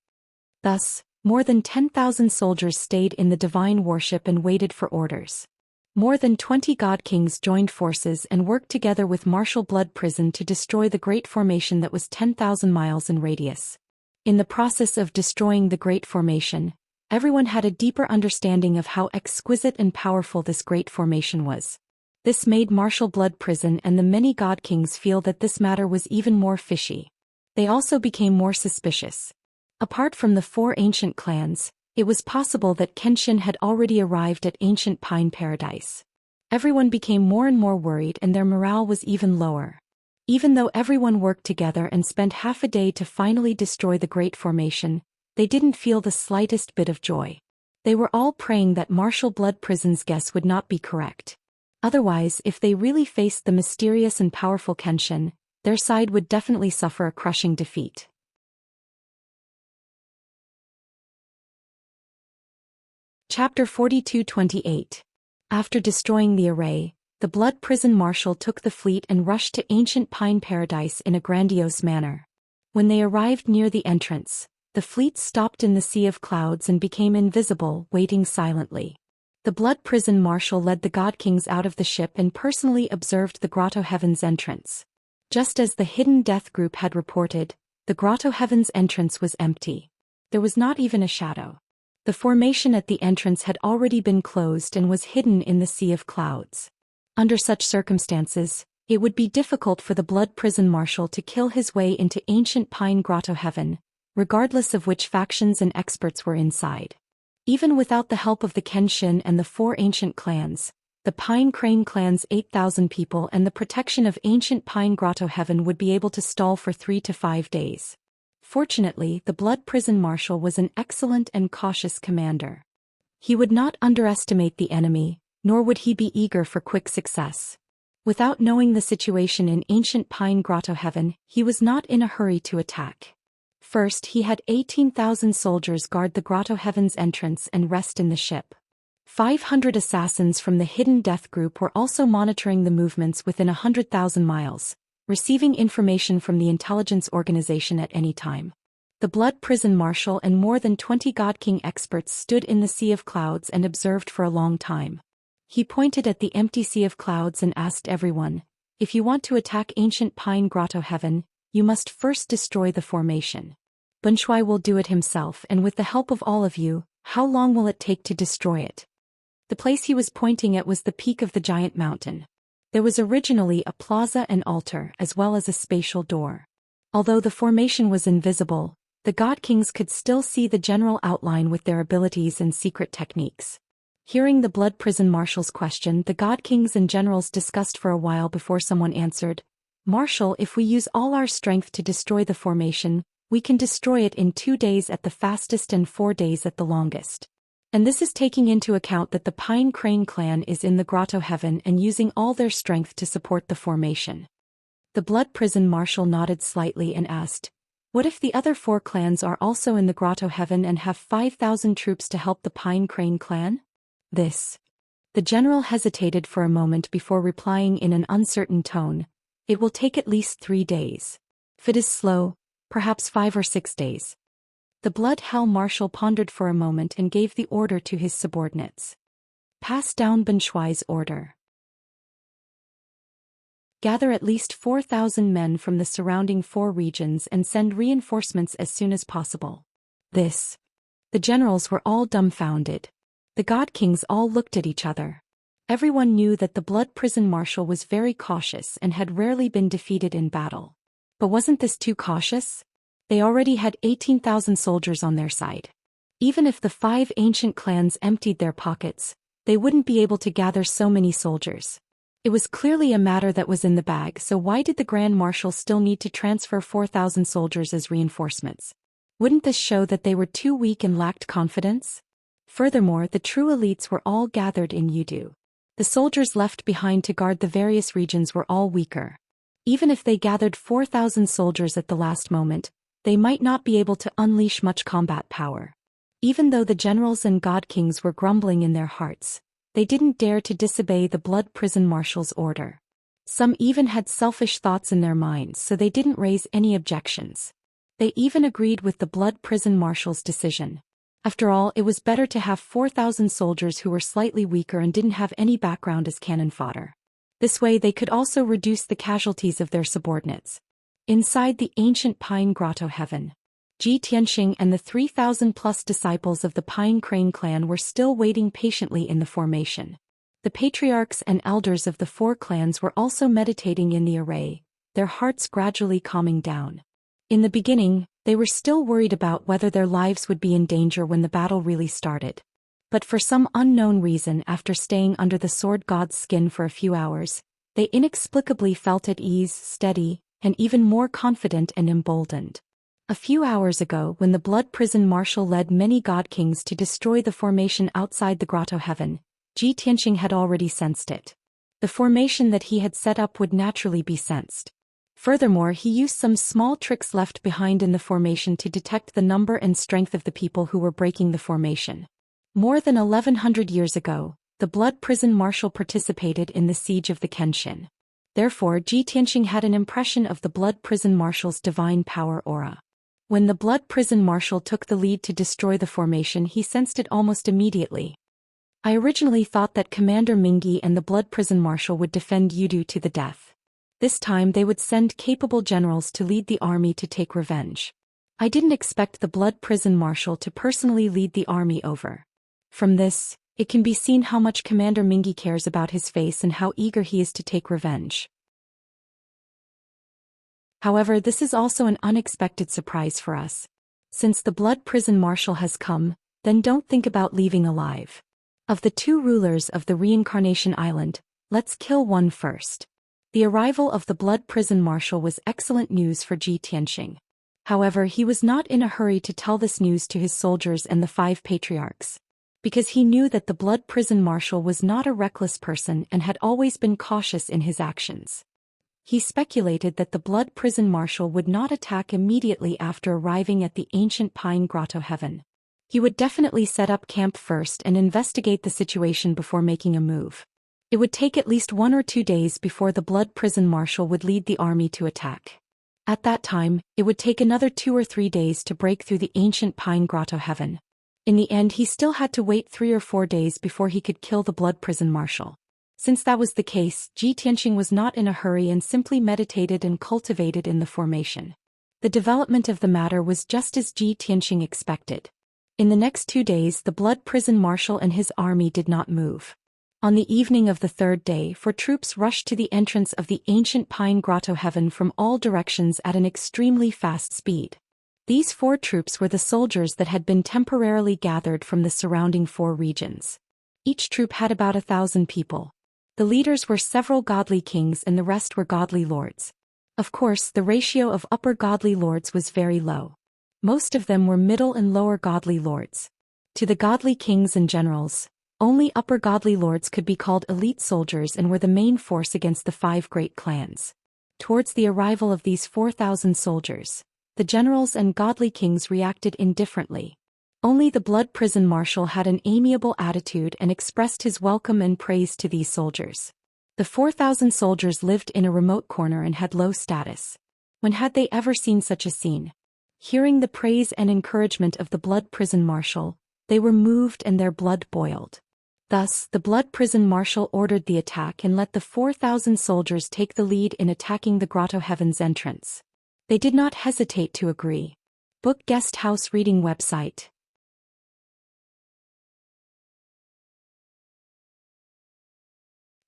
Thus, more than 10,000 soldiers stayed in the divine warship and waited for orders. More than 20 god kings joined forces and worked together with Marshal Blood Prison to destroy the great formation that was 10,000 miles in radius. In the process of destroying the great formation, everyone had a deeper understanding of how exquisite and powerful this great formation was. This made Marshal Blood Prison and the many god kings feel that this matter was even more fishy. They also became more suspicious. Apart from the 4 ancient clans, it was possible that Kenshin had already arrived at ancient Pine Paradise. Everyone became more and more worried and their morale was even lower. Even though everyone worked together and spent half a day to finally destroy the great formation, they didn't feel the slightest bit of joy. They were all praying that Marshal Blood Prison's guess would not be correct. Otherwise, if they really faced the mysterious and powerful Kenshin, their side would definitely suffer a crushing defeat. Chapter 42-28. After destroying the array, the Blood Prison Marshal took the fleet and rushed to ancient Pine Paradise in a grandiose manner. When they arrived near the entrance, the fleet stopped in the sea of clouds and became invisible, waiting silently. The Blood Prison Marshal led the god kings out of the ship and personally observed the Grotto Heaven's entrance. Just as the Hidden Death Group had reported, the Grotto Heaven's entrance was empty. There was not even a shadow. The formation at the entrance had already been closed and was hidden in the sea of clouds. Under such circumstances, it would be difficult for the Blood Prison Marshal to kill his way into ancient Pine Grotto Heaven, regardless of which factions and experts were inside. Even without the help of the Kenshin and the 4 ancient clans, the Pine Crane clan's 8,000 people and the protection of ancient Pine Grotto Heaven would be able to stall for 3 to 5 days. Fortunately, the Blood Prison Marshal was an excellent and cautious commander. He would not underestimate the enemy, nor would he be eager for quick success. Without knowing the situation in ancient Pine Grotto Heaven, he was not in a hurry to attack. First, he had 18,000 soldiers guard the Grotto Heaven's entrance and rest in the ship. 500 assassins from the Hidden Death Group were also monitoring the movements within 100,000 miles, receiving information from the intelligence organization at any time. The Blood Prison Marshal and more than 20 God King experts stood in the sea of clouds and observed for a long time. He pointed at the empty sea of clouds and asked everyone, "If you want to attack ancient Pine Grotto Heaven, you must first destroy the formation. Bunshui will do it himself, and with the help of all of you, how long will it take to destroy it?" The place he was pointing at was the peak of the giant mountain. There was originally a plaza and altar as well as a spatial door. Although the formation was invisible, the God Kings could still see the general outline with their abilities and secret techniques. Hearing the Blood Prison Marshal's question, the God Kings and generals discussed for a while before someone answered, "Marshal, if we use all our strength to destroy the formation, we can destroy it in 2 days at the fastest and 4 days at the longest. And this is taking into account that the Pine Crane clan is in the Grotto Heaven and using all their strength to support the formation." The Blood Prison Marshal nodded slightly and asked, "What if the other 4 clans are also in the Grotto Heaven and have 5,000 troops to help the Pine Crane clan?" The general hesitated for a moment before replying in an uncertain tone, "It will take at least 3 days. If it is slow, perhaps 5 or 6 days. The Blood Hell Marshal pondered for a moment and gave the order to his subordinates. "Pass down Bunshui's order. Gather at least 4,000 men from the surrounding 4 regions and send reinforcements as soon as possible." The generals were all dumbfounded. The God Kings all looked at each other. Everyone knew that the Blood Prison Marshal was very cautious and had rarely been defeated in battle. But wasn't this too cautious? They already had 18,000 soldiers on their side. Even if the 5 ancient clans emptied their pockets, they wouldn't be able to gather so many soldiers. It was clearly a matter that was in the bag, so why did the Grand Marshal still need to transfer 4,000 soldiers as reinforcements? Wouldn't this show that they were too weak and lacked confidence? Furthermore, the true elites were all gathered in Yudu. The soldiers left behind to guard the various regions were all weaker. Even if they gathered 4,000 soldiers at the last moment, they might not be able to unleash much combat power. Even though the generals and God Kings were grumbling in their hearts, they didn't dare to disobey the Blood Prison Marshal's order. Some even had selfish thoughts in their minds, so they didn't raise any objections. They even agreed with the Blood Prison Marshal's decision. After all, it was better to have 4,000 soldiers who were slightly weaker and didn't have any background as cannon fodder. This way they could also reduce the casualties of their subordinates. Inside the ancient Pine Grotto Heaven, Ji Tianxing and the 3,000+ disciples of the Pine Crane clan were still waiting patiently in the formation. The patriarchs and elders of the 4 clans were also meditating in the array, their hearts gradually calming down. In the beginning, they were still worried about whether their lives would be in danger when the battle really started. But for some unknown reason, after staying under the Sword God's skin for a few hours, they inexplicably felt at ease, steady, and even more confident and emboldened. A few hours ago, when the Blood Prison Marshal led many God Kings to destroy the formation outside the Grotto Heaven, Ji Tianxing had already sensed it. The formation that he had set up would naturally be sensed. Furthermore, he used some small tricks left behind in the formation to detect the number and strength of the people who were breaking the formation. More than 1,100 years ago, the Blood Prison Marshal participated in the siege of the Kenshin. Therefore, Ji Tianxing had an impression of the Blood Prison Marshal's divine power aura. When the Blood Prison Marshal took the lead to destroy the formation, he sensed it almost immediately. "I originally thought that Commander Mingyi and the Blood Prison Marshal would defend Yudu to the death. This time they would send capable generals to lead the army to take revenge. I didn't expect the Blood Prison Marshal to personally lead the army over. From this, It can be seen how much Commander Mingi cares about his face and how eager he is to take revenge. However, this is also an unexpected surprise for us. Since the Blood Prison Marshal has come, then don't think about leaving alive. Of the two rulers of the Reincarnation Island, let's kill one first. The arrival of the Blood Prison Marshal was excellent news for Ji Tianxing. However, he was not in a hurry to tell this news to his soldiers and the 5 patriarchs. Because he knew that the Blood Prison Marshal was not a reckless person and had always been cautious in his actions. He speculated that the Blood Prison Marshal would not attack immediately after arriving at the ancient Pine Grotto Heaven. He would definitely set up camp first and investigate the situation before making a move. It would take at least 1 or 2 days before the Blood Prison Marshal would lead the army to attack. At that time, it would take another 2 or 3 days to break through the ancient Pine Grotto Heaven. In the end, he still had to wait 3 or 4 days before he could kill the Blood Prison Marshal. Since that was the case, Ji Tianxing was not in a hurry and simply meditated and cultivated in the formation. The development of the matter was just as Ji Tianxing expected. In the next 2 days, the Blood Prison Marshal and his army did not move. On the evening of the 3rd day, 4 troops rushed to the entrance of the ancient Pine Grotto Heaven from all directions at an extremely fast speed. These 4 troops were the soldiers that had been temporarily gathered from the surrounding 4 regions. Each troop had about 1,000 people. The leaders were several godly kings and the rest were godly lords. Of course, the ratio of upper godly lords was very low. Most of them were middle and lower godly lords. To the godly kings and generals, only upper godly lords could be called elite soldiers and were the main force against the 5 great clans. Towards the arrival of these 4,000 soldiers, the generals and godly kings reacted indifferently. Only the Blood Prison Marshal had an amiable attitude and expressed his welcome and praise to these soldiers. The 4,000 soldiers lived in a remote corner and had low status. When had they ever seen such a scene? Hearing the praise and encouragement of the Blood Prison Marshal, they were moved and their blood boiled. Thus, the Blood Prison Marshal ordered the attack and let the 4,000 soldiers take the lead in attacking the Grotto Heaven's entrance. They did not hesitate to agree. Book Guest House Reading Website.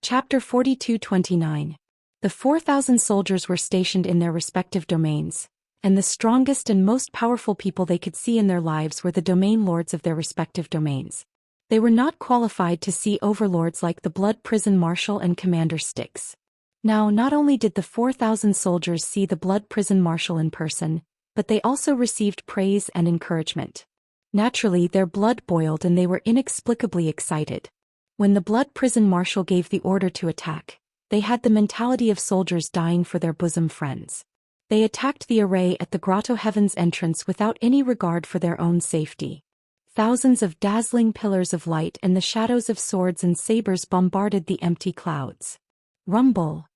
Chapter 42-29. The 4,000 soldiers were stationed in their respective domains, and the strongest and most powerful people they could see in their lives were the domain lords of their respective domains. They were not qualified to see overlords like the Blood Prison Marshal and Commander Styx. Now, not only did the 4,000 soldiers see the Blood Prison Marshal in person, but they also received praise and encouragement. Naturally, their blood boiled and they were inexplicably excited. When the Blood Prison Marshal gave the order to attack, they had the mentality of soldiers dying for their bosom friends. They attacked the array at the Grotto Heaven's entrance without any regard for their own safety. Thousands of dazzling pillars of light and the shadows of swords and sabers bombarded the empty clouds. Rumble!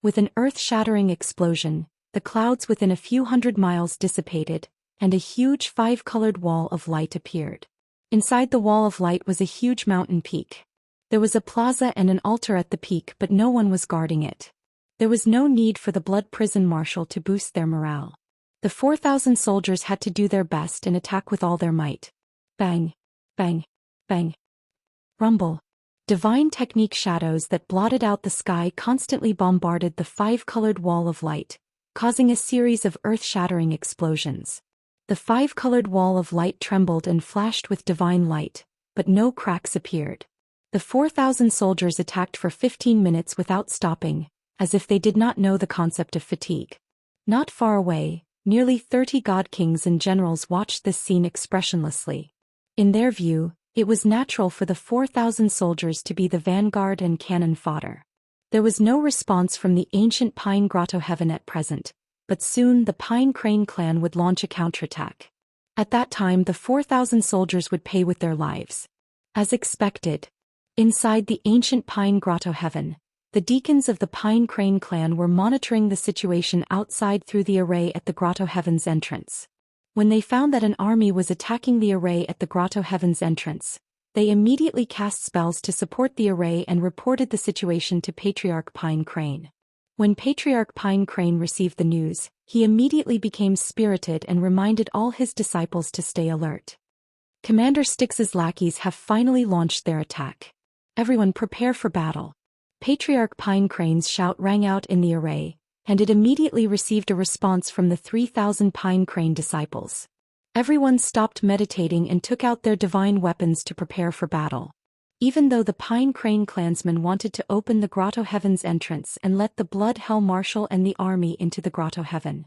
With an earth-shattering explosion, the clouds within a few hundred miles dissipated, and a huge 5-colored wall of light appeared. Inside the wall of light was a huge mountain peak. There was a plaza and an altar at the peak, but no one was guarding it. There was no need for the Blood Prison Marshal to boost their morale. The 4,000 soldiers had to do their best and attack with all their might. Bang! Bang! Bang! Rumble! Divine technique shadows that blotted out the sky constantly bombarded the 5-colored wall of light, causing a series of earth-shattering explosions. The 5-colored wall of light trembled and flashed with divine light, but no cracks appeared. The 4,000 soldiers attacked for 15 minutes without stopping, as if they did not know the concept of fatigue. Not far away, nearly 30 god kings and generals watched this scene expressionlessly. In their view, it was natural for the 4,000 soldiers to be the vanguard and cannon fodder. There was no response from the ancient Pine Grotto Heaven at present, but soon the Pine Crane clan would launch a counterattack. At that time the 4,000 soldiers would pay with their lives. As expected, inside the ancient Pine Grotto Heaven, the deacons of the Pine Crane clan were monitoring the situation outside through the array at the Grotto Heaven's entrance. When they found that an army was attacking the array at the Grotto Heaven's entrance, they immediately cast spells to support the array and reported the situation to Patriarch Pine Crane. When Patriarch Pine Crane received the news, he immediately became spirited and reminded all his disciples to stay alert. Commander Styx's lackeys have finally launched their attack. Everyone prepare for battle. Patriarch Pine Crane's shout rang out in the array, and it immediately received a response from the 3,000 Pine Crane disciples. Everyone stopped meditating and took out their divine weapons to prepare for battle. Even though the Pine Crane clansmen wanted to open the Grotto Heaven's entrance and let the Blood Hell Marshal and the army into the Grotto Heaven.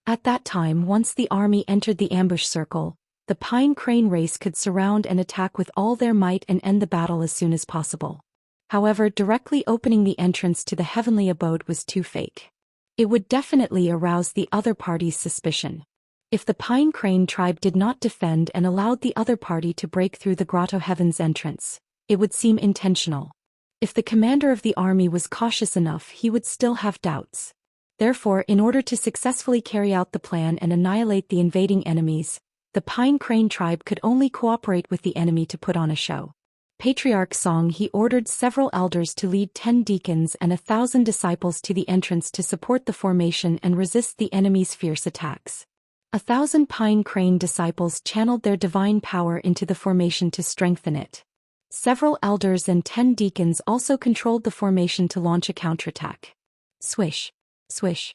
At that time, once the army entered the ambush circle, the Pine Crane race could surround and attack with all their might and end the battle as soon as possible. However, directly opening the entrance to the heavenly abode was too fake. It would definitely arouse the other party's suspicion. If the Pine Crane tribe did not defend and allowed the other party to break through the Grotto Heaven's entrance, it would seem intentional. If the commander of the army was cautious enough, he would still have doubts. Therefore, in order to successfully carry out the plan and annihilate the invading enemies, the Pine Crane tribe could only cooperate with the enemy to put on a show. Patriarch Song he ordered several elders to lead 10 deacons and 1,000 disciples to the entrance to support the formation and resist the enemy's fierce attacks. 1,000 Pine Crane disciples channeled their divine power into the formation to strengthen it. Several elders and 10 deacons also controlled the formation to launch a counterattack. Swish. Swish.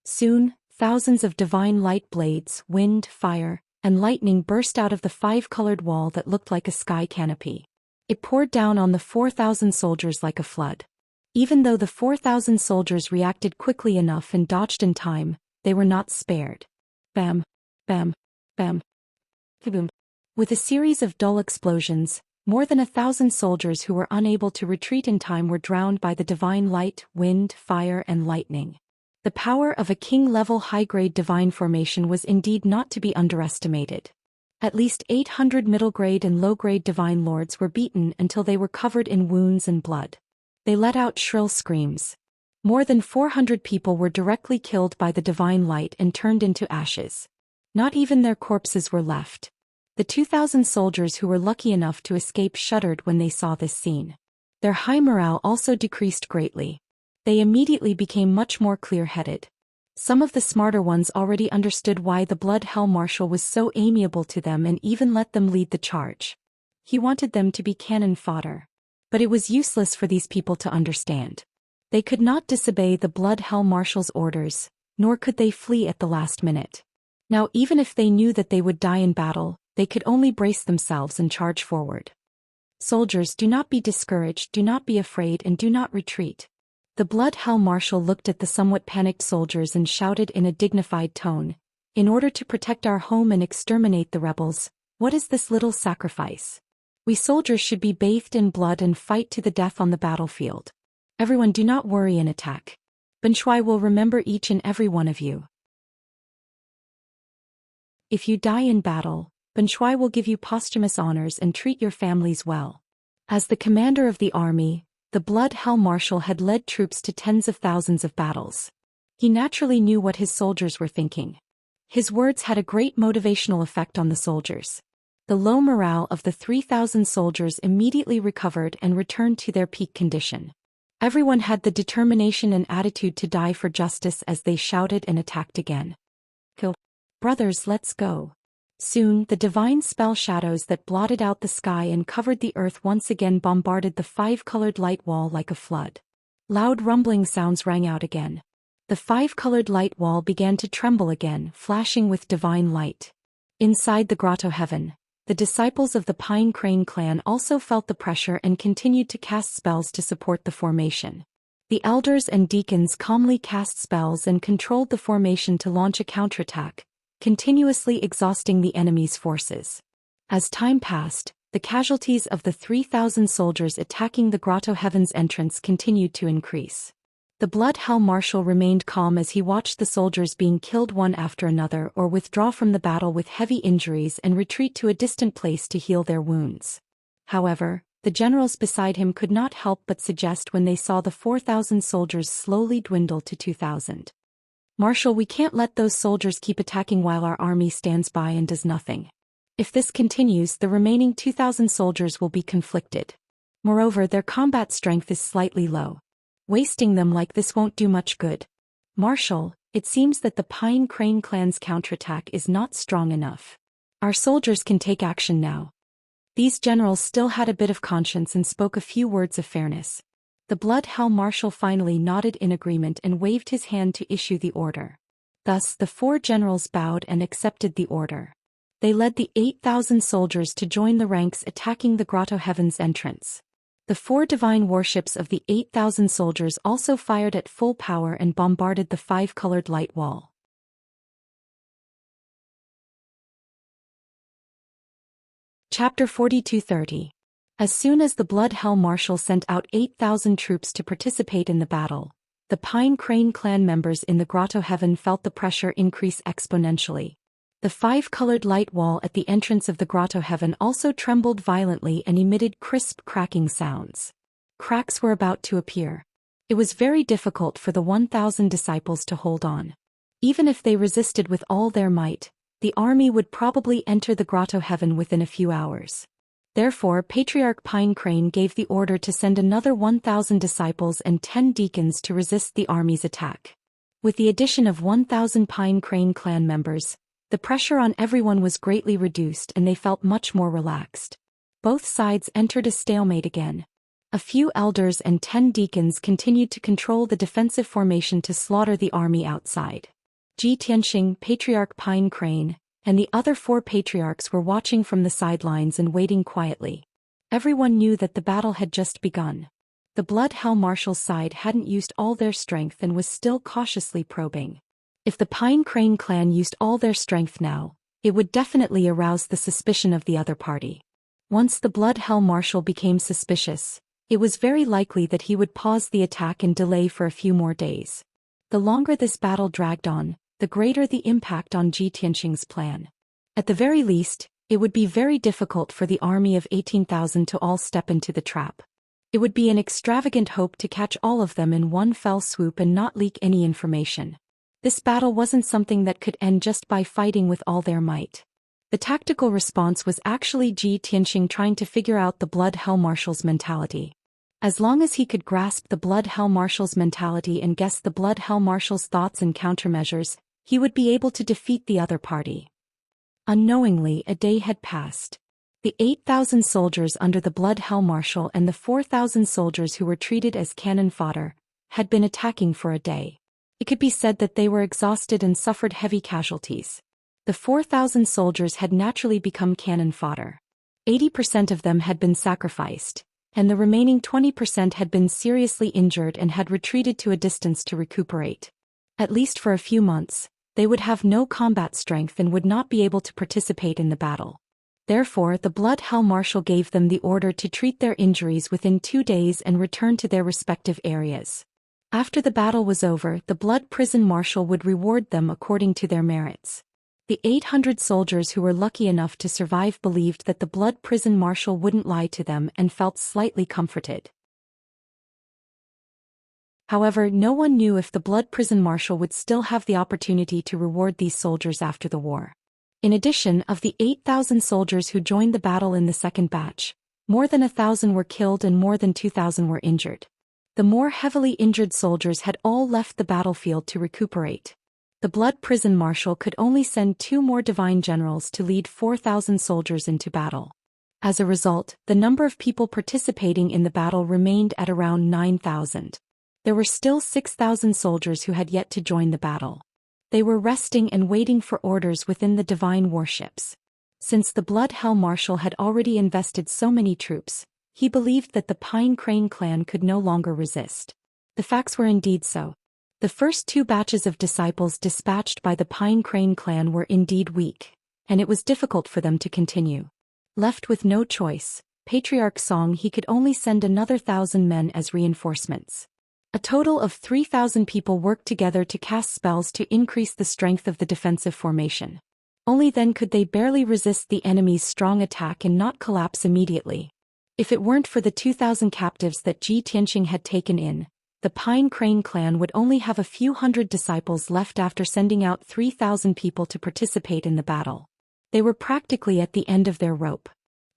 Soon, thousands of divine light blades, wind, fire, and lightning burst out of the 5-colored wall that looked like a sky canopy. It poured down on the 4,000 soldiers like a flood. Even though the 4,000 soldiers reacted quickly enough and dodged in time, they were not spared. Bam, bam, bam, kaboom. With a series of dull explosions, more than 1,000 soldiers who were unable to retreat in time were drowned by the divine light, wind, fire, and lightning. The power of a king-level high-grade divine formation was indeed not to be underestimated. At least 800 middle-grade and low-grade divine lords were beaten until they were covered in wounds and blood. They let out shrill screams. More than 400 people were directly killed by the divine light and turned into ashes. Not even their corpses were left. The 2,000 soldiers who were lucky enough to escape shuddered when they saw this scene. Their high morale also decreased greatly. They immediately became much more clear-headed. Some of the smarter ones already understood why the Blood Hell Marshal was so amiable to them and even let them lead the charge. He wanted them to be cannon fodder. But it was useless for these people to understand. They could not disobey the Blood Hell Marshal's orders, nor could they flee at the last minute. Now, even if they knew that they would die in battle, they could only brace themselves and charge forward. Soldiers, do not be discouraged, do not be afraid, and do not retreat. The Blood Hell Marshal looked at the somewhat panicked soldiers and shouted in a dignified tone, "In order to protect our home and exterminate the rebels, what is this little sacrifice? We soldiers should be bathed in blood and fight to the death on the battlefield. Everyone, do not worry and attack. Ben Shui will remember each and every one of you. If you die in battle, Ben Shui will give you posthumous honors and treat your families well." As the commander of the army, the Blood Hell Marshal had led troops to tens of thousands of battles. He naturally knew what his soldiers were thinking. His words had a great motivational effect on the soldiers. The low morale of the 3,000 soldiers immediately recovered and returned to their peak condition. Everyone had the determination and attitude to die for justice as they shouted and attacked again. "Go, brothers, let's go." Soon, the divine spell shadows that blotted out the sky and covered the earth once again bombarded the 5-colored light wall like a flood. Loud rumbling sounds rang out again. The 5-colored light wall began to tremble again, flashing with divine light. Inside the Grotto Heaven, the disciples of the Pine Crane clan also felt the pressure and continued to cast spells to support the formation. The elders and deacons calmly cast spells and controlled the formation to launch a counterattack, continuously exhausting the enemy's forces. As time passed, the casualties of the 3,000 soldiers attacking the Grotto Heaven's entrance continued to increase. The Blood Hell Marshal remained calm as he watched the soldiers being killed one after another or withdraw from the battle with heavy injuries and retreat to a distant place to heal their wounds. However, the generals beside him could not help but suggest when they saw the 4,000 soldiers slowly dwindle to 2,000. "Marshal, we can't let those soldiers keep attacking while our army stands by and does nothing. If this continues, the remaining 2,000 soldiers will be conflicted. Moreover, their combat strength is slightly low. Wasting them like this won't do much good. Marshal, it seems that the Pine Crane clan's counterattack is not strong enough. Our soldiers can take action now. These generals still had a bit of conscience and spoke a few words of fairness. The Blood Hell Marshal finally nodded in agreement and waved his hand to issue the order. Thus the 4 generals bowed and accepted the order. They led the 8,000 soldiers to join the ranks attacking the Grotto Heaven's entrance. The 4 divine warships of the 8,000 soldiers also fired at full power and bombarded the 5-colored light wall. Chapter 42:30. As soon as the Blood Hell Marshal sent out 8,000 troops to participate in the battle, the Pine Crane clan members in the Grotto Heaven felt the pressure increase exponentially. The 5-colored light wall at the entrance of the Grotto Heaven also trembled violently and emitted crisp cracking sounds. Cracks were about to appear. It was very difficult for the 1,000 disciples to hold on. Even if they resisted with all their might, the army would probably enter the Grotto Heaven within a few hours. Therefore, Patriarch Pine Crane gave the order to send another 1,000 disciples and 10 deacons to resist the army's attack. With the addition of 1,000 Pine Crane clan members, the pressure on everyone was greatly reduced and they felt much more relaxed. Both sides entered a stalemate again. A few elders and 10 deacons continued to control the defensive formation to slaughter the army outside. Xianxia, Patriarch Pine Crane, and the other 4 patriarchs were watching from the sidelines and waiting quietly. Everyone knew that the battle had just begun. The Blood Hell Marshal's side hadn't used all their strength and was still cautiously probing. If the Pine Crane clan used all their strength now, it would definitely arouse the suspicion of the other party. Once the Blood Hell Marshal became suspicious, it was very likely that he would pause the attack and delay for a few more days. The longer this battle dragged on, the greater the impact on Xianxia's plan. At the very least, it would be very difficult for the army of 18,000 to all step into the trap. It would be an extravagant hope to catch all of them in one fell swoop and not leak any information. This battle wasn't something that could end just by fighting with all their might. The tactical response was actually Xianxia trying to figure out the Blood Hell Marshal's mentality. As long as he could grasp the Blood Hell Marshal's mentality and guess the Blood Hell Marshal's thoughts and countermeasures, he would be able to defeat the other party. Unknowingly, a day had passed. The 8,000 soldiers under the Blood Hell Marshal and the 4,000 soldiers who were treated as cannon fodder had been attacking for a day. It could be said that they were exhausted and suffered heavy casualties. The 4,000 soldiers had naturally become cannon fodder. 80% of them had been sacrificed, and the remaining 20% had been seriously injured and had retreated to a distance to recuperate. At least for a few months, they would have no combat strength and would not be able to participate in the battle. Therefore, the Blood Hell Marshal gave them the order to treat their injuries within 2 days and return to their respective areas. After the battle was over, the Blood Prison Marshal would reward them according to their merits. The 800 soldiers who were lucky enough to survive believed that the Blood Prison Marshal wouldn't lie to them and felt slightly comforted. However, no one knew if the Blood Prison Marshal would still have the opportunity to reward these soldiers after the war. In addition, of the 8,000 soldiers who joined the battle in the second batch, more than 1,000 were killed and more than 2,000 were injured. The more heavily injured soldiers had all left the battlefield to recuperate. The Blood Prison Marshal could only send 2 more divine generals to lead 4,000 soldiers into battle. As a result, the number of people participating in the battle remained at around 9,000. There were still 6,000 soldiers who had yet to join the battle. They were resting and waiting for orders within the divine warships. Since the Blood Hell Marshal had already invested so many troops, he believed that the Pine Crane clan could no longer resist. The facts were indeed so. The first 2 batches of disciples dispatched by the Pine Crane clan were indeed weak, and it was difficult for them to continue. Left with no choice, Patriarch Song he could only send another 1,000 men as reinforcements. A total of 3,000 people worked together to cast spells to increase the strength of the defensive formation. Only then could they barely resist the enemy's strong attack and not collapse immediately. If it weren't for the 2,000 captives that Xianxia had taken in, the Pine Crane clan would only have a few hundred disciples left after sending out 3,000 people to participate in the battle. They were practically at the end of their rope.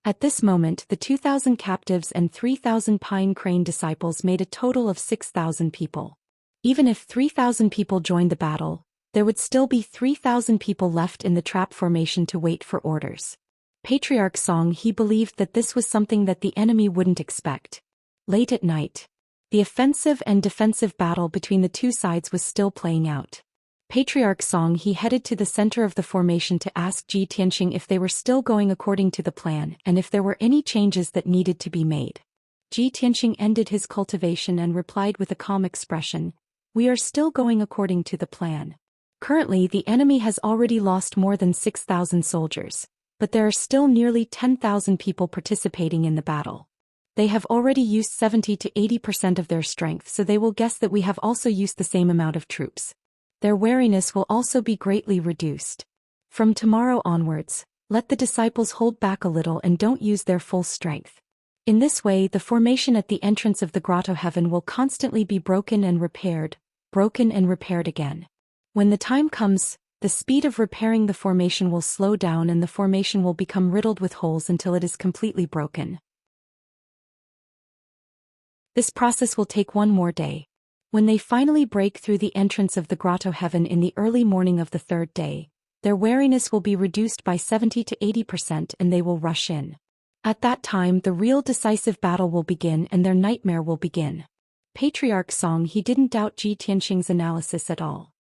At this moment, the 2,000 captives and 3,000 Pine Crane disciples made a total of 6,000 people. Even if 3,000 people joined the battle, there would still be 3,000 people left in the trap formation to wait for orders. Patriarch Song He believed that this was something that the enemy wouldn't expect. Late at night, the offensive and defensive battle between the two sides was still playing out. Patriarch Song He headed to the center of the formation to ask Ji Tianxing if they were still going according to the plan and if there were any changes that needed to be made. Ji Tianxing ended his cultivation and replied with a calm expression, "We are still going according to the plan. Currently the enemy has already lost more than 6,000 soldiers, but there are still nearly 10,000 people participating in the battle. They have already used 70 to 80% of their strength, so they will guess that we have also used the same amount of troops. Their wariness will also be greatly reduced. From tomorrow onwards, let the disciples hold back a little and don't use their full strength. In this way the formation at the entrance of the grotto heaven will constantly be broken and repaired again. When the time comes, the speed of repairing the formation will slow down and the formation will become riddled with holes until it is completely broken. This process will take one more day. When they finally break through the entrance of the grotto heaven in the early morning of the third day, their wariness will be reduced by 70 to 80% and they will rush in. At that time the real decisive battle will begin and their nightmare will begin." Patriarch Song He didn't doubt Ji Tianxing's analysis at all.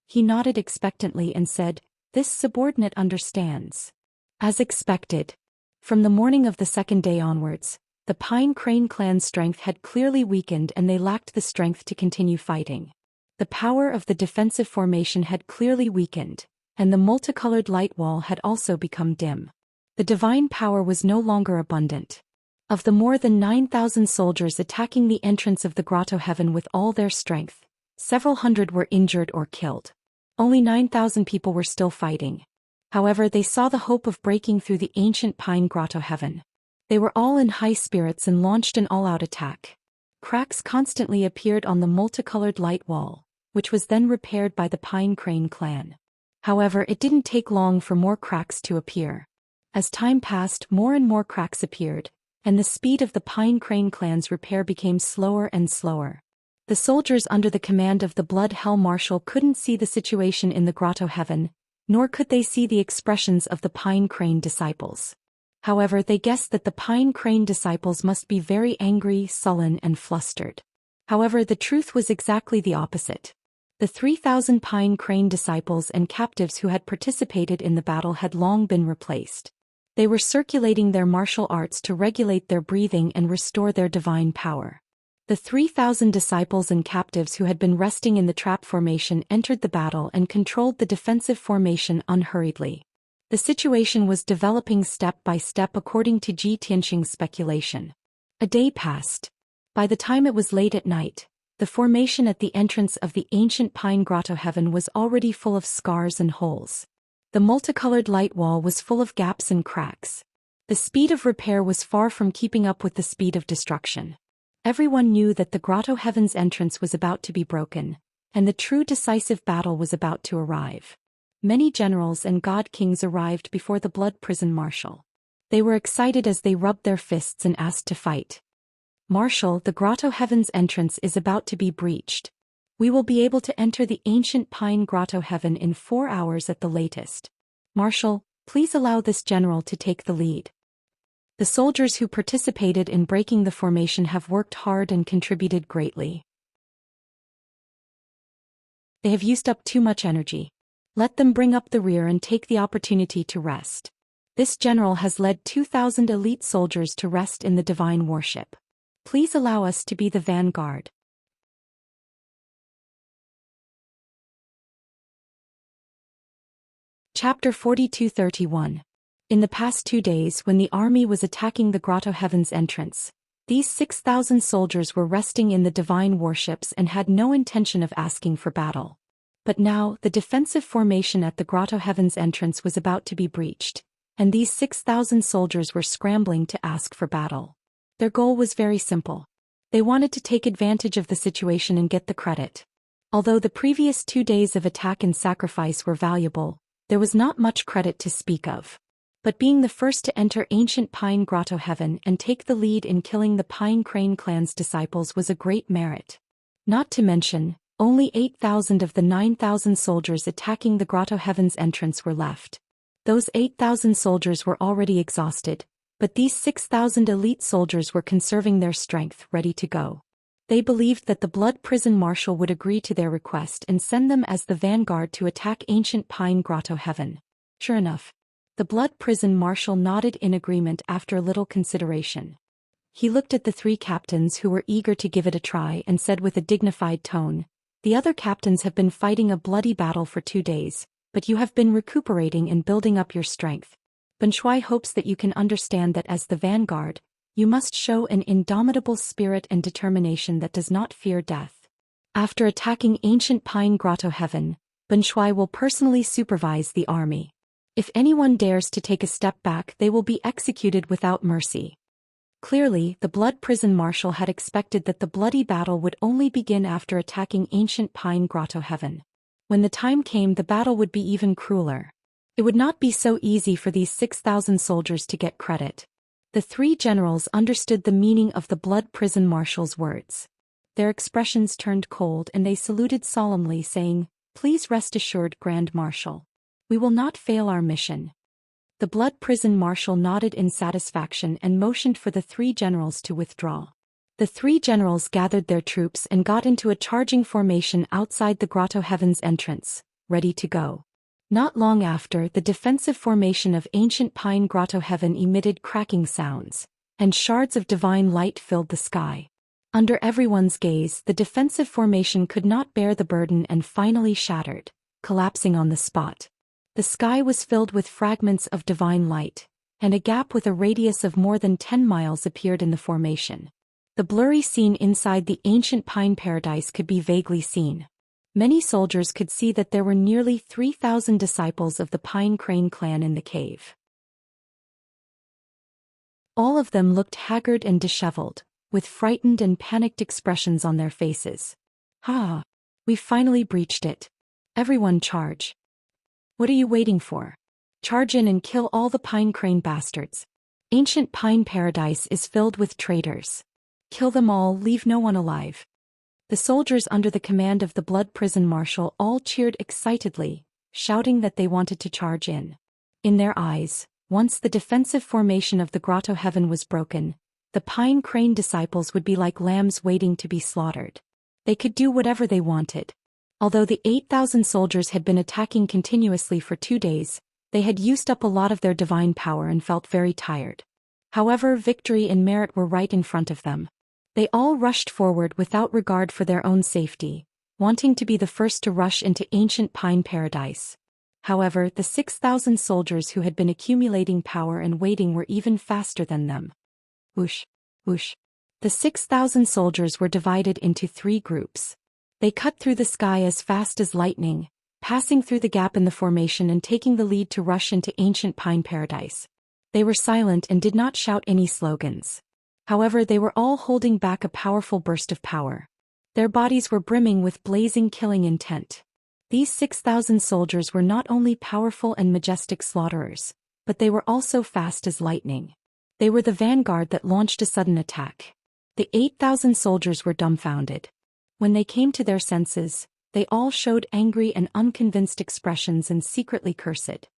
He nodded expectantly and said, "This subordinate understands." As expected, from the morning of the second day onwards, the Pine Crane clan's strength had clearly weakened and they lacked the strength to continue fighting. The power of the defensive formation had clearly weakened, and the multicolored light wall had also become dim. The divine power was no longer abundant. Of the more than 9,000 soldiers attacking the entrance of the grotto heaven with all their strength, several hundred were injured or killed. Only 9,000 people were still fighting. However, they saw the hope of breaking through the ancient Pine Grotto heaven. They were all in high spirits and launched an all-out attack. Cracks constantly appeared on the multicolored light wall, which was then repaired by the Pine Crane clan. However, it didn't take long for more cracks to appear. As time passed, more and more cracks appeared, and the speed of the Pine Crane clan's repair became slower and slower. The soldiers under the command of the Blood Hell Marshal couldn't see the situation in the grotto heaven, nor could they see the expressions of the Pine Crane disciples. However, they guessed that the Pine Crane disciples must be very angry, sullen, and flustered. However, the truth was exactly the opposite. The 3,000 Pine Crane disciples and captives who had participated in the battle had long been replaced. They were circulating their martial arts to regulate their breathing and restore their divine power. The 3,000 disciples and captives who had been resting in the trap formation entered the battle and controlled the defensive formation unhurriedly. The situation was developing step by step according to Ji Tianxing's speculation. A day passed. By the time it was late at night, the formation at the entrance of the ancient Pine Grotto heaven was already full of scars and holes. The multicolored light wall was full of gaps and cracks. The speed of repair was far from keeping up with the speed of destruction. Everyone knew that the grotto heaven's entrance was about to be broken, and the true decisive battle was about to arrive. Many generals and god kings arrived before the blood prison marshal. They were excited as they rubbed their fists and asked to fight. "Marshal, the grotto heaven's entrance is about to be breached. We will be able to enter the ancient Pine Grotto heaven in 4 hours at the latest. Marshal, please allow this general to take the lead." The soldiers who participated in breaking the formation have worked hard and contributed greatly. They have used up too much energy. Let them bring up the rear and take the opportunity to rest. This general has led 2,000 elite soldiers to rest in the divine worship. Please allow us to be the vanguard. Chapter 42:31. In the past 2 days when the army was attacking the grotto heaven's entrance, these 6,000 soldiers were resting in the divine worships and had no intention of asking for battle. But now, the defensive formation at the grotto heaven's entrance was about to be breached, and these 6,000 soldiers were scrambling to ask for battle. Their goal was very simple. They wanted to take advantage of the situation and get the credit. Although the previous 2 days of attack and sacrifice were valuable, there was not much credit to speak of. But being the first to enter ancient Pine Grotto heaven and take the lead in killing the Pine Crane clan's disciples was a great merit. Not to mention, Only 8,000 of the 9,000 soldiers attacking the Grotto Heaven's entrance were left. Those 8,000 soldiers were already exhausted, but these 6,000 elite soldiers were conserving their strength, ready to go. They believed that the Blood Prison Marshal would agree to their request and send them as the vanguard to attack ancient Pine Grotto Heaven. Sure enough, the Blood Prison Marshal nodded in agreement after a little consideration. He looked at the three captains who were eager to give it a try and said with a dignified tone, "The other captains have been fighting a bloody battle for 2 days, but you have been recuperating and building up your strength. Ben Shui hopes that you can understand that as the vanguard, you must show an indomitable spirit and determination that does not fear death. After attacking ancient Pine Grotto Heaven, Ben Shui will personally supervise the army. If anyone dares to take a step back, they will be executed without mercy." Clearly, the Blood Prison Marshal had expected that the bloody battle would only begin after attacking ancient Pine Grotto Heaven. When the time came, the battle would be even crueler. It would not be so easy for these 6,000 soldiers to get credit. The three generals understood the meaning of the Blood Prison Marshal's words. Their expressions turned cold and they saluted solemnly, saying, "Please rest assured, Grand Marshal. We will not fail our mission." The Blood Prison Marshal nodded in satisfaction and motioned for the three generals to withdraw. The three generals gathered their troops and got into a charging formation outside the Grotto Heaven's entrance, ready to go. Not long after, the defensive formation of ancient Pine Grotto Heaven emitted cracking sounds, and shards of divine light filled the sky. Under everyone's gaze, the defensive formation could not bear the burden and finally shattered, collapsing on the spot. The sky was filled with fragments of divine light, and a gap with a radius of more than 10 miles appeared in the formation. The blurry scene inside the ancient Pine Paradise could be vaguely seen. Many soldiers could see that there were nearly 3,000 disciples of the Pine Crane clan in the cave. All of them looked haggard and disheveled, with frightened and panicked expressions on their faces. "Ha! We finally breached it. Everyone charge. What are you waiting for? Charge in and kill all the Pine Crane bastards. Ancient Pine Paradise is filled with traitors. Kill them all, leave no one alive." The soldiers under the command of the Blood Prison Marshal all cheered excitedly, shouting that they wanted to charge in. In their eyes, once the defensive formation of the Grotto Heaven was broken, the Pine Crane disciples would be like lambs waiting to be slaughtered. They could do whatever they wanted. Although the 8,000 soldiers had been attacking continuously for 2 days, they had used up a lot of their divine power and felt very tired. However, victory and merit were right in front of them. They all rushed forward without regard for their own safety, wanting to be the first to rush into ancient Pine Paradise. However, the 6,000 soldiers who had been accumulating power and waiting were even faster than them. Whoosh, whoosh. The 6,000 soldiers were divided into 3 groups. They cut through the sky as fast as lightning, passing through the gap in the formation and taking the lead to rush into ancient Pine Paradise. They were silent and did not shout any slogans. However, they were all holding back a powerful burst of power. Their bodies were brimming with blazing killing intent. These 6,000 soldiers were not only powerful and majestic slaughterers, but they were also fast as lightning. They were the vanguard that launched a sudden attack. The 8,000 soldiers were dumbfounded. When they came to their senses, they all showed angry and unconvinced expressions and secretly cursed.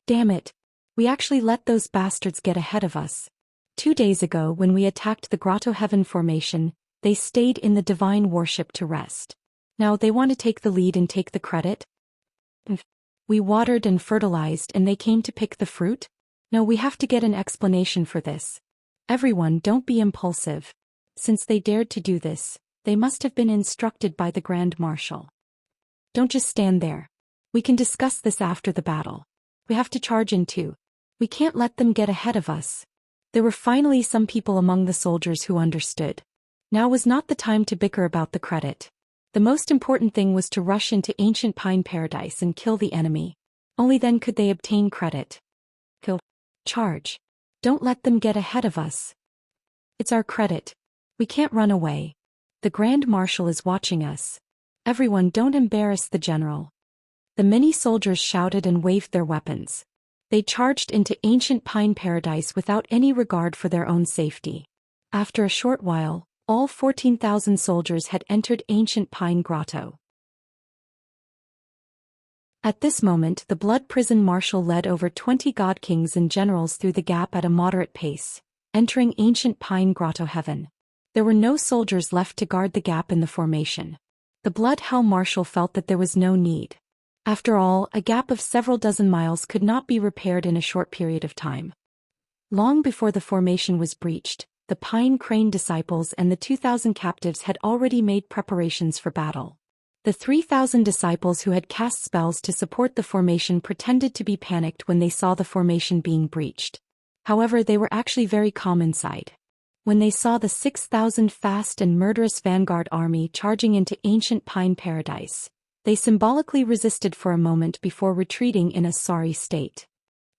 "Damn it! We actually let those bastards get ahead of us. 2 days ago when we attacked the Grotto Heaven formation, they stayed in the divine worship to rest. Now they want to take the lead and take the credit? We watered and fertilized and they came to pick the fruit? No, we have to get an explanation for this. Everyone, don't be impulsive. Since they dared to do this, they must have been instructed by the Grand Marshal. Don't just stand there. We can discuss this after the battle. We have to charge in too. We can't let them get ahead of us." There were finally some people among the soldiers who understood. Now was not the time to bicker about the credit. The most important thing was to rush into ancient Pine Paradise and kill the enemy. Only then could they obtain credit. Kill. Charge. Don't let them get ahead of us. It's our credit. We can't run away. The Grand Marshal is watching us. Everyone, don't embarrass the general. The many soldiers shouted and waved their weapons. They charged into ancient Pine Paradise without any regard for their own safety. After a short while, all 14,000 soldiers had entered ancient Pine Grotto. At this moment, the Blood Prison Marshal led over 20 god kings and generals through the gap at a moderate pace, entering ancient Pine Grotto heaven. There were no soldiers left to guard the gap in the formation. The Blood Hell Marshal felt that there was no need. After all, a gap of several dozen miles could not be repaired in a short period of time. Long before the formation was breached, the Pine Crane disciples and the 2,000 captives had already made preparations for battle. The 3,000 disciples who had cast spells to support the formation pretended to be panicked when they saw the formation being breached. However, they were actually very calm inside. When they saw the 6,000 fast and murderous vanguard army charging into ancient Pine Paradise, they symbolically resisted for a moment before retreating in a sorry state.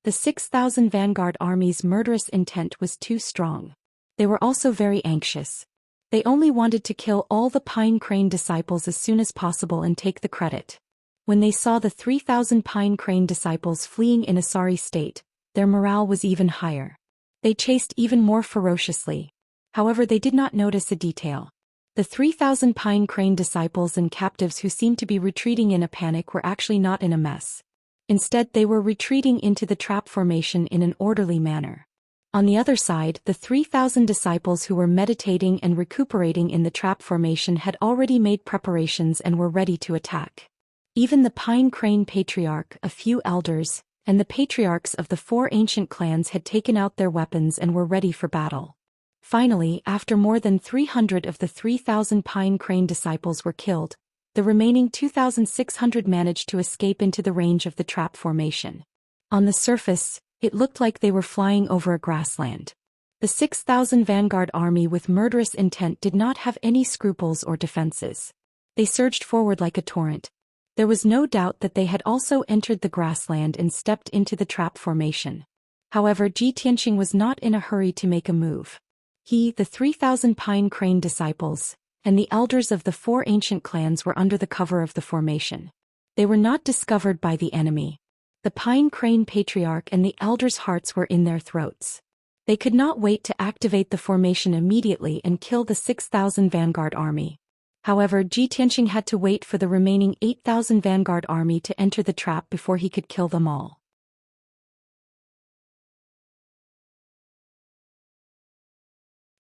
The 6,000 vanguard army's murderous intent was too strong. They were also very anxious. They only wanted to kill all the Pine Crane disciples as soon as possible and take the credit. When they saw the 3,000 Pine Crane disciples fleeing in a sorry state, their morale was even higher. They chased even more ferociously. However, they did not notice a detail. The 3,000 Pine Crane disciples and captives who seemed to be retreating in a panic were actually not in a mess. Instead, they were retreating into the trap formation in an orderly manner. On the other side, the 3,000 disciples who were meditating and recuperating in the trap formation had already made preparations and were ready to attack. Even the Pine Crane Patriarch, a few elders, and the patriarchs of the 4 ancient clans had taken out their weapons and were ready for battle. Finally, after more than 300 of the 3,000 Pine Crane disciples were killed, the remaining 2,600 managed to escape into the range of the trap formation. On the surface, it looked like they were flying over a grassland. The 6,000 vanguard army with murderous intent did not have any scruples or defenses. They surged forward like a torrent. There was no doubt that they had also entered the grassland and stepped into the trap formation. However, Zhou Xian was not in a hurry to make a move. He, the 3,000 Pine Crane disciples, and the elders of the 4 ancient clans were under the cover of the formation. They were not discovered by the enemy. The Pine Crane Patriarch and the elders' hearts were in their throats. They could not wait to activate the formation immediately and kill the 6,000 vanguard army. However, Zhou Xian had to wait for the remaining 8,000 vanguard army to enter the trap before he could kill them all.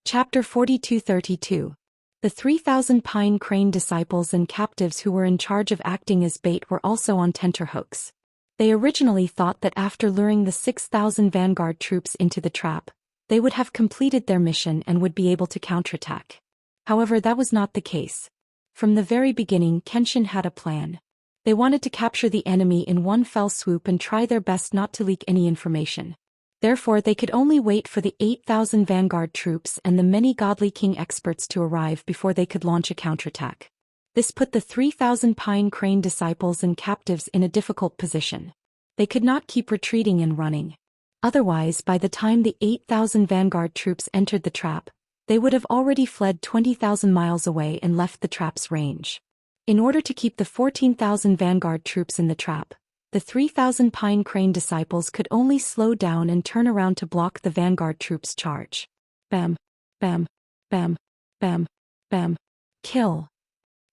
Chapter 42-32. The 3,000 Pine Crane disciples and captives who were in charge of acting as bait were also on tenterhooks. They originally thought that after luring the 6,000 vanguard troops into the trap, they would have completed their mission and would be able to counterattack. However, that was not the case. From the very beginning, Kenshin had a plan. They wanted to capture the enemy in one fell swoop and try their best not to leak any information. Therefore, they could only wait for the 8,000 vanguard troops and the many godly king experts to arrive before they could launch a counterattack. This put the 3,000 Pine Crane disciples and captives in a difficult position. They could not keep retreating and running. Otherwise, by the time the 8,000 vanguard troops entered the trap, they would have already fled 20,000 miles away and left the trap's range. In order to keep the 14,000 vanguard troops in the trap, the 3,000 Pine Crane disciples could only slow down and turn around to block the vanguard troops' charge. Bam, bam, bam, bam, bam. Kill.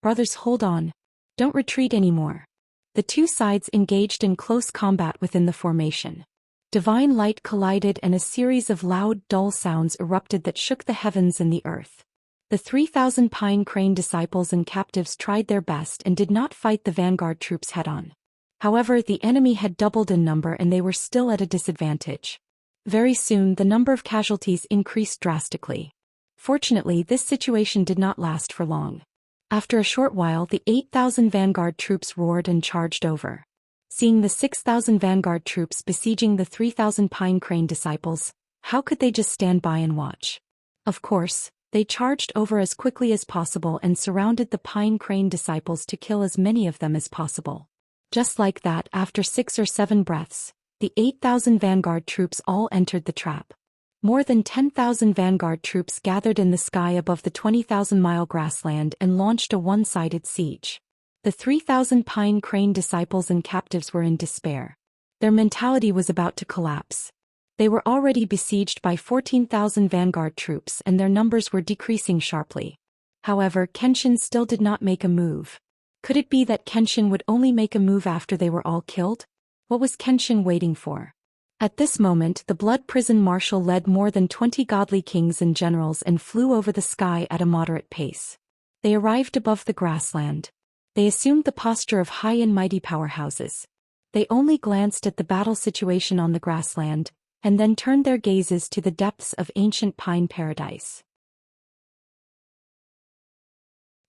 Brothers, hold on. Don't retreat anymore. The two sides engaged in close combat within the formation. Divine light collided and a series of loud, dull sounds erupted that shook the heavens and the earth. The 3,000 Pine Crane disciples and captives tried their best and did not fight the vanguard troops head-on. However, the enemy had doubled in number and they were still at a disadvantage. Very soon, the number of casualties increased drastically. Fortunately, this situation did not last for long. After a short while, the 8,000 vanguard troops roared and charged over. Seeing the 6,000 vanguard troops besieging the 3,000 Pine Crane disciples, how could they just stand by and watch? Of course, they charged over as quickly as possible and surrounded the Pine Crane disciples to kill as many of them as possible. Just like that, after 6 or 7 breaths, the 8,000 vanguard troops all entered the trap. More than 10,000 vanguard troops gathered in the sky above the 20,000-mile grassland and launched a one-sided siege. The 3,000 Pine Crane disciples and captives were in despair. Their mentality was about to collapse. They were already besieged by 14,000 vanguard troops and their numbers were decreasing sharply. However, Kenshin still did not make a move. Could it be that Kenshin would only make a move after they were all killed? What was Kenshin waiting for? At this moment, the Blood Prison Marshal led more than 20 godly kings and generals and flew over the sky at a moderate pace. They arrived above the grassland. They assumed the posture of high and mighty powerhouses. They only glanced at the battle situation on the grassland, and then turned their gazes to the depths of ancient pine paradise.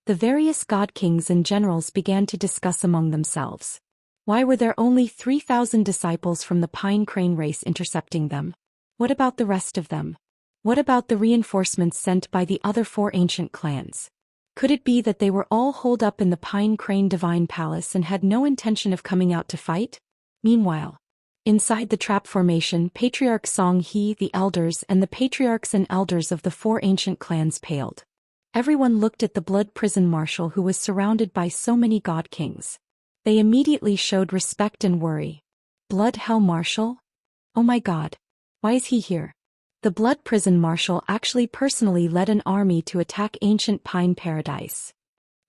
The various god kings and generals began to discuss among themselves. Why were there only 3,000 disciples from the pine crane race intercepting them? What about the rest of them? What about the reinforcements sent by the other 4 ancient clans? Could it be that they were all holed up in the pine crane divine palace and had no intention of coming out to fight? Meanwhile, inside the trap formation, Patriarch Song He, the elders, and the patriarchs and elders of the 4 ancient clans paled. Everyone looked at the Blood Prison Marshal who was surrounded by so many god kings. They immediately showed respect and worry. Blood Hell Marshal? Oh my god. Why is he here? The Blood Prison Marshal actually personally led an army to attack ancient Pine Paradise.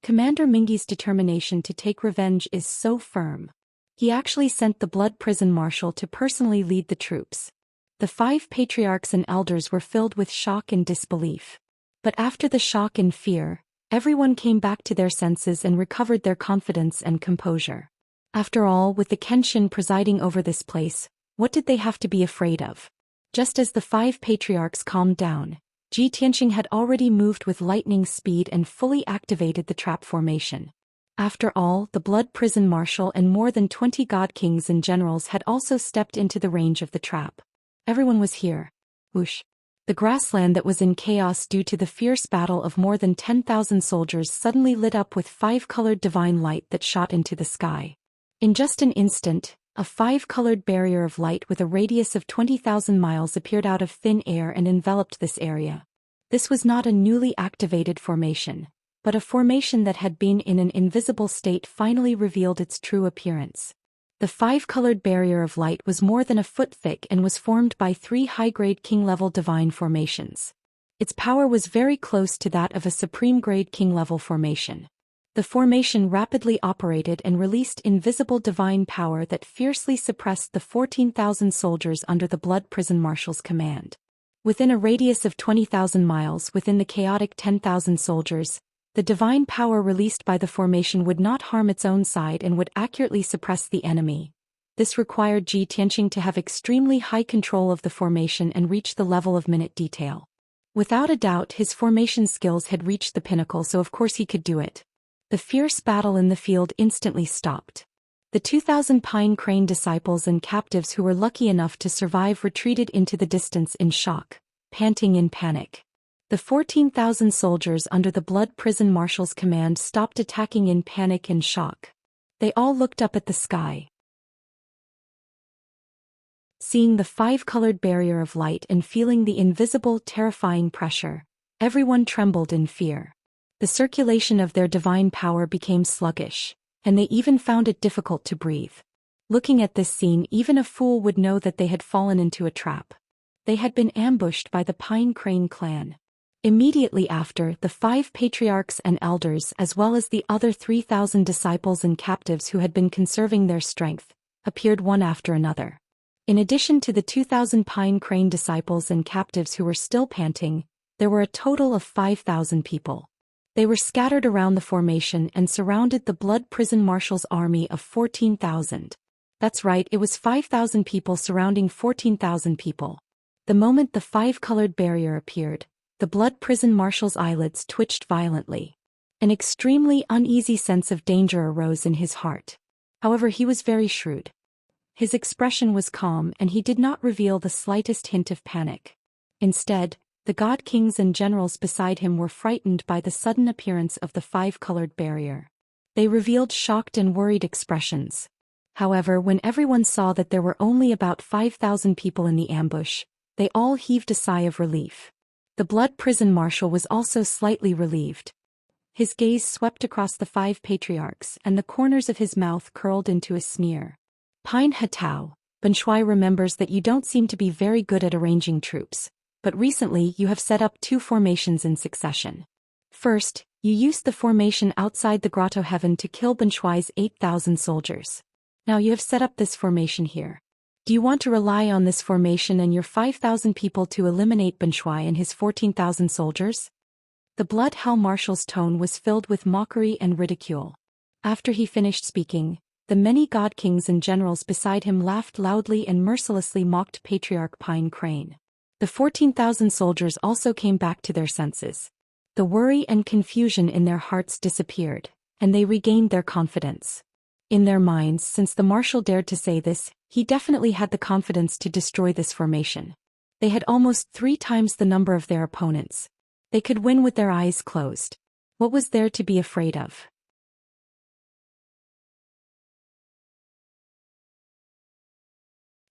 Commander Mingi's determination to take revenge is so firm. He actually sent the Blood Prison Marshal to personally lead the troops. The 5 patriarchs and elders were filled with shock and disbelief. But after the shock and fear, everyone came back to their senses and recovered their confidence and composure. After all, with the Kenshin presiding over this place, what did they have to be afraid of? Just as the 5 patriarchs calmed down, Ji Tianxing had already moved with lightning speed and fully activated the trap formation. After all, the Blood Prison Marshal and more than 20 god kings and generals had also stepped into the range of the trap. Everyone was here. Whoosh. The grassland that was in chaos due to the fierce battle of more than 10,000 soldiers suddenly lit up with 5-colored divine light that shot into the sky. In just an instant, a 5-colored barrier of light with a radius of 20,000 miles appeared out of thin air and enveloped this area. This was not a newly activated formation, but a formation that had been in an invisible state finally revealed its true appearance. The 5-colored barrier of light was more than a foot thick and was formed by 3 high-grade king-level divine formations. Its power was very close to that of a supreme-grade king-level formation. The formation rapidly operated and released invisible divine power that fiercely suppressed the 14,000 soldiers under the Blood Prison Marshal's command. Within a radius of 20,000 miles within the chaotic 10,000 soldiers, the divine power released by the formation would not harm its own side and would accurately suppress the enemy. This required Ji Tianxing to have extremely high control of the formation and reach the level of minute detail. Without a doubt, his formation skills had reached the pinnacle, so of course he could do it. The fierce battle in the field instantly stopped. The 2,000 pine crane disciples and captives who were lucky enough to survive retreated into the distance in shock, panting in panic. The 14,000 soldiers under the Blood Prison Marshal's command stopped attacking in panic and shock. They all looked up at the sky. Seeing the 5-colored barrier of light and feeling the invisible, terrifying pressure, everyone trembled in fear. The circulation of their divine power became sluggish, and they even found it difficult to breathe. Looking at this scene, even a fool would know that they had fallen into a trap. They had been ambushed by the Pine Crane clan. Immediately after, the 5 patriarchs and elders as well as the other 3,000 disciples and captives who had been conserving their strength, appeared one after another. In addition to the 2,000 Pine Crane disciples and captives who were still panting, there were a total of 5,000 people. They were scattered around the formation and surrounded the Blood Prison Marshal's army of 14,000. That's right, it was 5,000 people surrounding 14,000 people. The moment the 5-colored barrier appeared, the Blood Prison Marshal's eyelids twitched violently. An extremely uneasy sense of danger arose in his heart. However, he was very shrewd. His expression was calm and he did not reveal the slightest hint of panic. Instead, the god kings and generals beside him were frightened by the sudden appearance of the 5-colored barrier. They revealed shocked and worried expressions. However, when everyone saw that there were only about 5,000 people in the ambush, they all heaved a sigh of relief. The Blood Prison Marshal was also slightly relieved. His gaze swept across the 5 patriarchs and the corners of his mouth curled into a sneer. Pine Hatao, Ben Shui remembers that you don't seem to be very good at arranging troops, but recently you have set up 2 formations in succession. First, You used the formation outside the grotto heaven to kill Benshuai's 8,000 soldiers. Now you have set up this formation here. Do you want to rely on this formation and your 5,000 people to eliminate Benshuai and his 14,000 soldiers? The blood hell marshal's tone was filled with mockery and ridicule. After he finished speaking, the many god kings and generals beside him laughed loudly and mercilessly mocked Patriarch Pine Crane. The 14,000 soldiers also came back to their senses. The worry and confusion in their hearts disappeared, and they regained their confidence. In their minds, since the marshal dared to say this, he definitely had the confidence to destroy this formation. They had almost 3 times the number of their opponents. They could win with their eyes closed. What was there to be afraid of?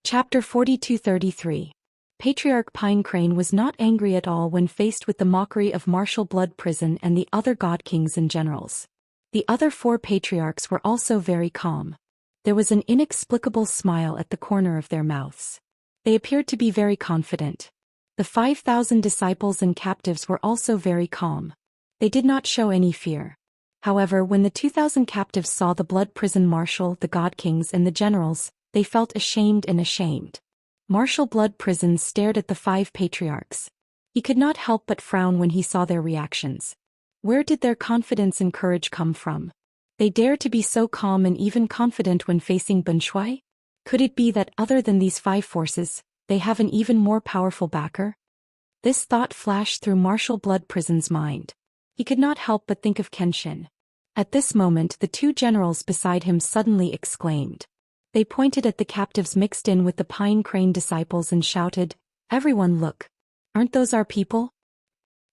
Chapter 42-33. Patriarch Pine Crane was not angry at all when faced with the mockery of Marshal Blood Prison and the other god kings and generals. The other 4 patriarchs were also very calm. There was an inexplicable smile at the corner of their mouths. They appeared to be very confident. The 5,000 disciples and captives were also very calm. They did not show any fear. However, when the 2,000 captives saw the Blood Prison Marshal, the god kings and the generals, they felt ashamed. Marshal Blood Prison stared at the 5 patriarchs. He could not help but frown when he saw their reactions. Where did their confidence and courage come from? They dared to be so calm and even confident when facing Benshuai? Could it be that other than these 5 forces, they have an even more powerful backer? This thought flashed through Marshal Blood Prison's mind. He could not help but think of Kenshin. At this moment, the 2 generals beside him suddenly exclaimed. They pointed at the captives mixed in with the Pine Crane disciples and shouted, "Everyone look! Aren't those our people?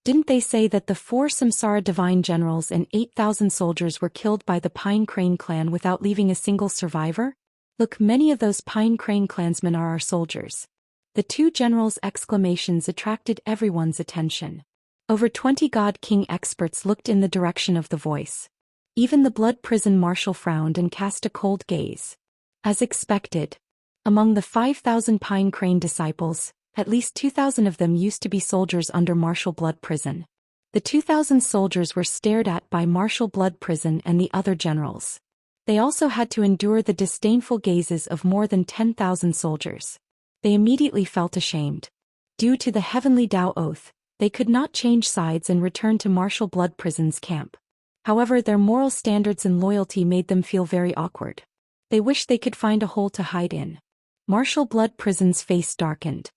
Didn't they say that the 4 Samsara divine generals and 8,000 soldiers were killed by the Pine Crane clan without leaving a single survivor? Look, many of those Pine Crane clansmen are our soldiers." The 2 generals' exclamations attracted everyone's attention. Over 20 god king experts looked in the direction of the voice. Even the Blood Prison Marshal frowned and cast a cold gaze. As expected, among the 5,000 Pine Crane disciples, at least 2,000 of them used to be soldiers under Marshal Blood Prison. The 2,000 soldiers were stared at by Marshal Blood Prison and the other generals. They also had to endure the disdainful gazes of more than 10,000 soldiers. They immediately felt ashamed. Due to the Heavenly Tao Oath, they could not change sides and return to Marshal Blood Prison's camp. However, their moral standards and loyalty made them feel very awkward. They wished they could find a hole to hide in. Marshal Blood Prison's face darkened.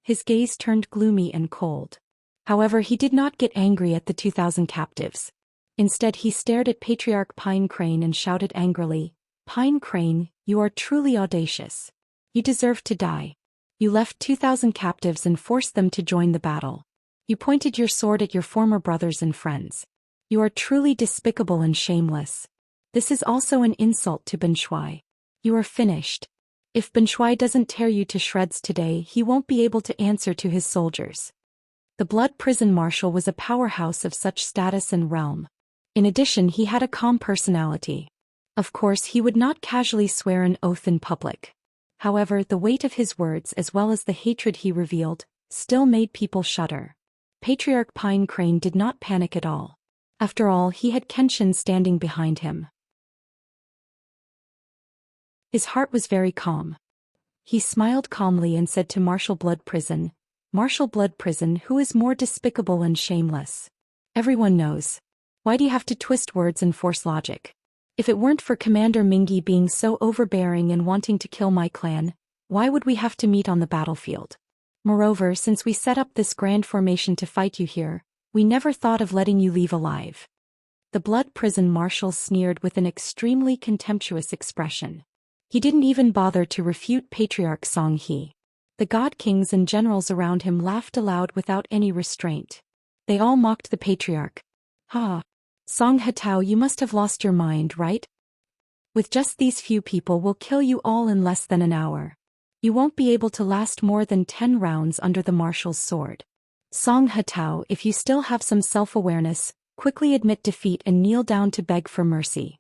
His gaze turned gloomy and cold. However, he did not get angry at the 2,000 captives. Instead, he stared at Patriarch Pine Crane and shouted angrily, "Pine Crane, you are truly audacious. You deserve to die. You left 2,000 captives and forced them to join the battle. You pointed your sword at your former brothers and friends. You are truly despicable and shameless. This is also an insult to Benshuai. You are finished. If Benshuai doesn't tear you to shreds today, he won't be able to answer to his soldiers." The Blood Prison Marshal was a powerhouse of such status and realm. In addition, he had a calm personality. Of course, he would not casually swear an oath in public. However, the weight of his words as well as the hatred he revealed, still made people shudder. Patriarch Pine Crane did not panic at all. After all, he had Kenshin standing behind him. His heart was very calm. He smiled calmly and said to Marshal Blood Prison, "Marshal Blood Prison, who is more despicable and shameless? Everyone knows. Why do you have to twist words and force logic? If it weren't for Commander Mingi being so overbearing and wanting to kill my clan, why would we have to meet on the battlefield? Moreover, since we set up this grand formation to fight you here, we never thought of letting you leave alive." The Blood Prison Marshal sneered with an extremely contemptuous expression. He didn't even bother to refute Patriarch Song He. The god kings and generals around him laughed aloud without any restraint. They all mocked the Patriarch. "Ha! Song Hetao, you must have lost your mind, right? With just these few people we'll kill you all in less than an hour. You won't be able to last more than 10 rounds under the Marshal's sword. Song Hetao, if you still have some self-awareness, quickly admit defeat and kneel down to beg for mercy."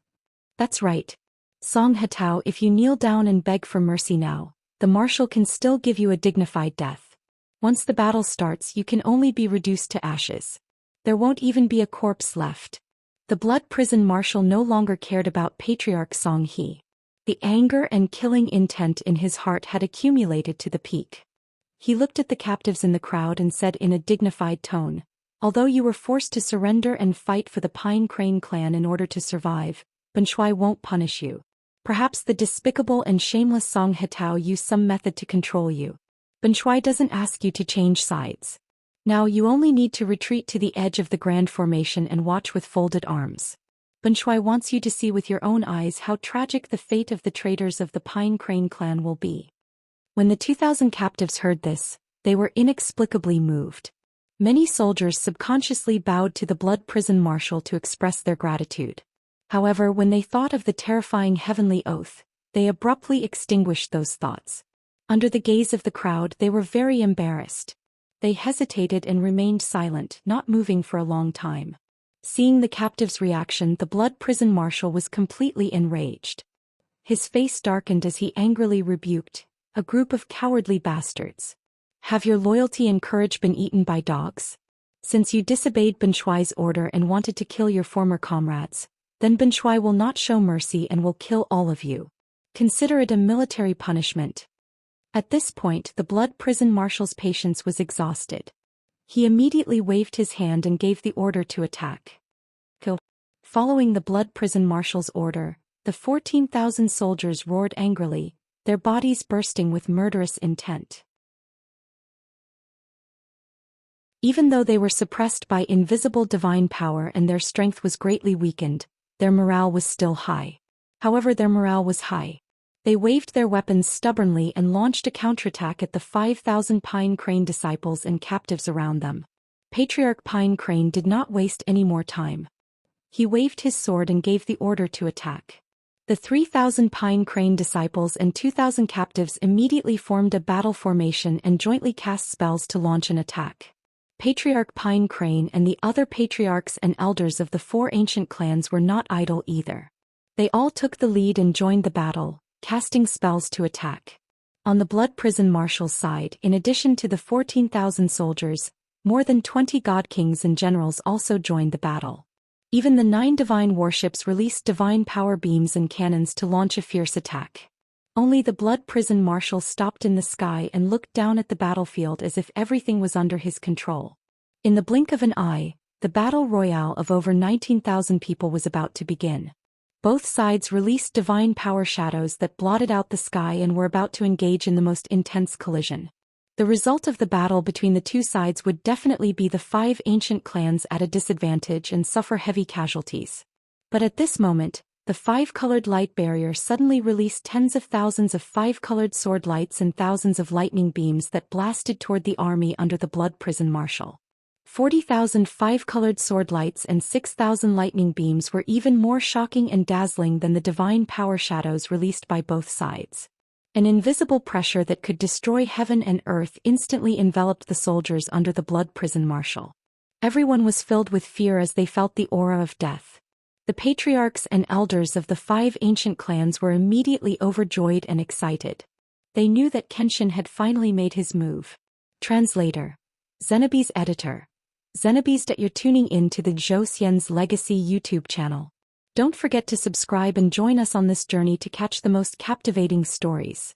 "That's right. Song Hetao, if you kneel down and beg for mercy now, the Marshal can still give you a dignified death. Once the battle starts, you can only be reduced to ashes. There won't even be a corpse left. The blood prison marshal no longer cared about Patriarch Song He. The anger and killing intent in his heart had accumulated to the peak. He looked at the captives in the crowd and said in a dignified tone, "Although you were forced to surrender and fight for the Pine Crane clan in order to survive, Ben Shuai won't punish you. Perhaps the despicable and shameless Song Hetao used some method to control you. Ben Shuai doesn't ask you to change sides. Now you only need to retreat to the edge of the Grand Formation and watch with folded arms. Ben Shuai wants you to see with your own eyes how tragic the fate of the traitors of the Pine Crane clan will be." When the 2,000 captives heard this, they were inexplicably moved. Many soldiers subconsciously bowed to the blood prison marshal to express their gratitude. However, when they thought of the terrifying heavenly oath, they abruptly extinguished those thoughts. Under the gaze of the crowd, they were very embarrassed. They hesitated and remained silent, not moving for a long time. Seeing the captives' reaction, the blood prison marshal was completely enraged. His face darkened as he angrily rebuked, "A group of cowardly bastards. Have your loyalty and courage been eaten by dogs? Since you disobeyed Ben Shuai's order and wanted to kill your former comrades, then Ben Shuai will not show mercy and will kill all of you. Consider it a military punishment." At this point, the blood prison marshal's patience was exhausted. He immediately waved his hand and gave the order to attack. Following the blood prison marshal's order, the 14,000 soldiers roared angrily, their bodies bursting with murderous intent. Even though they were suppressed by invisible divine power and their strength was greatly weakened, their morale was still high. However, their morale was high. They waved their weapons stubbornly and launched a counterattack at the 5,000 Pine Crane disciples and captives around them. Patriarch Pine Crane did not waste any more time. He waved his sword and gave the order to attack. The 3,000 Pine Crane disciples and 2,000 captives immediately formed a battle formation and jointly cast spells to launch an attack. Patriarch Pine Crane and the other patriarchs and elders of the 4 ancient clans were not idle either. They all took the lead and joined the battle, casting spells to attack. On the blood prison marshal's side, in addition to the 14,000 soldiers, more than 20 god kings and generals also joined the battle. Even the 9 divine warships released divine power beams and cannons to launch a fierce attack. Only the blood prison marshal stopped in the sky and looked down at the battlefield as if everything was under his control. In the blink of an eye, the battle royale of over 19,000 people was about to begin. Both sides released divine power shadows that blotted out the sky and were about to engage in the most intense collision. The result of the battle between the two sides would definitely be the 5 ancient clans at a disadvantage and suffer heavy casualties. But at this moment, the 5-colored light barrier suddenly released tens of thousands of 5-colored sword lights and thousands of lightning beams that blasted toward the army under the blood prison marshal. 40,000 5-colored sword lights and 6,000 lightning beams were even more shocking and dazzling than the divine power shadows released by both sides. An invisible pressure that could destroy heaven and earth instantly enveloped the soldiers under the blood prison marshal. Everyone was filled with fear as they felt the aura of death. The patriarchs and elders of the 5 ancient clans were immediately overjoyed and excited. They knew that Kenshin had finally made his move. Translator. Zenobie's editor. Zenobie's that you're tuning in to the Zhou Xian's Legacy YouTube channel. Don't forget to subscribe and join us on this journey to catch the most captivating stories.